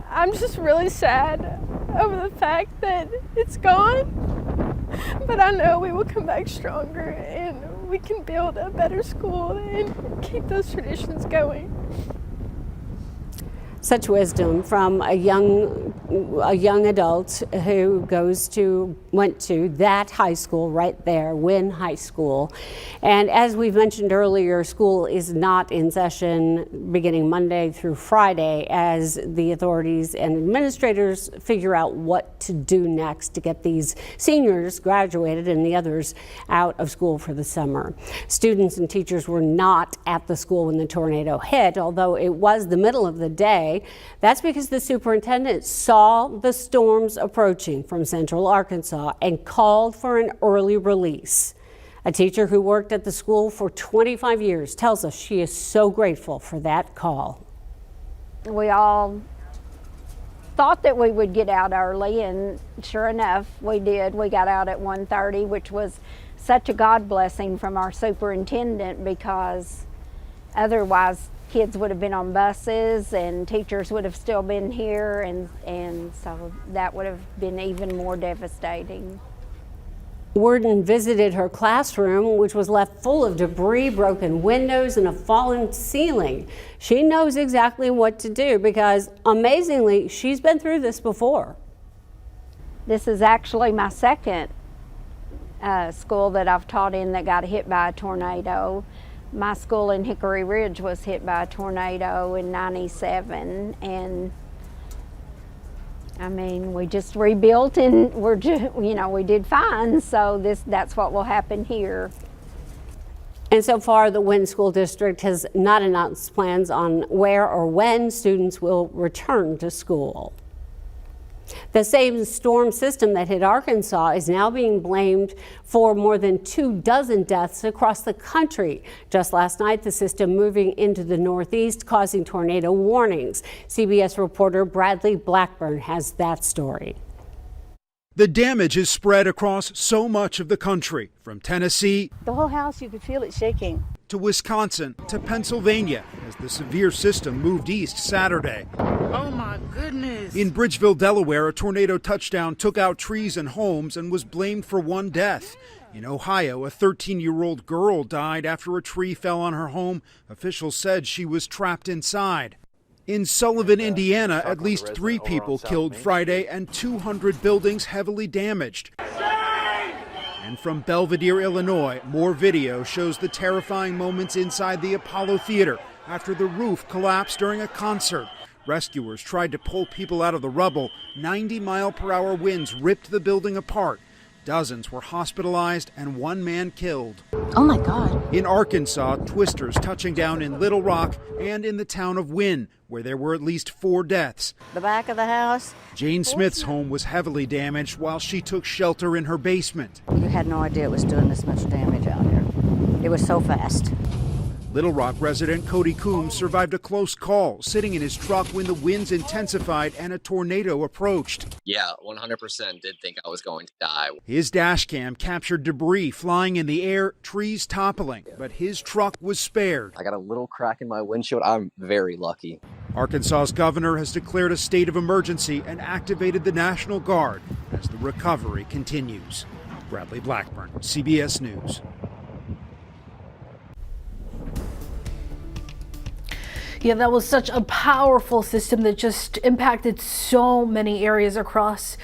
I'm just really sad over the fact that it's gone, but I know we will come back stronger and we can build a better school and keep those traditions going. Such wisdom from a young adult who went to that high school right there, Wynne High School. And as we've mentioned earlier, school is not in session beginning Monday through Friday as the authorities and administrators figure out what to do next to get these seniors graduated and the others out of school for the summer. Students and teachers were not at the school when the tornado hit, although it was the middle of the day. That's because the superintendent saw the storms approaching from central Arkansas and called for an early release. A teacher who worked at the school for 25 years tells us she is so grateful for that call. We all thought that we would get out early, and sure enough, we did. We got out at 1:30, which was such a God blessing from our superintendent, because otherwise kids would have been on buses and teachers would have still been here, and so that would have been even more devastating. Worden visited her classroom, which was left full of debris, broken windows, and a fallen ceiling. She knows exactly what to do because, amazingly, she's been through this before. This is actually my second school that I've taught in that got hit by a tornado. My school in Hickory Ridge was hit by a tornado in '97, and I mean, we just rebuilt and we did fine. So that's what will happen here. And so far, the Wynne School District has not announced plans on where or when students will return to school. The same storm system that hit Arkansas is now being blamed for more than 24 deaths across the country. Just last night, the system moving into the northeast, causing tornado warnings. CBS reporter Bradley Blackburn has that story. The damage is spread across so much of the country, from Tennessee, the whole house, you could feel it shaking, to Wisconsin, to Pennsylvania, as the severe system moved east Saturday. Oh my goodness. In Bridgeville, Delaware, a tornado touchdown took out trees and homes and was blamed for one death. In Ohio, a 13-year-old girl died after a tree fell on her home. Officials said she was trapped inside. In Sullivan, Indiana, at least 3 people killed Friday and 200 buildings heavily damaged. And from Belvedere, Illinois, more video shows the terrifying moments inside the Apollo Theater after the roof collapsed during a concert. Rescuers tried to pull people out of the rubble. 90-mile-per-hour winds ripped the building apart. Dozens were hospitalized and 1 man killed. Oh my God. In Arkansas, twisters touching down in Little Rock and in the town of Wynne, where there were at least 4 deaths. The back of the house. Jane Smith's home was heavily damaged while she took shelter in her basement. You had no idea it was doing this much damage out here. It was so fast. Little Rock resident Cody Coombs survived a close call, sitting in his truck when the winds intensified and a tornado approached. Yeah, 100% did think I was going to die. His dash cam captured debris flying in the air, trees toppling, but his truck was spared. I got a little crack in my windshield. I'm very lucky. Arkansas's governor has declared a state of emergency and activated the National Guard as the recovery continues. Bradley Blackburn, CBS News. Yeah, that was such a powerful system that just impacted so many areas across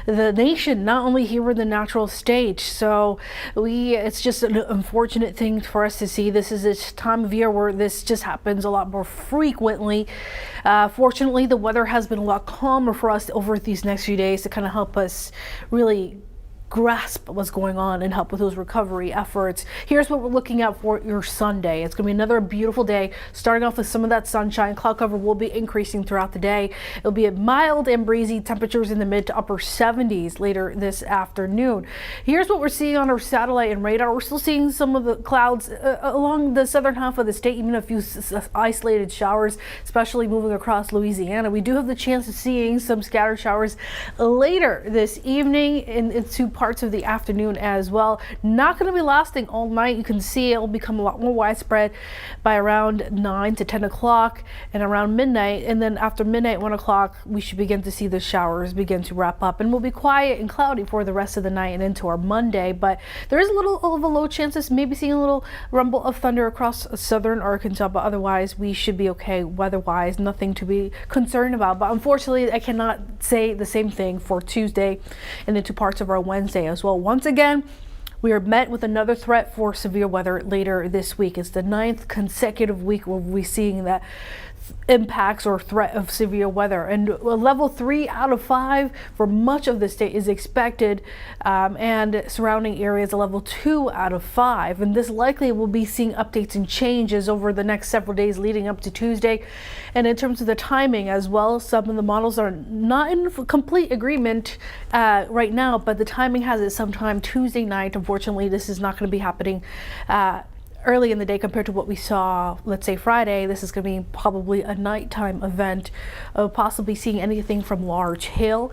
the nation, not only here in the natural state. So it's just an unfortunate thing for us to see. This is a time of year where this just happens a lot more frequently. Fortunately, the weather has been a lot calmer for us over these next few days to kind of help us really grasp what's going on and help with those recovery efforts. Here's what we're looking at for your Sunday. It's going to be another beautiful day, starting off with some of that sunshine. Cloud cover will be increasing throughout the day. It'll be a mild and breezy, temperatures in the mid to upper 70s later this afternoon. Here's what we're seeing on our satellite and radar. We're still seeing some of the clouds along the southern half of the state, even a few isolated showers, especially moving across Louisiana. We do have the chance of seeing some scattered showers later this evening into parts of the afternoon as well. Not going to be lasting all night. You can see it will become a lot more widespread by around 9 to 10 o'clock and around midnight. And then after midnight, 1 o'clock, we should begin to see the showers begin to wrap up, and we'll be quiet and cloudy for the rest of the night and into our Monday. But there is a little of a low chance of maybe seeing a little rumble of thunder across southern Arkansas, but otherwise we should be okay weather-wise. Nothing to be concerned about. But unfortunately, I cannot say the same thing for Tuesday and into parts of our Wednesday as well. Once again, we are met with another threat for severe weather later this week. It's the 9th consecutive week where we're seeing that impacts or threat of severe weather, and a level 3 out of 5 for much of the state is expected, and surrounding areas a level 2 out of 5, and this likely will be seeing updates and changes over the next several days leading up to Tuesday. And in terms of the timing as well, some of the models are not in complete agreement right now, but the timing has it sometime Tuesday night. Unfortunately, this is not going to be happening early in the day compared to what we saw, let's say Friday. This is going to be probably a nighttime event of possibly seeing anything from large hail.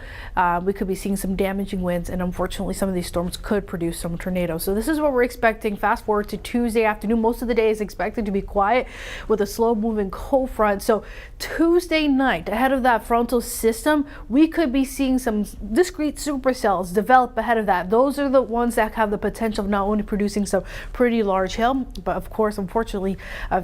We could be seeing some damaging winds, and unfortunately some of these storms could produce some tornadoes. So this is what we're expecting. Fast forward to Tuesday afternoon. Most of the day is expected to be quiet with a slow moving cold front. So Tuesday night, ahead of that frontal system, we could be seeing some discrete supercells develop ahead of that. Those are the ones that have the potential of not only producing some pretty large hail, but of course, unfortunately,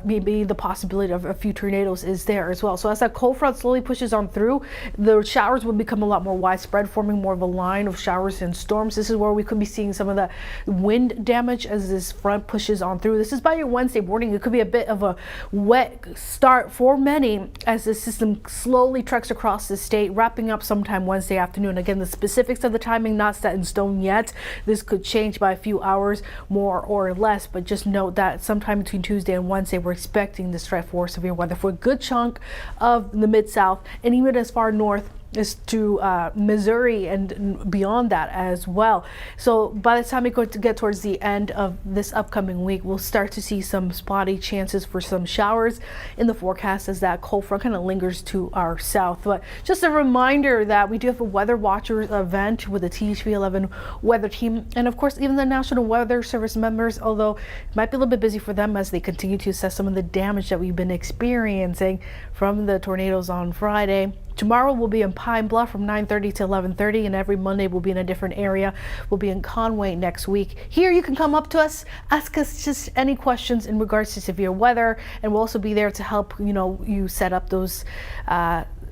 maybe the possibility of a few tornadoes is there as well. So as that cold front slowly pushes on through, the showers will become a lot more widespread, forming more of a line of showers and storms. This is where we could be seeing some of the wind damage as this front pushes on through. This is by your Wednesday morning. It could be a bit of a wet start for many as the system slowly treks across the state, wrapping up sometime Wednesday afternoon. Again, the specifics of the timing not set in stone yet. This could change by a few hours more or less, but just note that sometime between Tuesday and Wednesday, we're expecting this threat for severe weather for a good chunk of the Mid-South and even as far north is to Missouri and beyond that as well. So by the time we go to get towards the end of this upcoming week, we'll start to see some spotty chances for some showers in the forecast as that cold front kind of lingers to our south. But just a reminder that we do have a Weather Watchers event with the THV 11 weather team, and of course even the National Weather Service members, although it might be a little bit busy for them as they continue to assess some of the damage that we've been experiencing from the tornadoes on Friday. Tomorrow we'll be in Pine Bluff from 9:30 to 11:30, and every Monday we'll be in a different area. We'll be in Conway next week. Here you can come up to us, ask us just any questions in regards to severe weather, and we'll also be there to help you set up those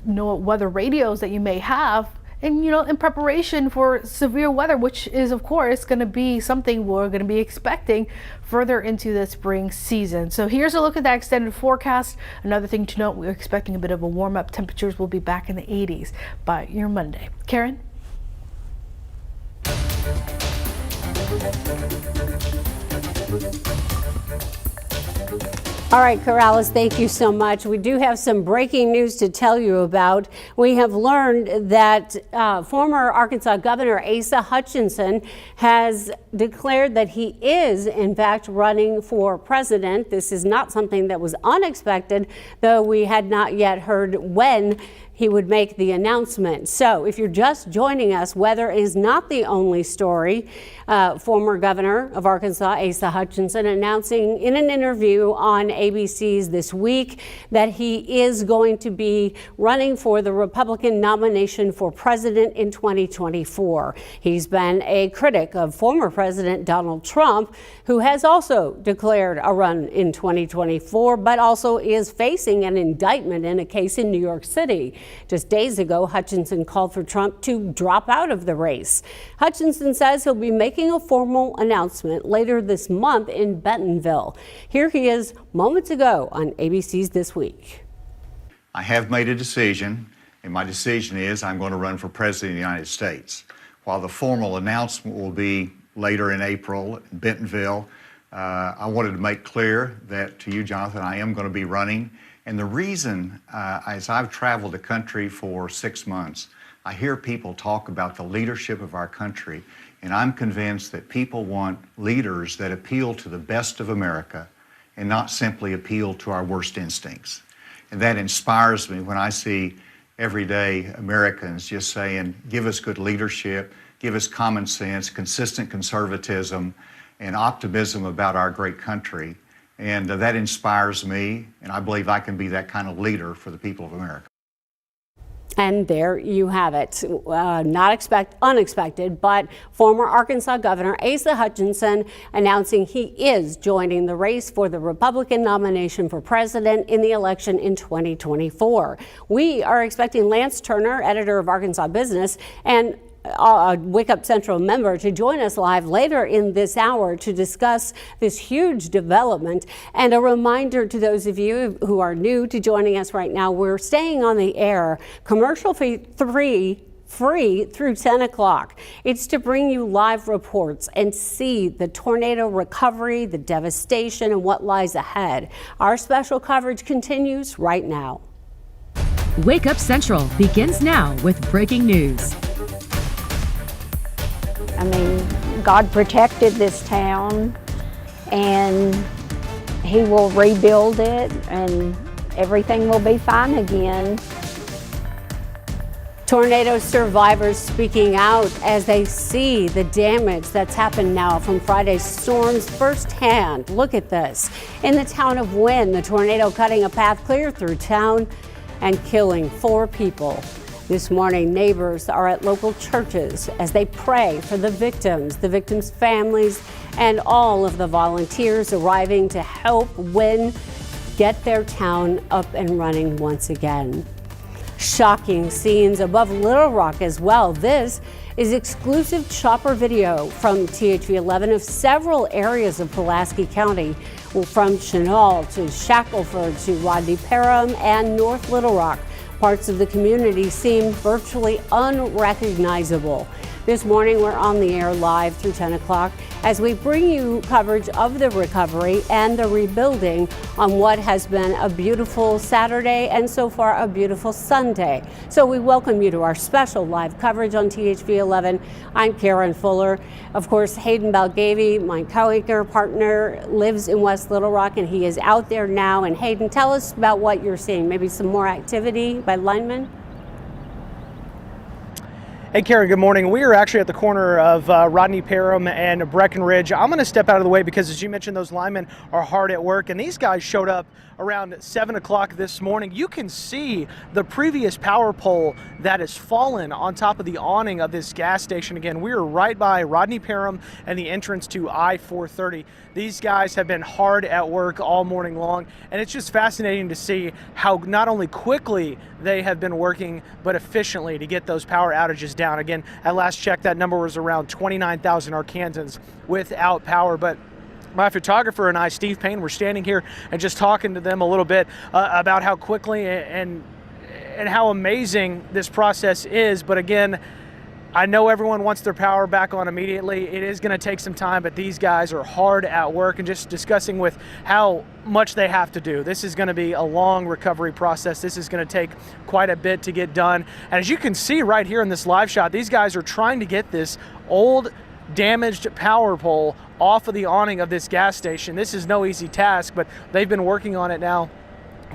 weather radios that you may have. And in preparation for severe weather, which is of course going to be something we're going to be expecting further into the spring season. So here's a look at that extended forecast. Another thing to note, we're expecting a bit of a warm up. Temperatures will be back in the 80s by your Monday. Karen? All right, Corrales, thank you so much. We do have some breaking news to tell you about. We have learned that former Arkansas Governor Asa Hutchinson has declared that he is, in fact, running for president. This is not something that was unexpected, though we had not yet heard when he would make the announcement. So if you're just joining us, weather is not the only story. Former governor of Arkansas, Asa Hutchinson, announcing in an interview on ABC's This Week that he is going to be running for the Republican nomination for president in 2024. He's been a critic of former President Donald Trump, who has also declared a run in 2024, but also is facing an indictment in a case in New York City. Just days ago, Hutchinson called for Trump to drop out of the race. Hutchinson says he'll be making a formal announcement later this month in Bentonville. Here he is moments ago on ABC's This Week. I have made a decision, and my decision is I'm going to run for president of the United States. While the formal announcement will be later in April in Bentonville, I wanted to make clear that to you, Jonathan, I am going to be running. And the reason, as I've traveled the country for 6 months, I hear people talk about the leadership of our country, and I'm convinced that people want leaders that appeal to the best of America and not simply appeal to our worst instincts. And that inspires me when I see everyday Americans just saying, give us good leadership, give us common sense, consistent conservatism, and optimism about our great country. And that inspires me, and I believe I can be that kind of leader for the people of America. And there you have it. Not unexpected, but former Arkansas Governor Asa Hutchinson announcing he is joining the race for the Republican nomination for president in the election in 2024. We are expecting Lance Turner, editor of Arkansas Business, and a Wake Up Central member to join us live later in this hour to discuss this huge development. And a reminder to those of you who are new to joining us right now, we're staying on the air commercial free through 10 o'clock. It's to bring you live reports and see the tornado recovery, the devastation, and what lies ahead. Our special coverage continues right now. Wake Up Central begins now with breaking news. I mean, God protected this town, and He will rebuild it, and everything will be fine again. Tornado survivors speaking out as they see the damage that's happened now from Friday's storms firsthand. Look at this. In the town of Wynne, the tornado cutting a path clear through town and killing 4 people. This morning, neighbors are at local churches as they pray for the victims' families, and all of the volunteers arriving to help Wynne get their town up and running once again. Shocking scenes above Little Rock as well. This is exclusive chopper video from THV 11 of several areas of Pulaski County, from Chenal to Shackelford to Rodney Parham and North Little Rock. Parts of the community seem virtually unrecognizable. This morning, we're on the air live through 10 o'clock as we bring you coverage of the recovery and the rebuilding on what has been a beautiful Saturday and so far a beautiful Sunday. So we welcome you to our special live coverage on THV 11. I'm Karen Fuller. Of course, Hayden Balgavy, my co-anchor partner, lives in West Little Rock, and he is out there now. And Hayden, tell us about what you're seeing. Maybe some more activity by linemen? Hey Karen, good morning. We are actually at the corner of Rodney Parham and Breckenridge. I'm going to step out of the way because, as you mentioned, those linemen are hard at work, and these guys showed up around 7 o'clock this morning. You can see the previous power pole that has fallen on top of the awning of this gas station. Again, we are right by Rodney Parham and the entrance to I-430. These guys have been hard at work all morning long, and it's just fascinating to see how not only quickly they have been working, but efficiently to get those power outages down. Again, at last check, that number was around 29,000 Arkansans without power. But my photographer and I, Steve Payne, were standing here and just talking to them a little bit about how quickly and how amazing this process is. But again, I know everyone wants their power back on immediately. It is going to take some time, but these guys are hard at work, and just discussing with how much they have to do. This is going to be a long recovery process. This is going to take quite a bit to get done. And as you can see right here in this live shot, these guys are trying to get this old damaged power pole off of the awning of this gas station. This is no easy task, but they've been working on it now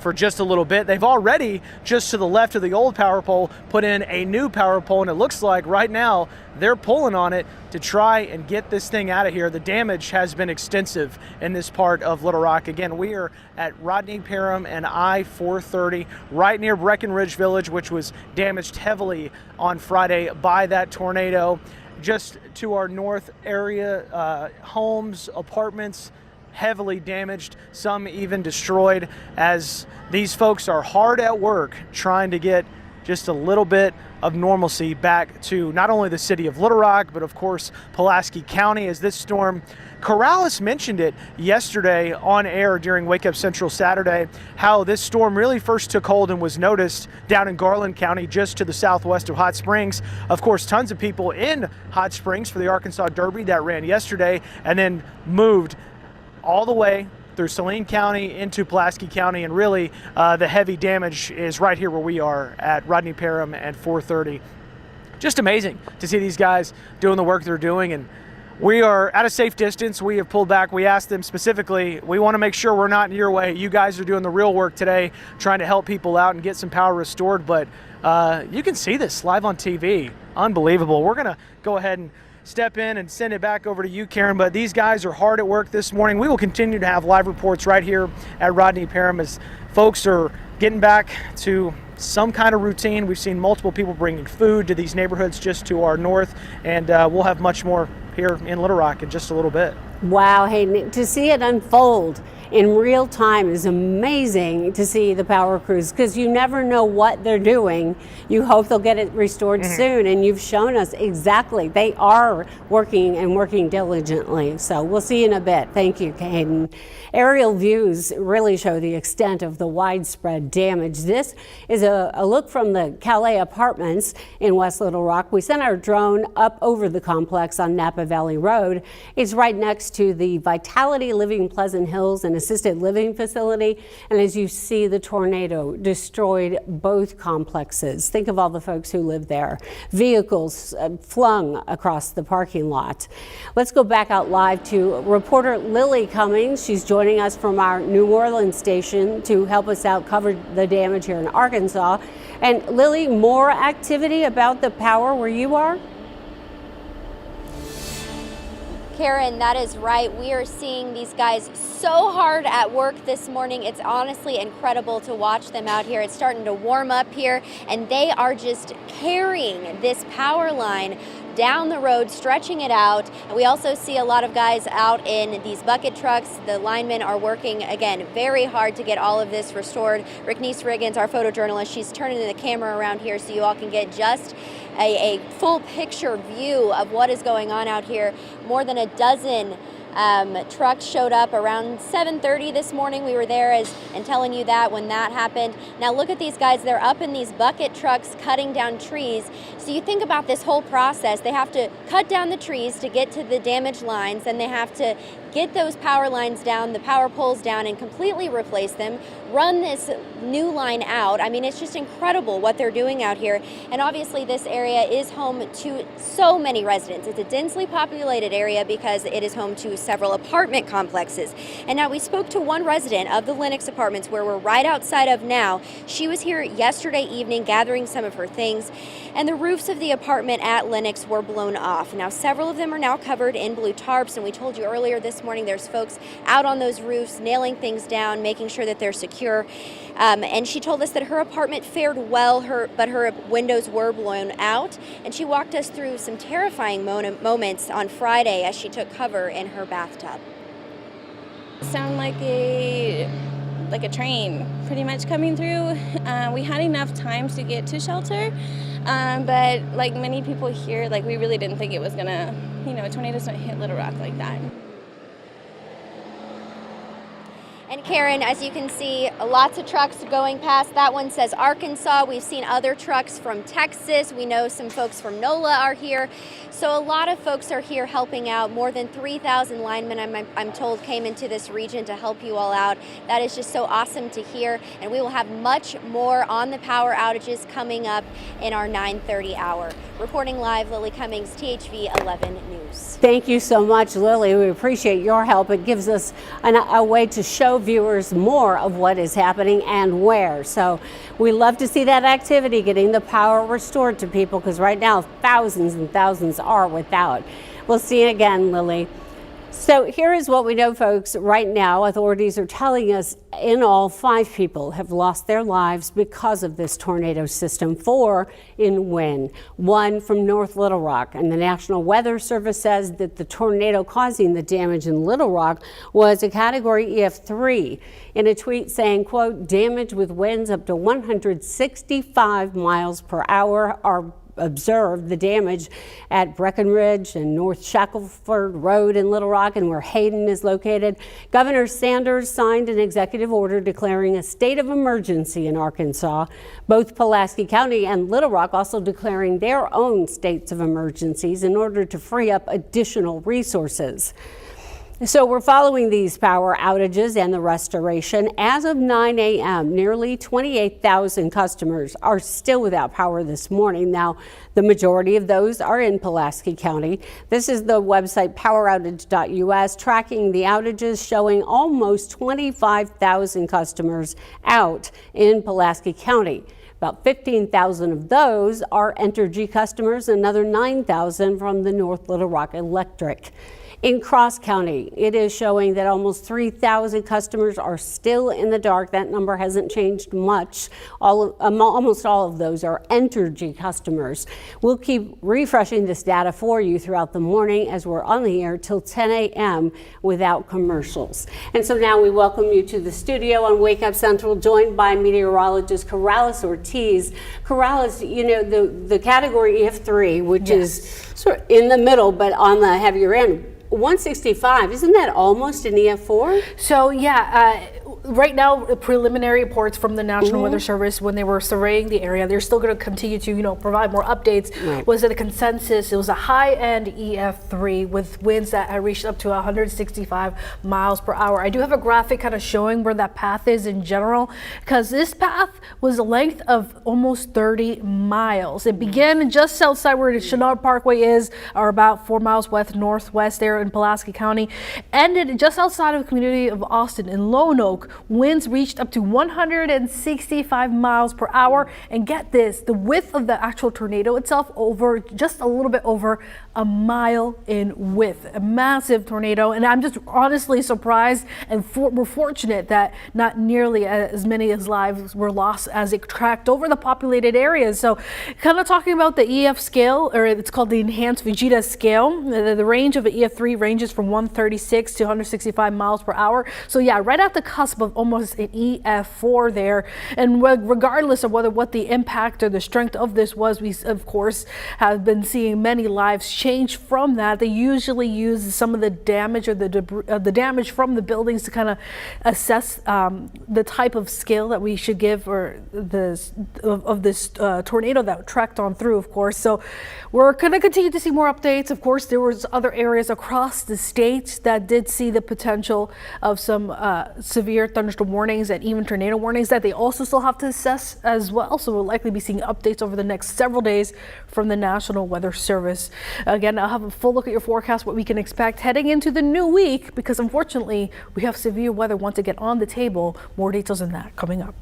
for just a little bit. They've already, just to the left of the old power pole, put in a new power pole, and it looks like right now they're pulling on it to try and get this thing out of here. The damage has been extensive in this part of Little Rock. Again, we are at Rodney Parham and I-430, right near Breckenridge Village, which was damaged heavily on Friday by that tornado. Just to our north area, homes, apartments, heavily damaged, some even destroyed, as these folks are hard at work trying to get just a little bit of normalcy back to not only the city of Little Rock, but of course Pulaski County, as this storm, Corrales mentioned it yesterday on air during Wake Up Central Saturday, how this storm really first took hold and was noticed down in Garland County, just to the southwest of Hot Springs. Of course, tons of people in Hot Springs for the Arkansas Derby that ran yesterday, and then moved all the way through Saline County into Pulaski County, and really the heavy damage is right here where we are at Rodney Parham and 430. Just amazing to see these guys doing the work they're doing, and we are at a safe distance. We have pulled back. We asked them specifically, we want to make sure we're not in your way. You guys are doing the real work today, trying to help people out and get some power restored, but you can see this live on TV. Unbelievable. We're going to go ahead and step in and send it back over to you, Karen, but these guys are hard at work this morning. We will continue to have live reports right here at Rodney Parham as folks are getting back to some kind of routine. We've seen multiple people bringing food to these neighborhoods just to our north, and we'll have much more here in Little Rock in just a little bit. Wow, Hayden, to see it unfold in real time is amazing. To see the power crews, because you never know what they're doing. You hope they'll get it restored soon, and you've shown us exactly they are working and working diligently. So we'll see you in a bit. Thank you, Hayden. Aerial views really show the extent of the widespread damage. This is a look from the Calais Apartments in West Little Rock. We sent our drone up over the complex on Napa Valley Road. It's right next to the Vitality Living Pleasant Hills and assisted living facility, and as you see, the tornado destroyed both complexes. Think of all the folks who live there. Vehicles flung across the parking lot. Let's go back out live to reporter Lily Cummings. She's joining us from our New Orleans station to help us out cover the damage here in Arkansas. And Lily, more activity about the power where you are? Karen, that is right. We are seeing these guys so hard at work this morning. It's honestly incredible to watch them out here. It's starting to warm up here, and they are just carrying this power line down the road, stretching it out. And we also see a lot of guys out in these bucket trucks. The linemen are working, again, very hard to get all of this restored. Ricknese Riggins, our photojournalist, she's turning the camera around here so you all can get just a full picture view of what is going on out here. More than a dozen trucks showed up around 7:30 this morning. We were there and telling you that when that happened. Now look at these guys. They're up in these bucket trucks cutting down trees. So you think about this whole process. They have to cut down the trees to get to the damaged lines, and they have to get those power lines down, the power poles down, and completely replace them, run this new line out. I mean, it's just incredible what they're doing out here. And obviously this area is home to so many residents. It's a densely populated area because it is home to several apartment complexes. And now we spoke to one resident of the Lenox Apartments, where we're right outside of now. She was here yesterday evening gathering some of her things, and the roofs of the apartment at Lenox were blown off. Now several of them are now covered in blue tarps, and we told you earlier this morning there's folks out on those roofs nailing things down, making sure that they're secure. And she told us that her apartment fared well, but her windows were blown out. And she walked us through some terrifying moments on Friday as she took cover in her bathtub. It sounded like a train pretty much coming through. We had enough time to get to shelter, but like many people here, like we really didn't think it was gonna, tornadoes don't hit Little Rock like that. And Karen, as you can see, lots of trucks going past. That one says Arkansas. We've seen other trucks from Texas. We know some folks from NOLA are here. So a lot of folks are here helping out. More than 3,000 linemen, I'm told, came into this region to help you all out. That is just so awesome to hear. And we will have much more on the power outages coming up in our 9:30 hour. Reporting live, Lily Cummings, THV 11 News. Thank you so much, Lily. We appreciate your help. It gives us a way to show viewers more of what is happening and where. So we love to see that activity, getting the power restored to people, because right now thousands and thousands are without. We'll see you again, Lily. So here is what we know, folks. Right now, authorities are telling us in all 5 people have lost their lives because of this tornado system, 4 in Wynne, 1 from North Little Rock. And the National Weather Service says that the tornado causing the damage in Little Rock was a Category EF3. In a tweet saying, quote, damage with winds up to 165 miles per hour are observed. The damage at Breckenridge and North Shackelford Road in Little Rock, and where Hayden is located. Governor Sanders signed an executive order declaring a state of emergency in Arkansas. Both Pulaski County and Little Rock also declaring their own states of emergencies in order to free up additional resources. So we're following these power outages and the restoration. As of 9 a.m., nearly 28,000 customers are still without power this morning. Now, the majority of those are in Pulaski County. This is the website poweroutage.us tracking the outages, showing almost 25,000 customers out in Pulaski County. About 15,000 of those are Entergy customers, another 9,000 from the North Little Rock Electric. In Cross County, it is showing that almost 3,000 customers are still in the dark. That number hasn't changed much. Almost all of those are Entergy customers. We'll keep refreshing this data for you throughout the morning as we're on the air till 10 a.m. without commercials. And so now we welcome you to the studio on Wake Up Central, joined by meteorologist Corrales Ortiz. Corrales, you know, the Category EF3, which is sort of in the middle but on the heavier end, 165, isn't that almost an EF4? So yeah, right now, preliminary reports from the National Weather Service, when they were surveying the area, they're still going to continue to, provide more updates. Right. Was it a consensus? It was a high-end EF3 with winds that had reached up to 165 miles per hour. I do have a graphic kind of showing where that path is in general, because this path was a length of almost 30 miles. It began just outside where the Chenard Parkway is, or about 4 miles northwest there in Pulaski County, ended just outside of the community of Austin in Lone Oak. Winds reached up to 165 miles per hour. And get this, the width of the actual tornado itself over just a little bit over a mile in width. A massive tornado. And I'm just honestly surprised, and we're fortunate that not nearly as many lives were lost as it tracked over the populated areas. So kind of talking about the EF scale, or it's called the Enhanced Vegeta scale. The range of an EF3 ranges from 136 to 165 miles per hour. So yeah, right at the cusp of almost an EF4 there. And regardless of what the impact or the strength of this was, we of course have been seeing many lives change from that. They usually use some of the damage or the damage from the buildings to kind of assess the type of scale that we should give, or this tornado that tracked on through, of course. So we're going to continue to see more updates. Of course, there was other areas across the state that did see the potential of some severe thunderstorm warnings and even tornado warnings that they also still have to assess as well. So we'll likely be seeing updates over the next several days from the National Weather Service. Again, I'll have a full look at your forecast, what we can expect heading into the new week, because unfortunately we have severe weather once again on the table. More details on that coming up.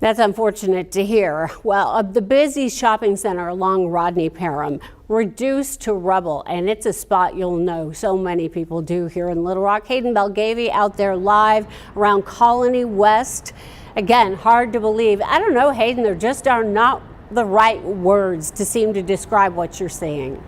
That's unfortunate to hear. Well, the busy shopping center along Rodney Parham reduced to rubble, and it's a spot you'll know so many people do here in Little Rock. Hayden Belgavy out there live around Colony West. Again, hard to believe. I don't know, Hayden, there just are not the right words to seem to describe what you're seeing.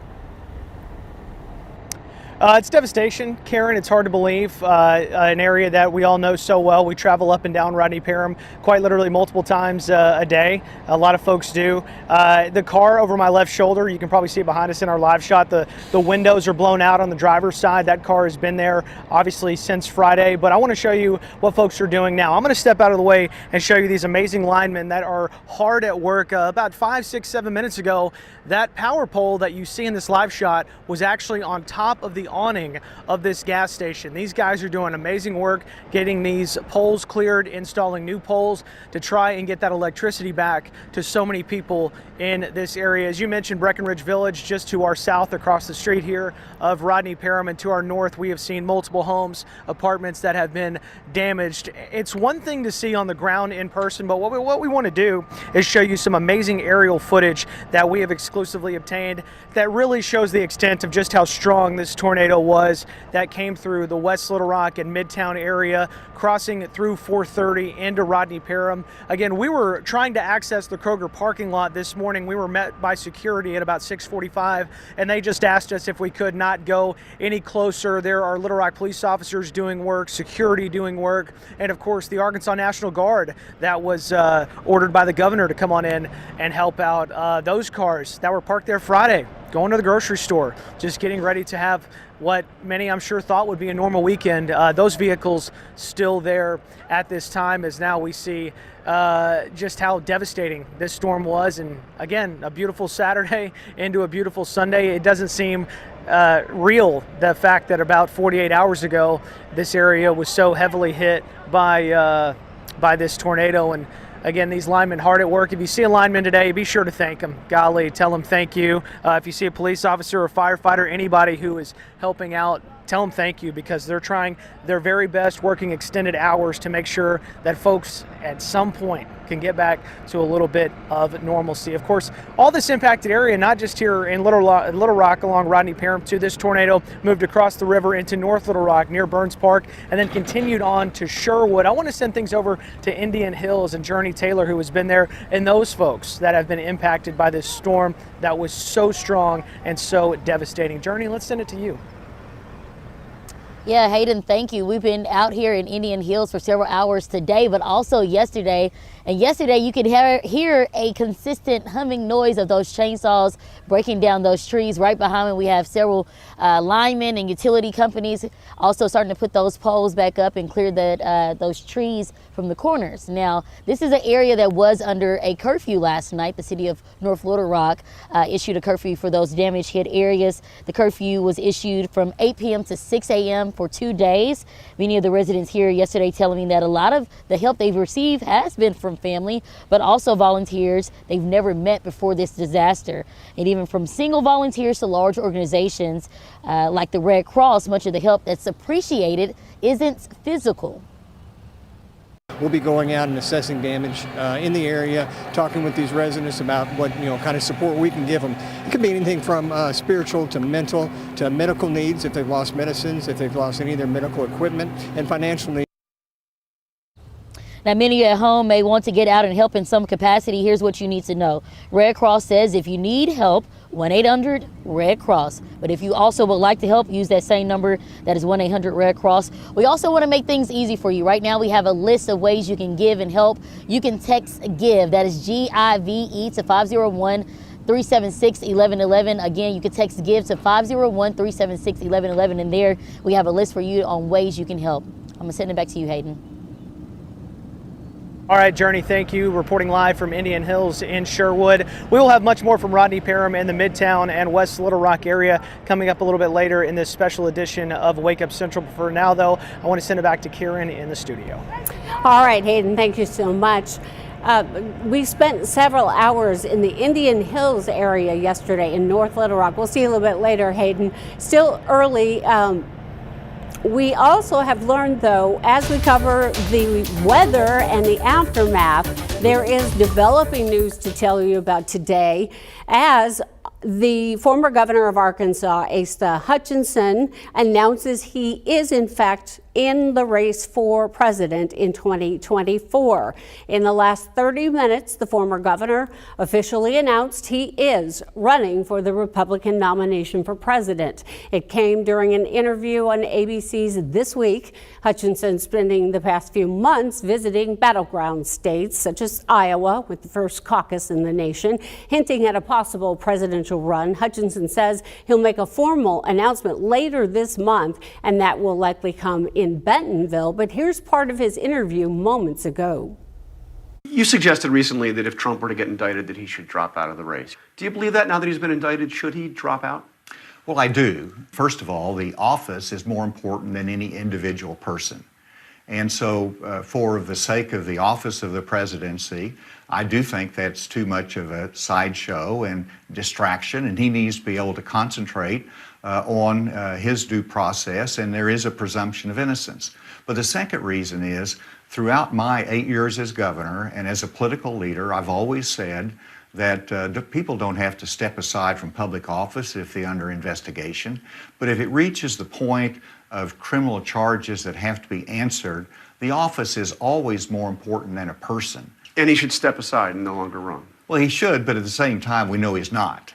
It's devastation, Karen. It's hard to believe. An area that we all know so well. We travel up and down Rodney Parham quite literally multiple times a day. A lot of folks do. The car over my left shoulder, you can probably see it behind us in our live shot. The windows are blown out on the driver's side. That car has been there obviously since Friday. But I want to show you what folks are doing now. I'm going to step out of the way and show you these amazing linemen that are hard at work. About 5, 6, 7 minutes ago, that power pole that you see in this live shot was actually on top of the awning of this gas station. These guys are doing amazing work getting these poles cleared, installing new poles to try and get that electricity back to so many people in this area. As you mentioned, Breckenridge Village, just to our south across the street here of Rodney Parham, and to our north, we have seen multiple homes, apartments that have been damaged. It's one thing to see on the ground in person, but what we want to do is show you some amazing aerial footage that we have exclusively obtained that really shows the extent of just how strong this tornado was that came through the West Little Rock and Midtown area, crossing through 430 into Rodney Parham. Again, we were trying to access the Kroger parking lot this morning. We were met by security at about 6:45, and they just asked us if we could not go any closer. There are Little Rock police officers doing work, security doing work, and of course the Arkansas National Guard that was ordered by the governor to come on in and help out. Those cars that were parked there Friday, going to the grocery store, just getting ready to have what many I'm sure thought would be a normal weekend. Those vehicles still there at this time, as now we see just how devastating this storm was. And again, a beautiful Saturday into a beautiful Sunday. It doesn't seem real, the fact that about 48 hours ago this area was so heavily hit by this tornado. And again, these linemen hard at work. If you see a lineman today, be sure to thank them. Golly, tell them thank you. If you see a police officer or firefighter, anybody who is helping out, tell them thank you, because they're trying their very best, working extended hours to make sure that folks at some point can get back to a little bit of normalcy. Of course, all this impacted area, not just here in Little Rock along Rodney Parham too. This tornado moved across the river into North Little Rock near Burns Park and then continued on to Sherwood. I want to send things over to Indian Hills and Journey Taylor, who has been there, and those folks that have been impacted by this storm that was so strong and so devastating. Journey, let's send it to you. Yeah, Hayden, thank you. We've been out here in Indian Hills for several hours today, but also yesterday. And yesterday you could hear a consistent humming noise of those chainsaws breaking down those trees. Right behind me, we have several linemen and utility companies also starting to put those poles back up and clear those trees from the corners. Now, this is an area that was under a curfew last night. The city of North Little Rock issued a curfew for those damage hit areas. The curfew was issued from 8 p.m. to 6 a.m. for 2 days. Many of the residents here yesterday telling me that a lot of the help they've received has been from family, but also volunteers they've never met before this disaster. And even from single volunteers to large organizations like the Red Cross, much of the help that's appreciated isn't physical. We'll be going out and assessing damage in the area, talking with these residents about what kind of support we can give them. It could be anything from spiritual to mental to medical needs, if they've lost medicines, if they've lost any of their medical equipment, and financial needs. Now, many at home may want to get out and help in some capacity. Here's what you need to know. Red Cross says if you need help, 1-800-RED-CROSS. But if you also would like to help, use that same number. That is 1-800-RED-CROSS. We also want to make things easy for you. Right now, we have a list of ways you can give and help. You can text GIVE. That is GIVE to 501-376-1111. Again, you can text GIVE to 501-376-1111. And there we have a list for you on ways you can help. I'm going to send it back to you, Hayden. All right, Journey, thank you. Reporting live from Indian Hills in Sherwood. We will have much more from Rodney Parham and the Midtown and West Little Rock area coming up a little bit later in this special edition of Wake Up Central. For now, though, I want to send it back to Karen in the studio. All right, Hayden, thank you so much. We spent several hours in the Indian Hills area yesterday in North Little Rock. We'll see you a little bit later, Hayden. Still early. We also have learned, though, as we cover the weather and the aftermath, there is developing news to tell you about today as the former governor of Arkansas, Asa Hutchinson, announces he is in fact in the race for president in 2024. In the last 30 minutes, the former governor officially announced he is running for the Republican nomination for president. It came during an interview on ABC's This Week. Hutchinson spending the past few months visiting battleground states such as Iowa, with the first caucus in the nation, hinting at a possible presidential run. Hutchinson says he'll make a formal announcement later this month, and that will likely come in Bentonville. But here's part of his interview moments ago. You suggested recently that if Trump were to get indicted, that he should drop out of the race. Do you believe that now that he's been indicted? Should he drop out? Well, I do. First of all, the office is more important than any individual person. And so for the sake of the office of the presidency, I do think that's too much of a sideshow and distraction, and he needs to be able to concentrate on his due process, and there is a presumption of innocence. But the second reason is, throughout my 8 years as governor and as a political leader, I've always said that people don't have to step aside from public office if they're under investigation. But if it reaches the point of criminal charges that have to be answered, the office is always more important than a person. And he should step aside and no longer run. Well, he should, but at the same time, we know he's not.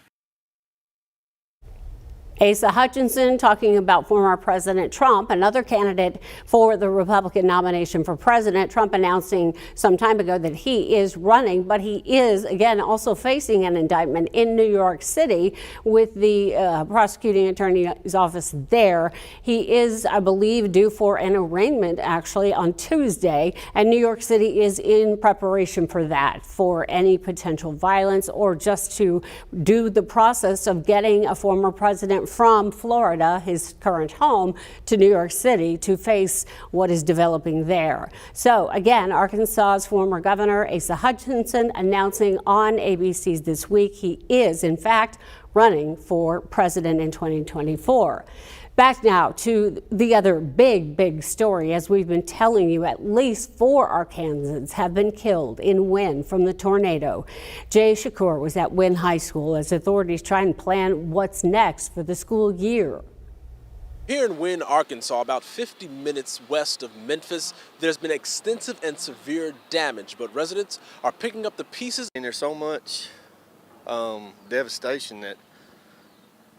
Asa Hutchinson talking about former President Trump, another candidate for the Republican nomination for president. Trump announcing some time ago that he is running, but he is, again, also facing an indictment in New York City with the prosecuting attorney's office there. He is, I believe, due for an arraignment actually on Tuesday, and New York City is in preparation for that, for any potential violence or just to do the process of getting a former president from Florida, his current home, to New York City to face what is developing there. So again, Arkansas's former governor, Asa Hutchinson, announcing on ABC's This Week he is, in fact, running for president in 2024. Back now to the other big story. As we've been telling you, at least 4 Arkansans have been killed in Wynne from the tornado. Jay Shakur was at Wynne High School as authorities try and plan what's next for the school year. Here in Wynne, Arkansas, about 50 minutes west of Memphis, there's been extensive and severe damage, but residents are picking up the pieces. And there's so much devastation that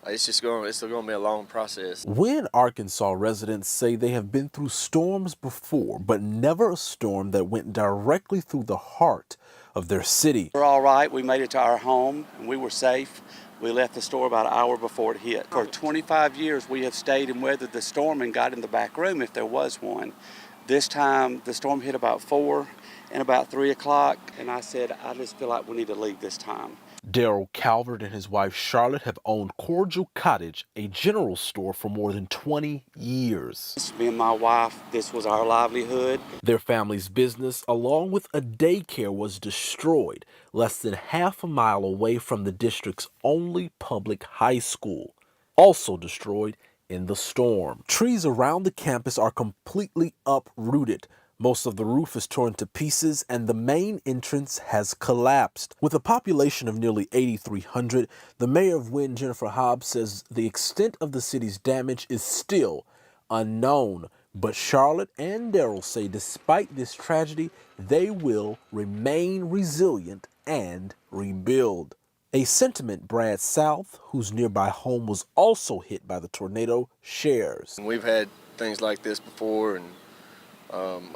it's still going to be a long process. Wynne, Arkansas residents say they have been through storms before, but never a storm that went directly through the heart of their city. We're all right. We made it to our home and we were safe. We left the store about an hour before it hit. For 25 years, we have stayed and weathered the storm and got in the back room if there was one. This time, the storm hit about 4 and about 3 o'clock, and I said, I just feel like we need to leave this time. Daryl Calvert and his wife Charlotte have owned Cordial Cottage, a general store, for more than 20 years. Me and my wife, this was our livelihood. Their family's business, along with a daycare, was destroyed less than half a mile away from the district's only public high school. Also destroyed in the storm. Trees around the campus are completely uprooted. Most of the roof is torn to pieces and the main entrance has collapsed. With a population of nearly 8,300, the mayor of Wynne, Jennifer Hobbs, says the extent of the city's damage is still unknown. But Charlotte and Daryl say despite this tragedy, they will remain resilient and rebuild. A sentiment Brad South, whose nearby home was also hit by the tornado, shares. We've had things like this before, and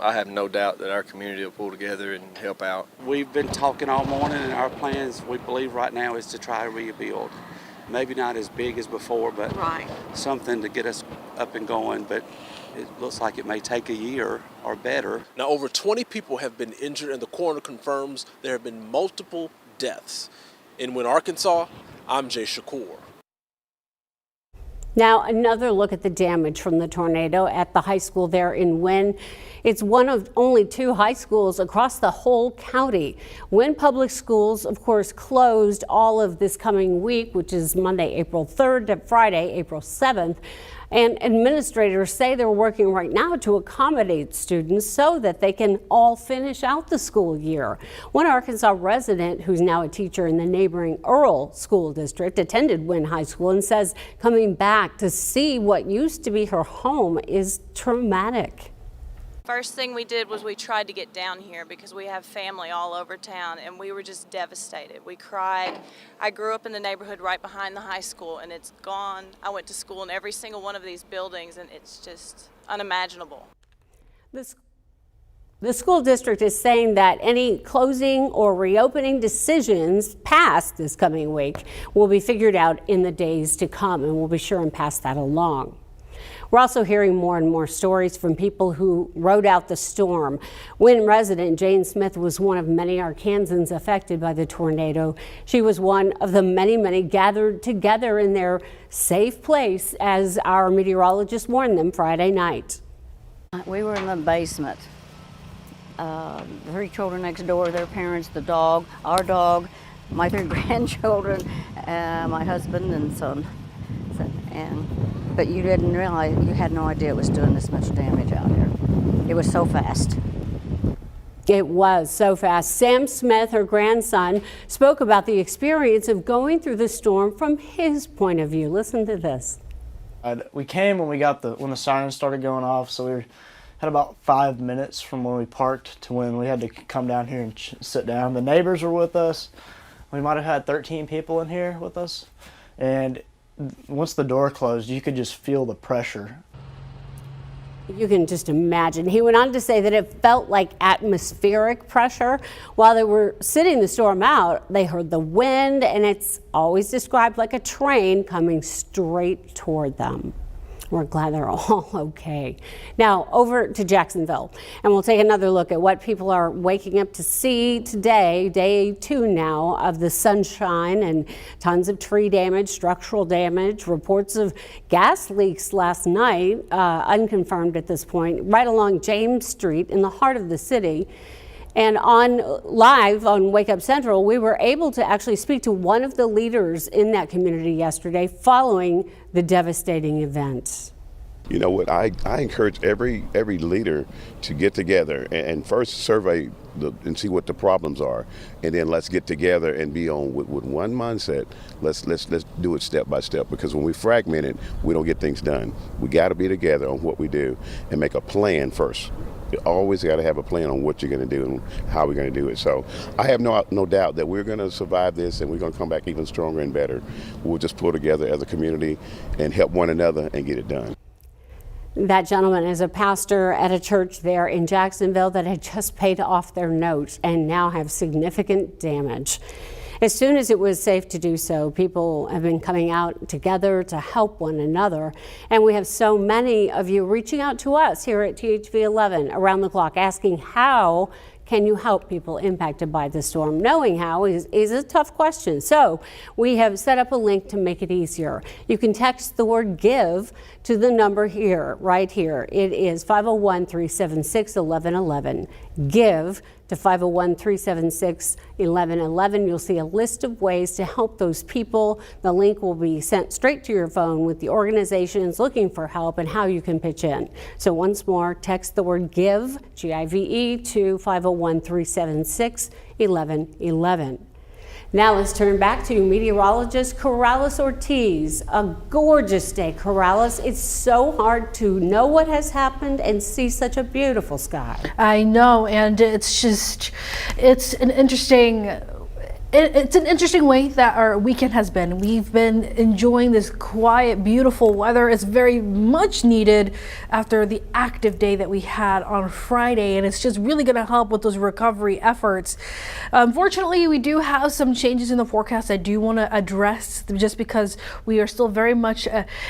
I have no doubt that our community will pull together and help out. We've been talking all morning, and our plans, we believe right now, is to try to rebuild. Maybe not as big as before, but something to get us up and going. But it looks like it may take a year or better. Now, over 20 people have been injured, and the coroner confirms there have been multiple deaths. In Wynne, Arkansas, I'm Jay Shakur. Now, another look at the damage from the tornado at the high school there in Wynne. It's one of only 2 high schools across the whole county. Wynne Public Schools, of course, closed all of this coming week, which is Monday, April 3rd to Friday, April 7th. And administrators say they're working right now to accommodate students so that they can all finish out the school year. One Arkansas resident who's now a teacher in the neighboring Earl School District attended Wynn High School and says coming back to see what used to be her home is traumatic. First thing we did was we tried to get down here because we have family all over town, and we were just devastated. We cried. I grew up in the neighborhood right behind the high school, and it's gone. I went to school in every single one of these buildings, and it's just unimaginable. The school district is saying that any closing or reopening decisions passed this coming week will be figured out in the days to come, and we'll be sure and pass that along. We're also hearing more and more stories from people who rode out the storm. Wynn resident Jane Smith was one of many Arkansans affected by the tornado. She was one of the many gathered together in their safe place, as our meteorologist warned them Friday night. We were in the basement. 3 children next door, their parents, the dog, our dog, my 3 grandchildren, my husband and son. But you didn't realize, you had no idea it was doing this much damage out here. It was so fast. It was so fast. Sam Smith, her grandson, spoke about the experience of going through the storm from his point of view. Listen to this. We came when when the sirens started going off, so we had about 5 minutes from when we parked to when we had to come down here and sit down. The neighbors were with us. We might have had 13 people in here with us, and once the door closed, you could just feel the pressure. You can just imagine. He went on to say that it felt like atmospheric pressure. While they were sitting the storm out, they heard the wind, and it's always described like a train coming straight toward them. We're glad they're all okay. Now over to Jacksonville, and we'll take another look at what people are waking up to see today, day 2 now of the sunshine, and tons of tree damage, structural damage, reports of gas leaks last night, unconfirmed at this point, right along James Street in the heart of the city. And live on Wake Up Central, we were able to actually speak to one of the leaders in that community yesterday following the devastating event. You know what, I encourage every leader to get together and first survey and see what the problems are, and then let's get together and be on with one mindset. Let's do it step by step, because when we fragment it, we don't get things done. We got to be together on what we do and make a plan first. You always got to have a plan on what you're going to do and how we're going to do it. So I have no doubt that we're going to survive this, and we're going to come back even stronger and better. We'll just pull together as a community and help one another and get it done. That gentleman is a pastor at a church there in Jacksonville that had just paid off their note and now have significant damage. As soon as it was safe to do so, people have been coming out together to help one another. And we have so many of you reaching out to us here at THV 11 around the clock, asking how can you help people impacted by the storm? Knowing how is a tough question. So we have set up a link to make it easier. You can text the word GIVE to the number here, right here. It is 501-376-1111. GIVE to 501-376-1111. You'll see a list of ways to help those people. The link will be sent straight to your phone with the organizations looking for help and how you can pitch in. So once more, text the word GIVE, G-I-V-E, to 501-376-1111. Now let's turn back to meteorologist Corrales Ortiz. A gorgeous day, Corrales. It's so hard to know what has happened and see such a beautiful sky. I know, and it's an interesting way that our weekend has been. We've been enjoying this quiet, beautiful weather. It's very much needed after the active day that we had on Friday, and it's just really going to help with those recovery efforts. Unfortunately, we do have some changes in the forecast I do want to address, just because we are still very much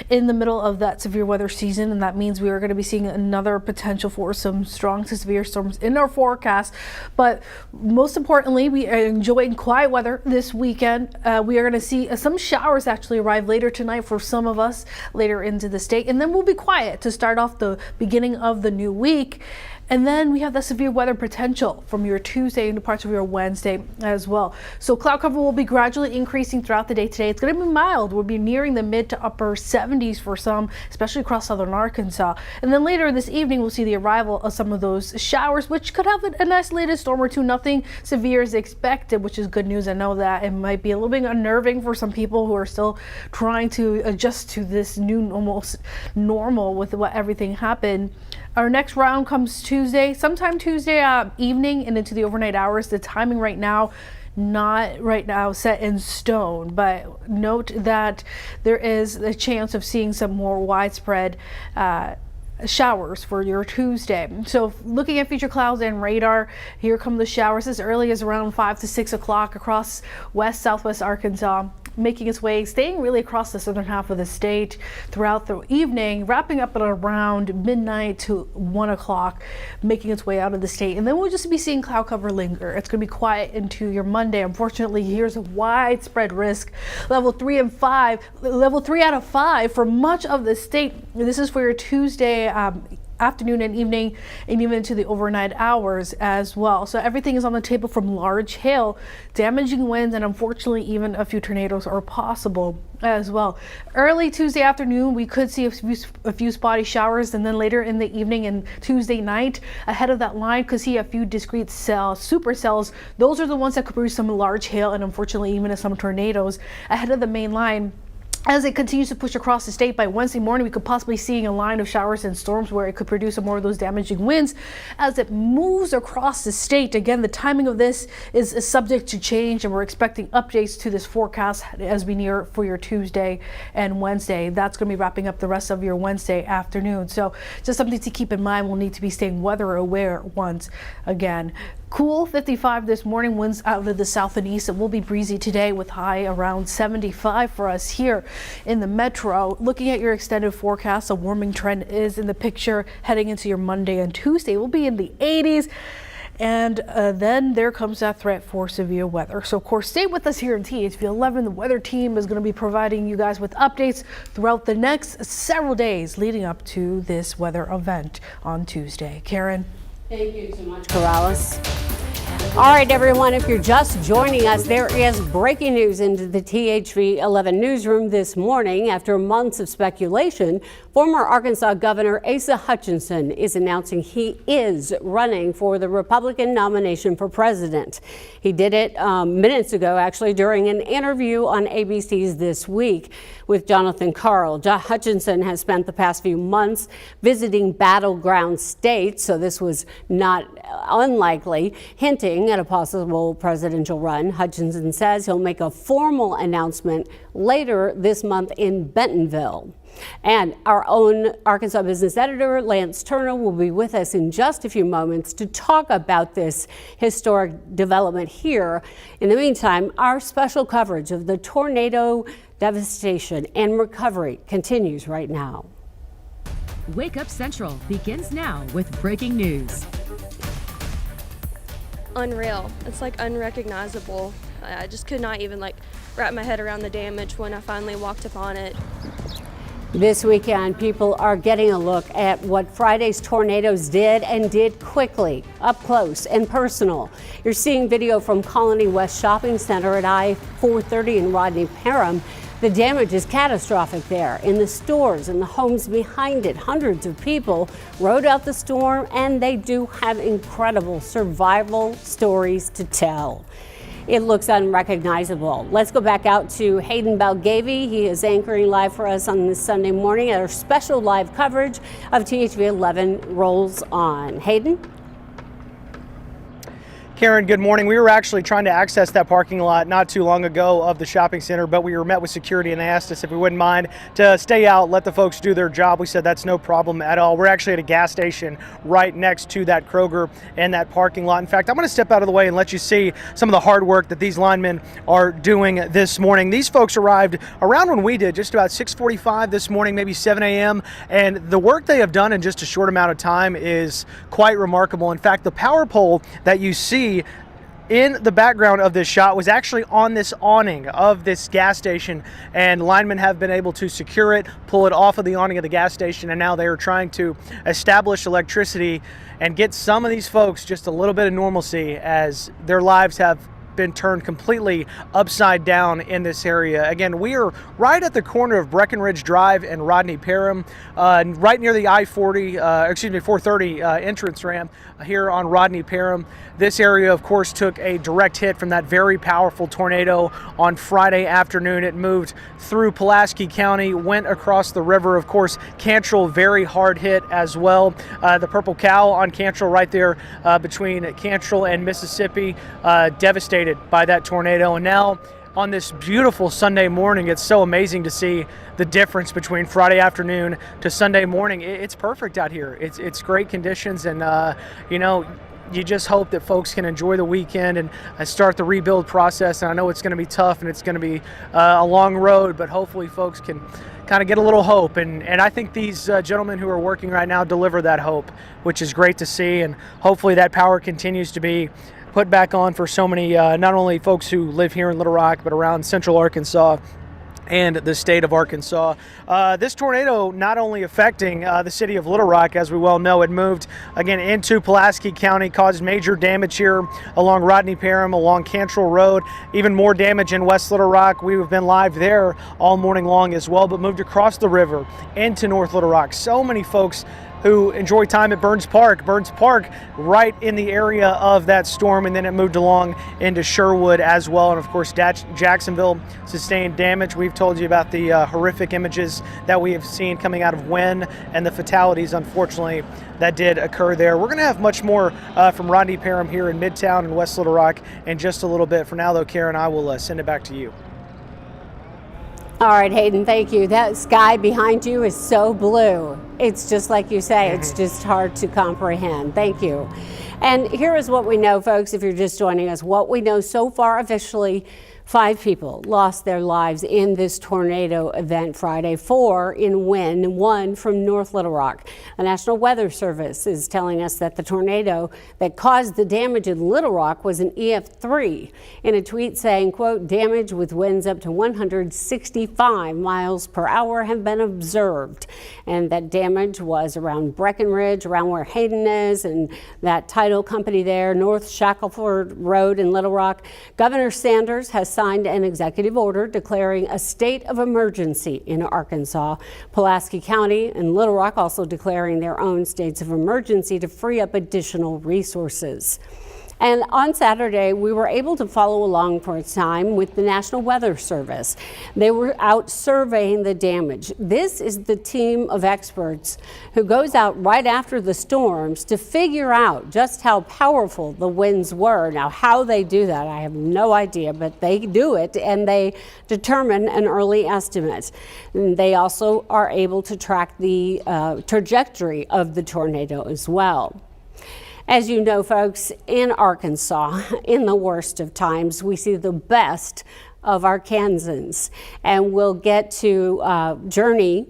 in the middle of that severe weather season, and that means we are going to be seeing another potential for some strong to severe storms in our forecast. But most importantly, we are enjoying quiet weather this weekend. We are going to see some showers actually arrive later tonight for some of us later into the state, and then we'll be quiet to start off the beginning of the new week. And then we have the severe weather potential from your Tuesday into parts of your Wednesday as well. So cloud cover will be gradually increasing throughout the day today. It's going to be mild. We'll be nearing the mid to upper 70s for some, especially across southern Arkansas. And then later this evening, we'll see the arrival of some of those showers, which could have an isolated storm or two. Nothing severe is expected, which is good news. I know that it might be a little bit unnerving for some people who are still trying to adjust to this new normal with what everything happened. Our next round comes Tuesday, sometime Tuesday evening and into the overnight hours. The timing right now, not right now set in stone, but note that there is a chance of seeing some more widespread showers for your Tuesday. So looking at future clouds and radar, here come the showers as early as around 5 to 6 o'clock across west, southwest Arkansas, making its way, staying really across the southern half of the state throughout the evening, wrapping up at around midnight to 1 o'clock, making its way out of the state. And then we'll just be seeing cloud cover linger. It's going to be quiet into your Monday. Unfortunately, here's a widespread risk, level 3 out of 5 for much of the state. This is for your Tuesday afternoon and evening, and even into the overnight hours as well. So everything is on the table, from large hail, damaging winds, and unfortunately even a few tornadoes are possible as well. Early Tuesday afternoon, we could see a few spotty showers, and then later in the evening and Tuesday night, ahead of that line, could see a few discrete supercells. Those are the ones that could produce some large hail and unfortunately even some tornadoes ahead of the main line. As it continues to push across the state, by Wednesday morning, we could possibly see a line of showers and storms where it could produce some more of those damaging winds as it moves across the state. Again, the timing of this is subject to change, and we're expecting updates to this forecast as we near for your Tuesday and Wednesday. That's going to be wrapping up the rest of your Wednesday afternoon. So just something to keep in mind. We'll need to be staying weather aware once again. Cool 55 this morning, winds out of the south and east. It will be breezy today with high around 75 for us here in the metro. Looking at your extended forecast, a warming trend is in the picture heading into your Monday and Tuesday. We'll be in the 80s. And then there comes that threat for severe weather. So of course, stay with us here in THV 11. The weather team is going to be providing you guys with updates throughout the next several days leading up to this weather event on Tuesday. Karen. Thank you so much, Corrales. All right, everyone, if you're just joining us, there is breaking news into the THV 11 newsroom this morning. After months of speculation, former Arkansas Governor Asa Hutchinson is announcing he is running for the Republican nomination for president. He did it minutes ago, actually, during an interview on ABC's This Week with Jonathan Karl. Hutchinson has spent the past few months visiting battleground states, so this was not unlikely, hinting at a possible presidential run. Hutchinson says he'll make a formal announcement later this month in Bentonville. And our own Arkansas business editor, Lance Turner, will be with us in just a few moments to talk about this historic development here. In the meantime, our special coverage of the tornado devastation and recovery continues right now. Wake Up Central begins now with breaking news. Unreal. It's like unrecognizable. I just could not even wrap my head around the damage when I finally walked upon it. This weekend, people are getting a look at what Friday's tornadoes did, and did quickly, up close and personal. You're seeing video from Colony West Shopping Center at I-430 in Rodney Parham. The damage is catastrophic there in the stores and the homes behind it. Hundreds of people rode out the storm, and they do have incredible survival stories to tell. It looks unrecognizable. Let's go back out to Hayden Balgavy. He is anchoring live for us on this Sunday morning. Our special live coverage of THV 11 rolls on. Hayden? Karen, good morning. We were actually trying to access that parking lot not too long ago of the shopping center, but we were met with security and they asked us if we wouldn't mind to stay out, let the folks do their job. We said that's no problem at all. We're actually at a gas station right next to that Kroger and that parking lot. In fact, I'm going to step out of the way and let you see some of the hard work that these linemen are doing this morning. These folks arrived around when we did, just about 6:45 this morning, maybe 7 a.m. And the work they have done in just a short amount of time is quite remarkable. In fact, the power pole that you see in the background of this shot was actually on this awning of this gas station, and linemen have been able to secure it, pull it off of the awning of the gas station, and now they are trying to establish electricity and get some of these folks just a little bit of normalcy as their lives have been turned completely upside down in this area. Again, we are right at the corner of Breckenridge Drive and Rodney Parham, right near the I-430 entrance ramp here on Rodney Parham. This area, of course, took a direct hit from that very powerful tornado on Friday afternoon. It moved through Pulaski County, went across the river. Of course, Cantrell very hard hit as well. The Purple Cow on Cantrell right there between Cantrell and Mississippi, devastated by that tornado. And now on this beautiful Sunday morning, it's so amazing to see the difference between Friday afternoon to Sunday morning. It's perfect out here. It's great conditions, and you know, you just hope that folks can enjoy the weekend and start the rebuild process. And I know it's going to be tough and it's going to be a long road, but hopefully folks can kind of get a little hope. And I think these gentlemen who are working right now deliver that hope, which is great to see. And hopefully that power continues to be put back on for so many, not only folks who live here in Little Rock, but around central Arkansas and the state of Arkansas. This tornado not only affecting the city of Little Rock, as we well know, it moved again into Pulaski County, caused major damage here along Rodney Parham, along Cantrell Road, even more damage in West Little Rock. We've been live there all morning long as well, but moved across the river into North Little Rock. So many folks who enjoy time at Burns Park. Burns Park right in the area of that storm, and then it moved along into Sherwood as well. And of course, Jacksonville sustained damage. We've told you about the horrific images that we have seen coming out of Wynne and the fatalities, unfortunately, that did occur there. We're going to have much more from Rodney Parham here in Midtown and West Little Rock in just a little bit. For now, though, Karen, I will send it back to you. All right, Hayden, thank you. That sky behind you is so blue. It's just like you say, it's just hard to comprehend. Thank you. And here is what we know, folks, if you're just joining us. What we know so far officially, 5 people lost their lives in this tornado event Friday, 4 in Wynne, 1 from North Little Rock. The National Weather Service is telling us that the tornado that caused the damage in Little Rock was an EF3. In a tweet saying, quote, damage with winds up to 165 miles per hour have been observed. And that damage was around Breckenridge, around where Hayden is, and that title company there, North Shackelford Road in Little Rock. Governor Sanders has signed an executive order declaring a state of emergency in Arkansas. Pulaski County and Little Rock also declaring their own states of emergency to free up additional resources. And on Saturday, we were able to follow along for a time with the National Weather Service. They were out surveying the damage. This is the team of experts who goes out right after the storms to figure out just how powerful the winds were. Now, how they do that, I have no idea, but they do it and they determine an early estimate. And they also are able to track the trajectory of the tornado as well. As you know, folks, in Arkansas, in the worst of times, we see the best of Arkansans. And we'll get to Journey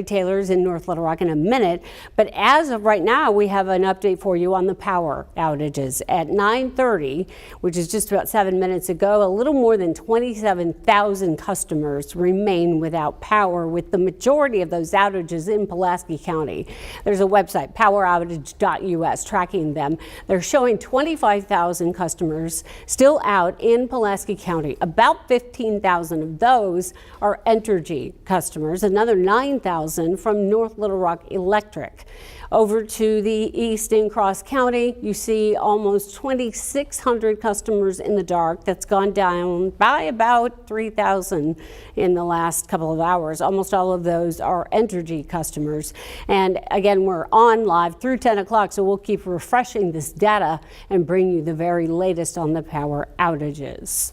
Taylor's in North Little Rock in a minute. But as of right now, we have an update for you on the power outages. At 9:30, which is just about 7 minutes ago, a little more than 27,000 customers remain without power, with the majority of those outages in Pulaski County. There's a website, poweroutage.us, tracking them. They're showing 25,000 customers still out in Pulaski County. About 15,000 of those are Entergy customers, another 9,000 from North Little Rock Electric. Over to the east in Cross County, you see almost 2,600 customers in the dark. That's gone down by about 3,000 in the last couple of hours. Almost all of those are Entergy customers. And again, we're on live through 10 o'clock, so we'll keep refreshing this data and bring you the very latest on the power outages.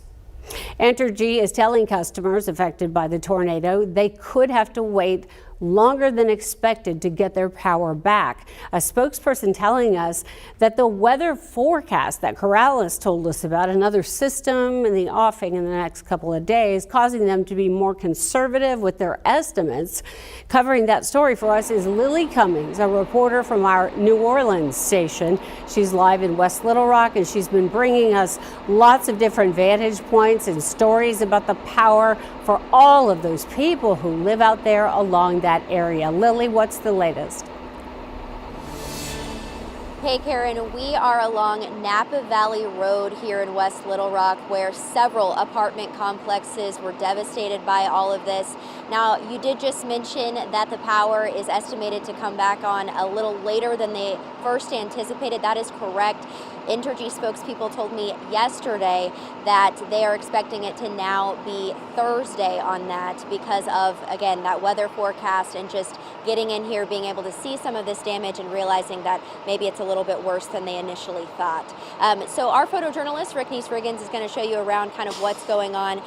Entergy is telling customers affected by the tornado they could have to wait longer than expected to get their power back. A spokesperson telling us that the weather forecast that Corrales told us about, another system in the offing in the next couple of days, causing them to be more conservative with their estimates. Covering that story for us is Lily Cummings, a reporter from our New Orleans station. She's live in West Little Rock, and she's been bringing us lots of different vantage points and stories about the power for all of those people who live out there along that area. Lily, what's the latest? Hey Karen, we are along Napa Valley Road here in West Little Rock, where several apartment complexes were devastated by all of this. Now, you did just mention that the power is estimated to come back on a little later than they first anticipated. That is correct. Entergy spokespeople told me yesterday that they are expecting it to now be Thursday on that because of, again, that weather forecast and just getting in here, being able to see some of this damage and realizing that maybe it's a little bit worse than they initially thought. So our photojournalist, Rick Neese-Riggins, is going to show you around kind of what's going on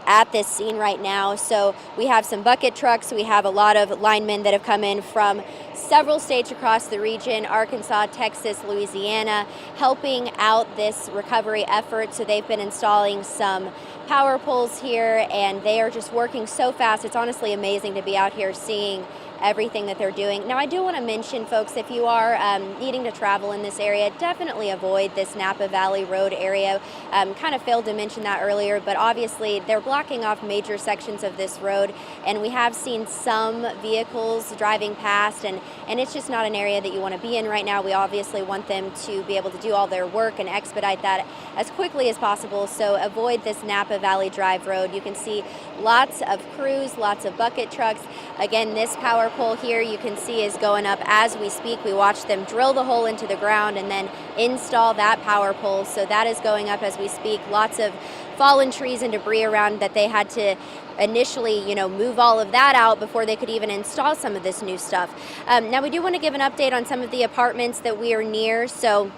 at this scene right now. So we have some bucket trucks. We have a lot of linemen that have come in from several states across the region, Arkansas, Texas, Louisiana, helping out this recovery effort. So they've been installing some power poles here, and they are just working so fast. It's honestly amazing to be out here seeing everything that they're doing. Now, I do want to mention, folks, if you are needing to travel in this area, definitely avoid this Napa Valley Road area. Kind of failed to mention that earlier, but obviously they're blocking off major sections of this road, and we have seen some vehicles driving past, and it's just not an area that you want to be in right now. We obviously want them to be able to do all their work and expedite that as quickly as possible, so avoid this Napa Valley Drive road. You can see lots of crews, lots of bucket trucks. Again, this power pole here you can see is going up as we speak. We watched them drill the hole into the ground and then install that power pole, so that is going up as we speak. Lots of fallen trees and debris around that they had to initially, move all of that out before they could even install some of this new stuff. Now, we do want to give an update on some of the apartments that we are near. So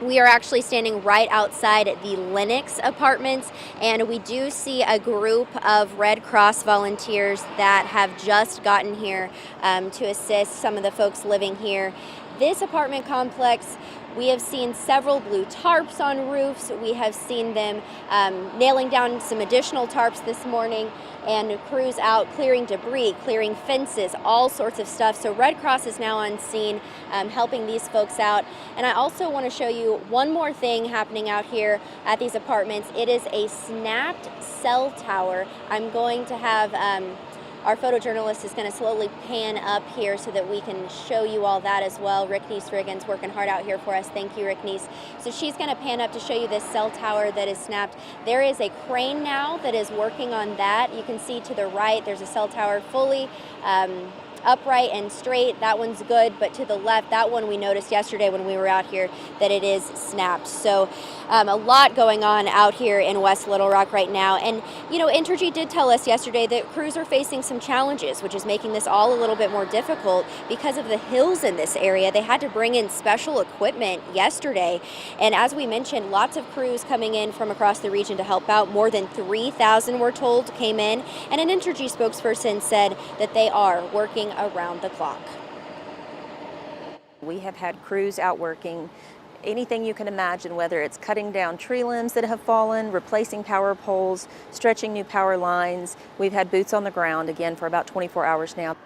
we are actually standing right outside the Lennox apartments, and we do see a group of Red Cross volunteers that have just gotten here to assist some of the folks living here. This apartment complex, we have seen several blue tarps on roofs. We have seen them nailing down some additional tarps this morning, and crews out clearing debris, clearing fences, all sorts of stuff. So Red Cross is now on scene helping these folks out. And I also want to show you one more thing happening out here at these apartments. It is a snapped cell tower. I'm going to have our photojournalist is going to slowly pan up here so that we can show you all that as well. Rick Neese-Riggins working hard out here for us. Thank you, Rick Neese. So she's going to pan up to show you this cell tower that is snapped. There is a crane now that is working on that. You can see to the right there's a cell tower fully upright and straight. That one's good, but to the left, that one we noticed yesterday when we were out here that it is snapped. So a lot going on out here in West Little Rock right now. And Entergy did tell us yesterday that crews are facing some challenges, which is making this all a little bit more difficult because of the hills in this area. They had to bring in special equipment yesterday, and as we mentioned, lots of crews coming in from across the region to help out. More than 3,000 we're told came in, and an Entergy spokesperson said that they are working around the clock. We have had crews out working anything you can imagine, whether it's cutting down tree limbs that have fallen, replacing power poles, stretching new power lines. We've had boots on the ground again for about 24 hours now.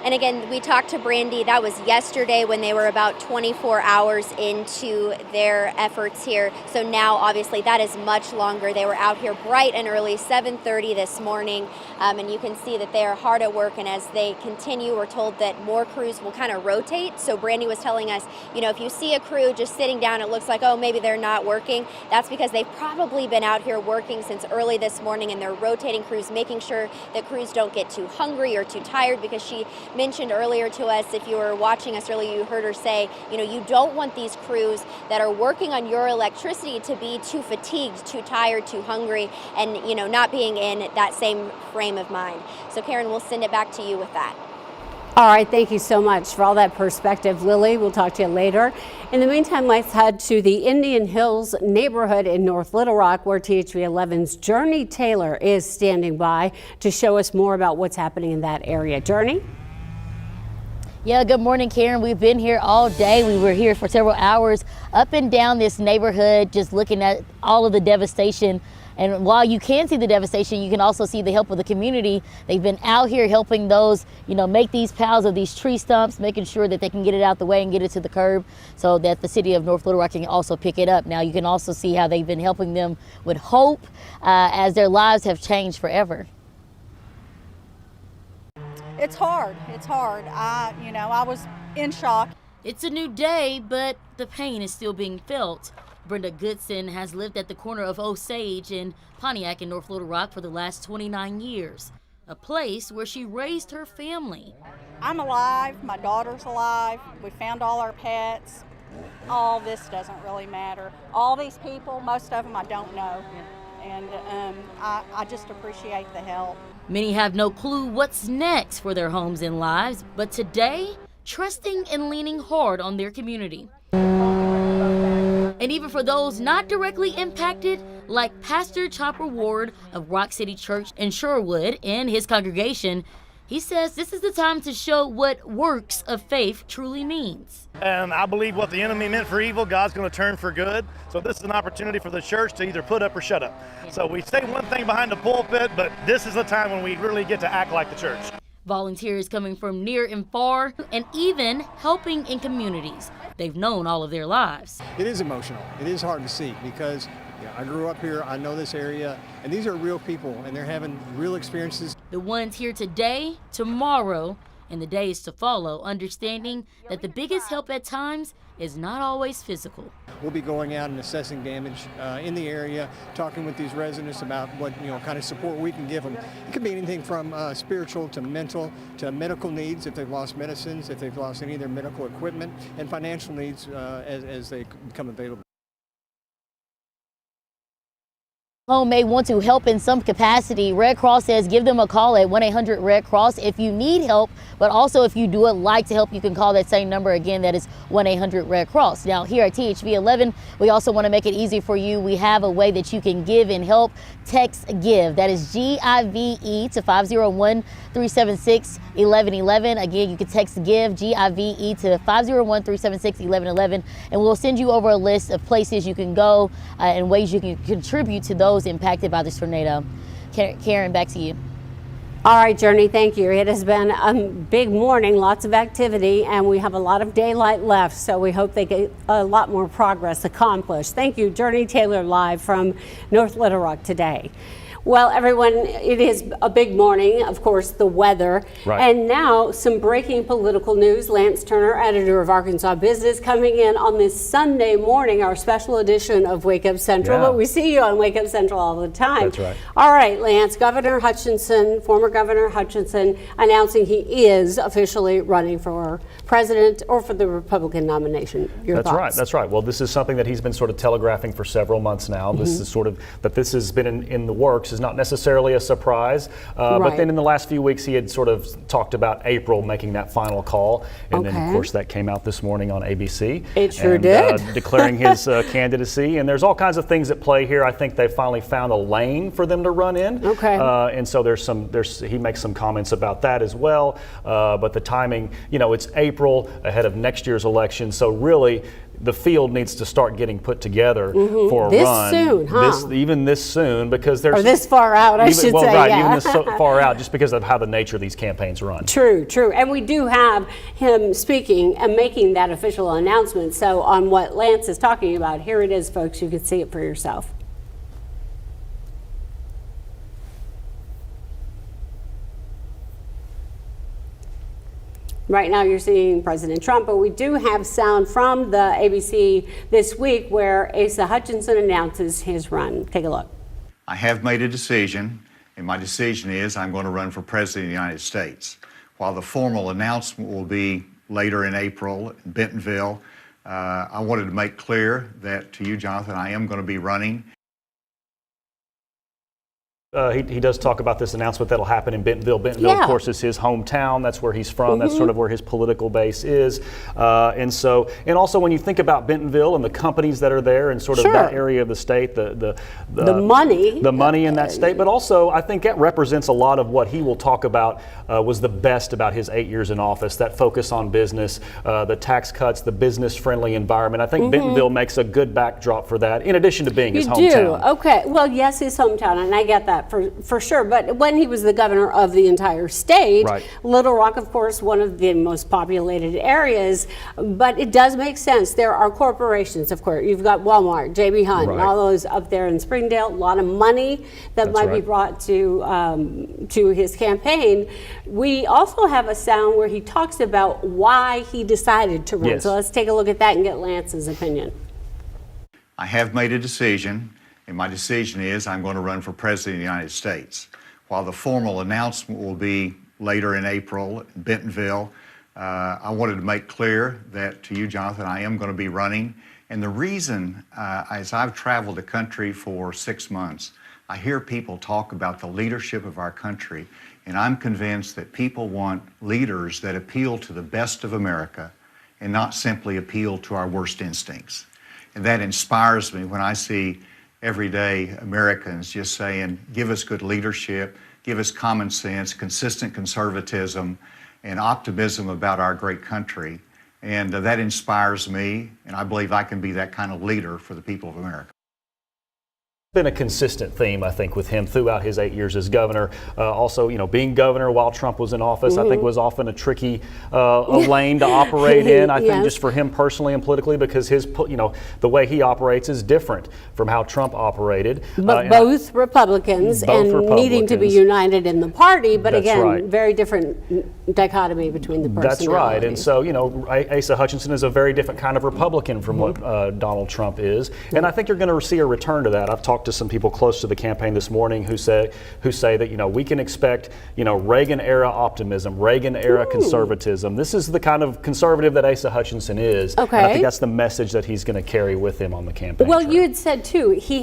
And again, we talked to Brandy, that was yesterday when they were about 24 hours into their efforts here. So now, obviously, that is much longer. They were out here bright and early, 7:30 this morning, and you can see that they are hard at work. And as they continue, we're told that more crews will kind of rotate. So Brandy was telling us, if you see a crew just sitting down, it looks like, oh, maybe they're not working. That's because they've probably been out here working since early this morning, and they're rotating crews, making sure that crews don't get too hungry or too tired, because she mentioned earlier to us, if you were watching us earlier, you heard her say, you don't want these crews that are working on your electricity to be too fatigued, too tired, too hungry, and, not being in that same frame of mind. So Karen, we'll send it back to you with that. All right, thank you so much for all that perspective, Lily. We'll talk to you later. In the meantime, let's head to the Indian Hills neighborhood in North Little Rock, where THV 11's Journey Taylor is standing by to show us more about what's happening in that area. Journey? Yeah, good morning, Karen. We've been here all day. We were here for several hours up and down this neighborhood, just looking at all of the devastation. And while you can see the devastation, you can also see the help of the community. They've been out here helping those, make these piles of these tree stumps, making sure that they can get it out the way and get it to the curb so that the city of North Little Rock can also pick it up. Now, you can also see how they've been helping them with hope as their lives have changed forever. It's hard. It's hard. I was in shock. It's a new day, but the pain is still being felt. Brenda Goodson has lived at the corner of Osage and Pontiac in North Little Rock for the last 29 years, a place where she raised her family. I'm alive. My daughter's alive. We found all our pets. All this doesn't really matter. All these people, most of them I don't know. And I just appreciate the help. Many have no clue what's next for their homes and lives, but today, trusting and leaning hard on their community. And even for those not directly impacted, like Pastor Chopper Ward of Rock City Church in Sherwood and his congregation, he says this is the time to show what works of faith truly means. And I believe what the enemy meant for evil, God's going to turn for good. So this is an opportunity for the church to either put up or shut up. So we say one thing behind the pulpit, but this is the time when we really get to act like the church. Volunteers coming from near and far, and even helping in communities they've known all of their lives. It is emotional. It is hard to see because I grew up here, I know this area, and these are real people, and they're having real experiences. The ones here today, tomorrow, and the days to follow, understanding that the biggest help at times is not always physical. We'll be going out and assessing damage in the area, talking with these residents about what kind of support we can give them. It could be anything from spiritual to mental to medical needs if they've lost medicines, if they've lost any of their medical equipment, and financial needs as they become available. Home may want to help in some capacity. Red Cross says give them a call at 1-800-RED-CROSS if you need help, but also if you would like to help, you can call that same number again. That is 1-800-RED-CROSS. Now here at THV 11, we also want to make it easy for you. We have a way that you can give and help. Text GIVE. That is GIVE to 501-376-1111. Again, you can text GIVE, GIVE to 501-376-1111, and we'll send you over a list of places you can go and ways you can contribute to those impacted by this tornado. Karen, back to you. All right, Journey, thank you. It has been a big morning, lots of activity, and we have a lot of daylight left, so we hope they get a lot more progress accomplished. Thank you, Journey Taylor, live from North Little Rock today. Well, everyone, it is a big morning, of course, the weather. Right. And now some breaking political news. Lance Turner, editor of Arkansas Business, coming in on this Sunday morning, our special edition of Wake Up Central. Yeah. But we see you on Wake Up Central all the time. That's right. All right, Lance, Governor Hutchinson, former Governor Hutchinson, announcing he is officially running for president or for the Republican nomination. Your That's thoughts? right. That's right. Well, this is something that he's been sort of telegraphing for several months now. This is sort of that this has been in the works is not necessarily a surprise. But Right. then in the last few weeks, he had sort of talked about April making that final call. And then, Okay. of course, that came out this morning on ABC. It sure and, did. Declaring his candidacy. And there's all kinds of things at play here. I think they finally found a lane for them to run in. Okay. And so he makes some comments about that as well. But the timing, it's April ahead of next year's election. So really, the field needs to start getting put together for a This run. soon, huh? Even this soon, because there's Or this far out, I should say, right, yeah. even this far out, just because of how the nature of these campaigns run. True. And we do have him speaking and making that official announcement. So on what Lance is talking about, here it is, folks. You can see it for yourself. Right now you're seeing President Trump, but we do have sound from the ABC this week where Asa Hutchinson announces his run. Take a look. I have made a decision, and my decision is I'm going to run for President of the United States. While the formal announcement will be later in April in Bentonville, I wanted to make clear that to you, Jonathan, I am going to be running. He does talk about this announcement that'll happen in Bentonville. Bentonville, Yeah. of course, is his hometown. That's where he's from. That's sort of where his political base is. And also when you think about Bentonville and the companies that are there and sort of Sure. that area of the state, the money in that state, but also I think that represents a lot of what he will talk about was the best about his 8 years in office, that focus on business, the tax cuts, the business-friendly environment. I think Bentonville makes a good backdrop for that, in addition to being his You hometown. do. Okay. Well, yes, his hometown, and I get that for sure. But when he was the governor of the entire state, Right. Little Rock, of course, one of the most populated areas. But it does make sense. There are corporations, of course. You've got Walmart, J.B. Hunt, and Right. all those up there in Springdale. A lot of money that That's might be right. brought to his campaign. We also have a sound where he talks about why he decided to run. Yes. So let's take a look at that and get Lance's opinion. I have made a decision, and my decision is I'm going to run for President of the United States. While the formal announcement will be later in April in Bentonville, I wanted to make clear that to you, Jonathan, I am going to be running. And the reason, as I've traveled the country for 6 months, I hear people talk about the leadership of our country, and I'm convinced that people want leaders that appeal to the best of America and not simply appeal to our worst instincts. And that inspires me when I see everyday Americans just saying, give us good leadership, give us common sense, consistent conservatism, and optimism about our great country. And that inspires me, and I believe I can be that kind of leader for the people of America. Been a consistent theme, I think, with him throughout his 8 years as governor. Also, being governor while Trump was in office, I think was often a tricky lane to operate in. I think Yes. just for him personally and politically, because the way he operates is different from how Trump operated. But both Republicans Both and needing to be Republicans. united in the party, but That's again, right. very different dichotomy between the personalities. That's right. And so, Asa Hutchinson is a very different kind of Republican from what Donald Trump is. And I think you're going to see a return to that. I've talked to some people close to the campaign this morning who say that, we can expect, Reagan-era optimism, Reagan-era conservatism. This is the kind of conservative that Asa Hutchinson is. Okay. And I think that's the message that he's going to carry with him on the campaign Well, trail. you had said too, he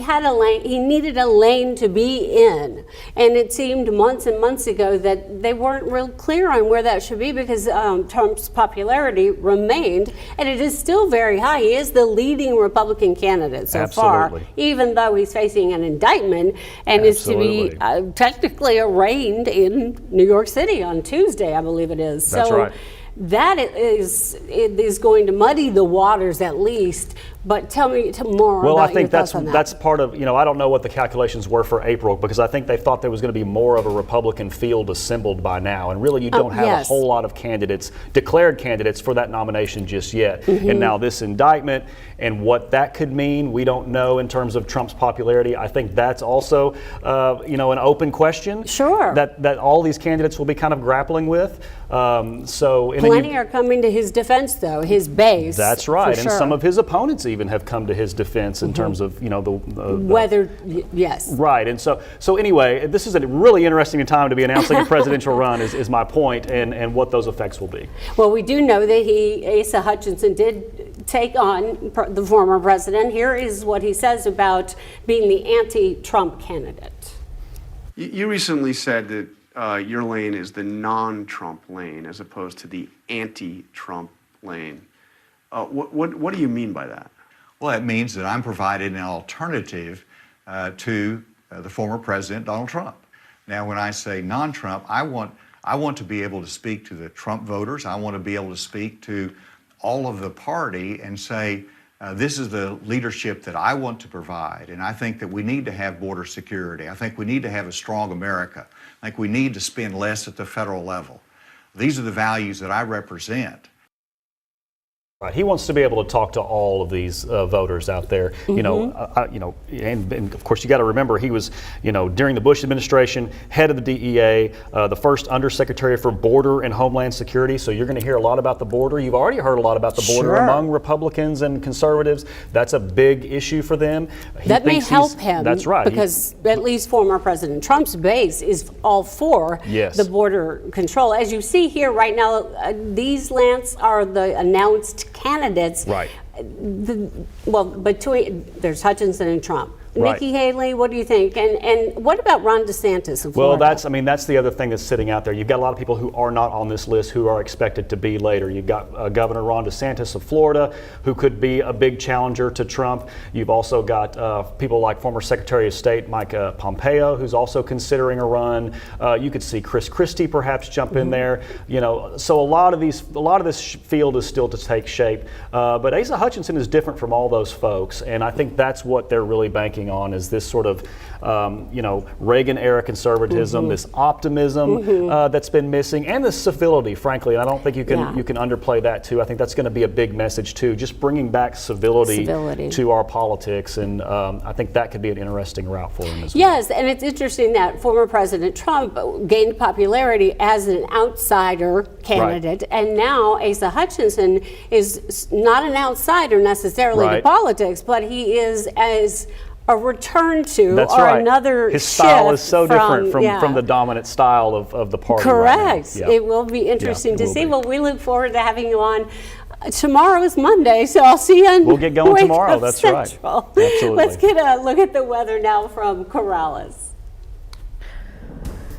needed a lane to be in. And it seemed months and months ago that they weren't real clear on where that should be because Trump's popularity remained, and it is still very high. He is the leading Republican candidate so far, Absolutely. even though he's facing an indictment and is to be technically arraigned in New York City on Tuesday, I believe it is. That's so right. That is going to muddy the waters at least. But tell me more Well, about I think your thoughts on that. that's part of, I don't know what the calculations were for April because I think they thought there was going to be more of a Republican field assembled by now. And really, you don't have yes. a whole lot of declared candidates for that nomination just yet. Mm-hmm. And now this indictment and what that could mean, we don't know in terms of Trump's popularity. I think that's also, an open question. Sure. That all these candidates will be kind of grappling with. Plenty are coming to his defense, though, his base. That's right. for And sure. some of his opponents even have come to his defense in terms of, yes. Right, and so anyway, this is a really interesting time to be announcing a presidential run is my point, and what those effects will be. Well, we do know that Asa Hutchinson did take on the former president. Here is what he says about being the anti-Trump candidate. You recently said that your lane is the non-Trump lane as opposed to the anti-Trump lane. What do you mean by that? Well, it means that I'm providing an alternative to the former President Donald Trump. Now, when I say non-Trump, I want to be able to speak to the Trump voters. I want to be able to speak to all of the party and say, this is the leadership that I want to provide. And I think that we need to have border security. I think we need to have a strong America. I think we need to spend less at the federal level. These are the values that I represent. Right. He wants to be able to talk to all of these voters out there, and of course you got to remember he was, during the Bush administration, head of the DEA, the first undersecretary for Border and Homeland Security. So you're going to hear a lot about the border. You've already heard a lot about the border Sure. among Republicans and conservatives. That's a big issue for them. That may help him. That's right. Because at least former President Trump's base is all for Yes. the border control. As you see here right now, these, Lance, are the announced candidates. Right. There's Hutchinson and Trump. Right. Nikki Haley, what do you think? And what about Ron DeSantis in Well, Florida? that's the other thing that's sitting out there. You've got a lot of people who are not on this list who are expected to be later. You've got Governor Ron DeSantis of Florida, who could be a big challenger to Trump. You've also got people like former Secretary of State Mike Pompeo, who's also considering a run. You could see Chris Christie perhaps jump in there. You know, so a lot of this field is still to take shape. But Asa Hutchinson is different from all those folks, and I think that's what they're really banking on, is this sort of Reagan-era conservatism, this optimism that's been missing, and the civility, frankly. And I don't think you can underplay that too. I think that's going to be a big message too, just bringing back civility. To our politics, and I think that could be an interesting route for him as well. Yes, and it's interesting that former President Trump gained popularity as an outsider candidate, and now Asa Hutchinson is not an outsider necessarily to politics, but he is as a return to another his style shift is so different from the dominant style of the party. Correct. Right now. Yeah. It will be interesting to see. Well, we look forward to having you on. Tomorrow is Monday, so I'll see you on We'll get going Wake tomorrow. Up That's Central. right. Absolutely. Let's get a look at the weather now from Corrales.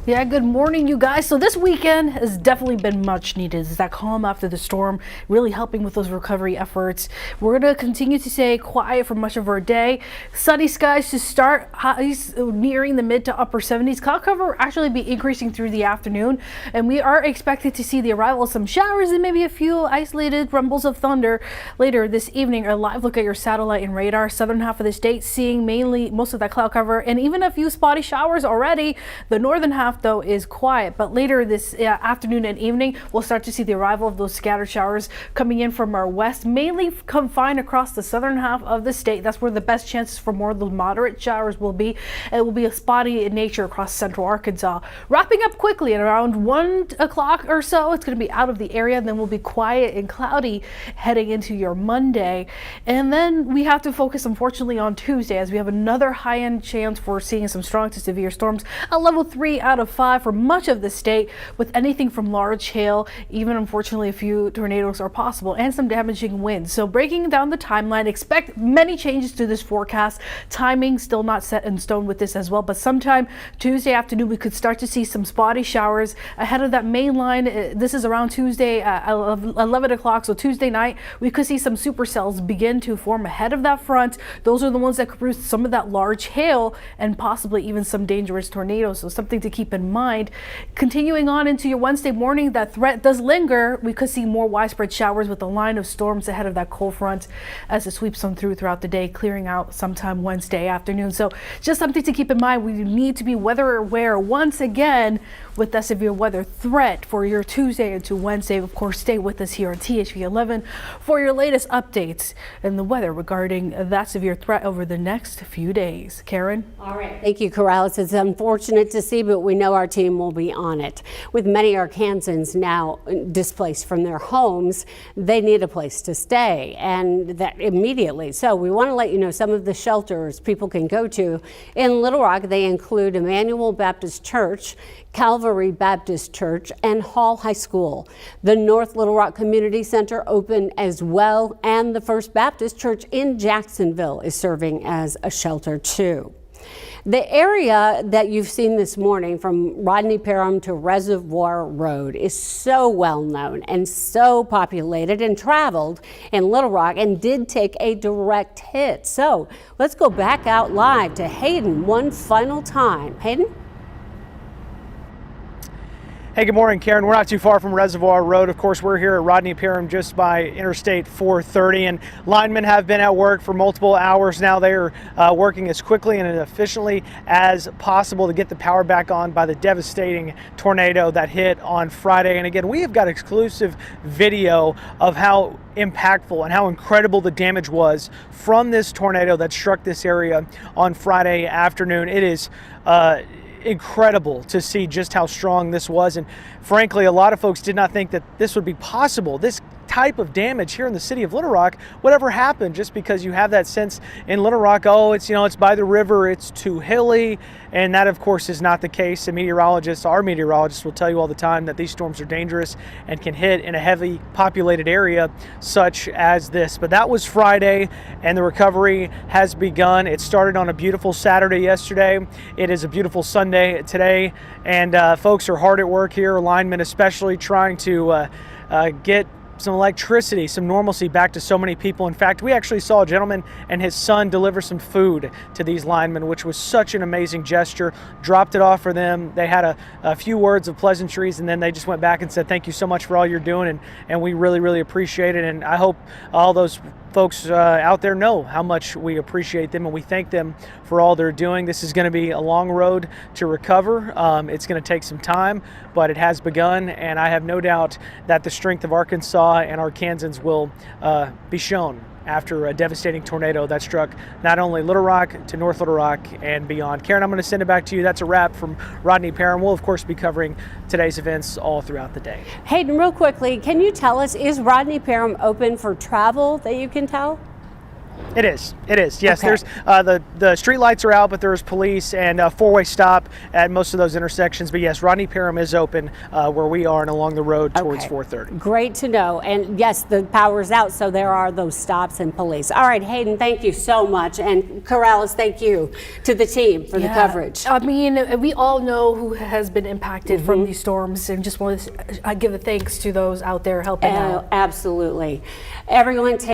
Yeah, good morning, you guys. So this weekend has definitely been much needed. It's that calm after the storm, really helping with those recovery efforts. We're going to continue to stay quiet for much of our day. Sunny skies to start, highs nearing the mid to upper 70s. Cloud cover will actually be increasing through the afternoon, and we are expected to see the arrival of some showers and maybe a few isolated rumbles of thunder later this evening. A live look at your satellite and radar. Southern half of the state seeing mainly most of that cloud cover and even a few spotty showers already. The northern half though is quiet, but later this afternoon and evening we'll start to see the arrival of those scattered showers coming in from our west, mainly confined across the southern half of the state. That's where the best chances for more of the moderate showers will be. It will be a spotty in nature across central Arkansas. Wrapping up quickly at around 1 o'clock or so, it's going to be out of the area, and then we'll be quiet and cloudy heading into your Monday. And then we have to focus unfortunately on Tuesday, as we have another high-end chance for seeing some strong to severe storms, a level 3 out of 5 for much of the state, with anything from large hail, even unfortunately a few tornadoes are possible, and some damaging winds. So breaking down the timeline, expect many changes to this forecast. Timing still not set in stone with this as well, but sometime Tuesday afternoon we could start to see some spotty showers ahead of that main line. This is around Tuesday at 11 o'clock, so Tuesday night we could see some supercells begin to form ahead of that front. Those are the ones that could produce some of that large hail and possibly even some dangerous tornadoes, so something to keep in mind. Continuing on into your Wednesday morning, that threat does linger. We could see more widespread showers with a line of storms ahead of that cold front as it sweeps on throughout the day, clearing out sometime Wednesday afternoon. So just something to keep in mind. We need to be weather aware once again with that severe weather threat for your Tuesday into Wednesday. Of course, stay with us here on THV 11 for your latest updates and the weather regarding that severe threat over the next few days. Karen? All right. Thank you, Corrales. It's unfortunate to see, but we know our team will be on it. With many Arkansans now displaced from their homes, they need a place to stay, and that immediately. So we want to let you know some of the shelters people can go to. In Little Rock, they include Emmanuel Baptist Church, Calvary Baptist Church, and Hall High School. The North Little Rock Community Center open as well, and the First Baptist Church in Jacksonville is serving as a shelter too. The area that you've seen this morning from Rodney Parham to Reservoir Road is so well known and so populated and traveled in Little Rock and did take a direct hit. So let's go back out live to Hayden one final time. Hayden? Hey, good morning, Karen. We're not too far from Reservoir Road. Of course, we're here at Rodney Parham just by Interstate 430, and linemen have been at work for multiple hours now. They are working as quickly and efficiently as possible to get the power back on by the devastating tornado that hit on Friday. And again, we have got exclusive video of how impactful and how incredible the damage was from this tornado that struck this area on Friday afternoon. It is incredible to see just how strong this was, and frankly a lot of folks did not think that this would be possible. This type of damage here in the city of Little Rock would ever happen, just because you have that sense in Little Rock, oh, it's, it's by the river, it's too hilly, and that of course is not the case. And our meteorologists will tell you all the time that these storms are dangerous and can hit in a heavy populated area such as this. But that was Friday, and the recovery has begun. It started on a beautiful Saturday yesterday. It is a beautiful Sunday today, and folks are hard at work here, linemen especially, trying to get some electricity, some normalcy back to so many people. In fact, we actually saw a gentleman and his son deliver some food to these linemen, which was such an amazing gesture. Dropped it off for them. They had a few words of pleasantries, and then they just went back and said, thank you so much for all you're doing, and we really, really appreciate it. And I hope all those folks out there know how much we appreciate them, and we thank them for all they're doing. This is going to be a long road to recover. It's going to take some time, but it has begun, and I have no doubt that the strength of Arkansas and Arkansans will be shown after a devastating tornado that struck not only Little Rock to North Little Rock and beyond. Karen, I'm going to send it back to you. That's a wrap from Rodney Parham. We'll, of course, be covering today's events all throughout the day. Hayden, real quickly, can you tell us, is Rodney Parham open for travel that you can tell? It is. Yes, Okay. there's the street lights are out, but there's police and a four-way stop at most of those intersections. But yes, Rodney Parham is open where we are and along the road towards Okay. 430. Great to know. And yes, the power's out, so there are those stops and police. All right, Hayden, thank you so much. And Corrales, thank you to the team for the coverage. I mean, we all know who has been impacted from these storms, and just want to give a thanks to those out there helping out. Absolutely. Everyone,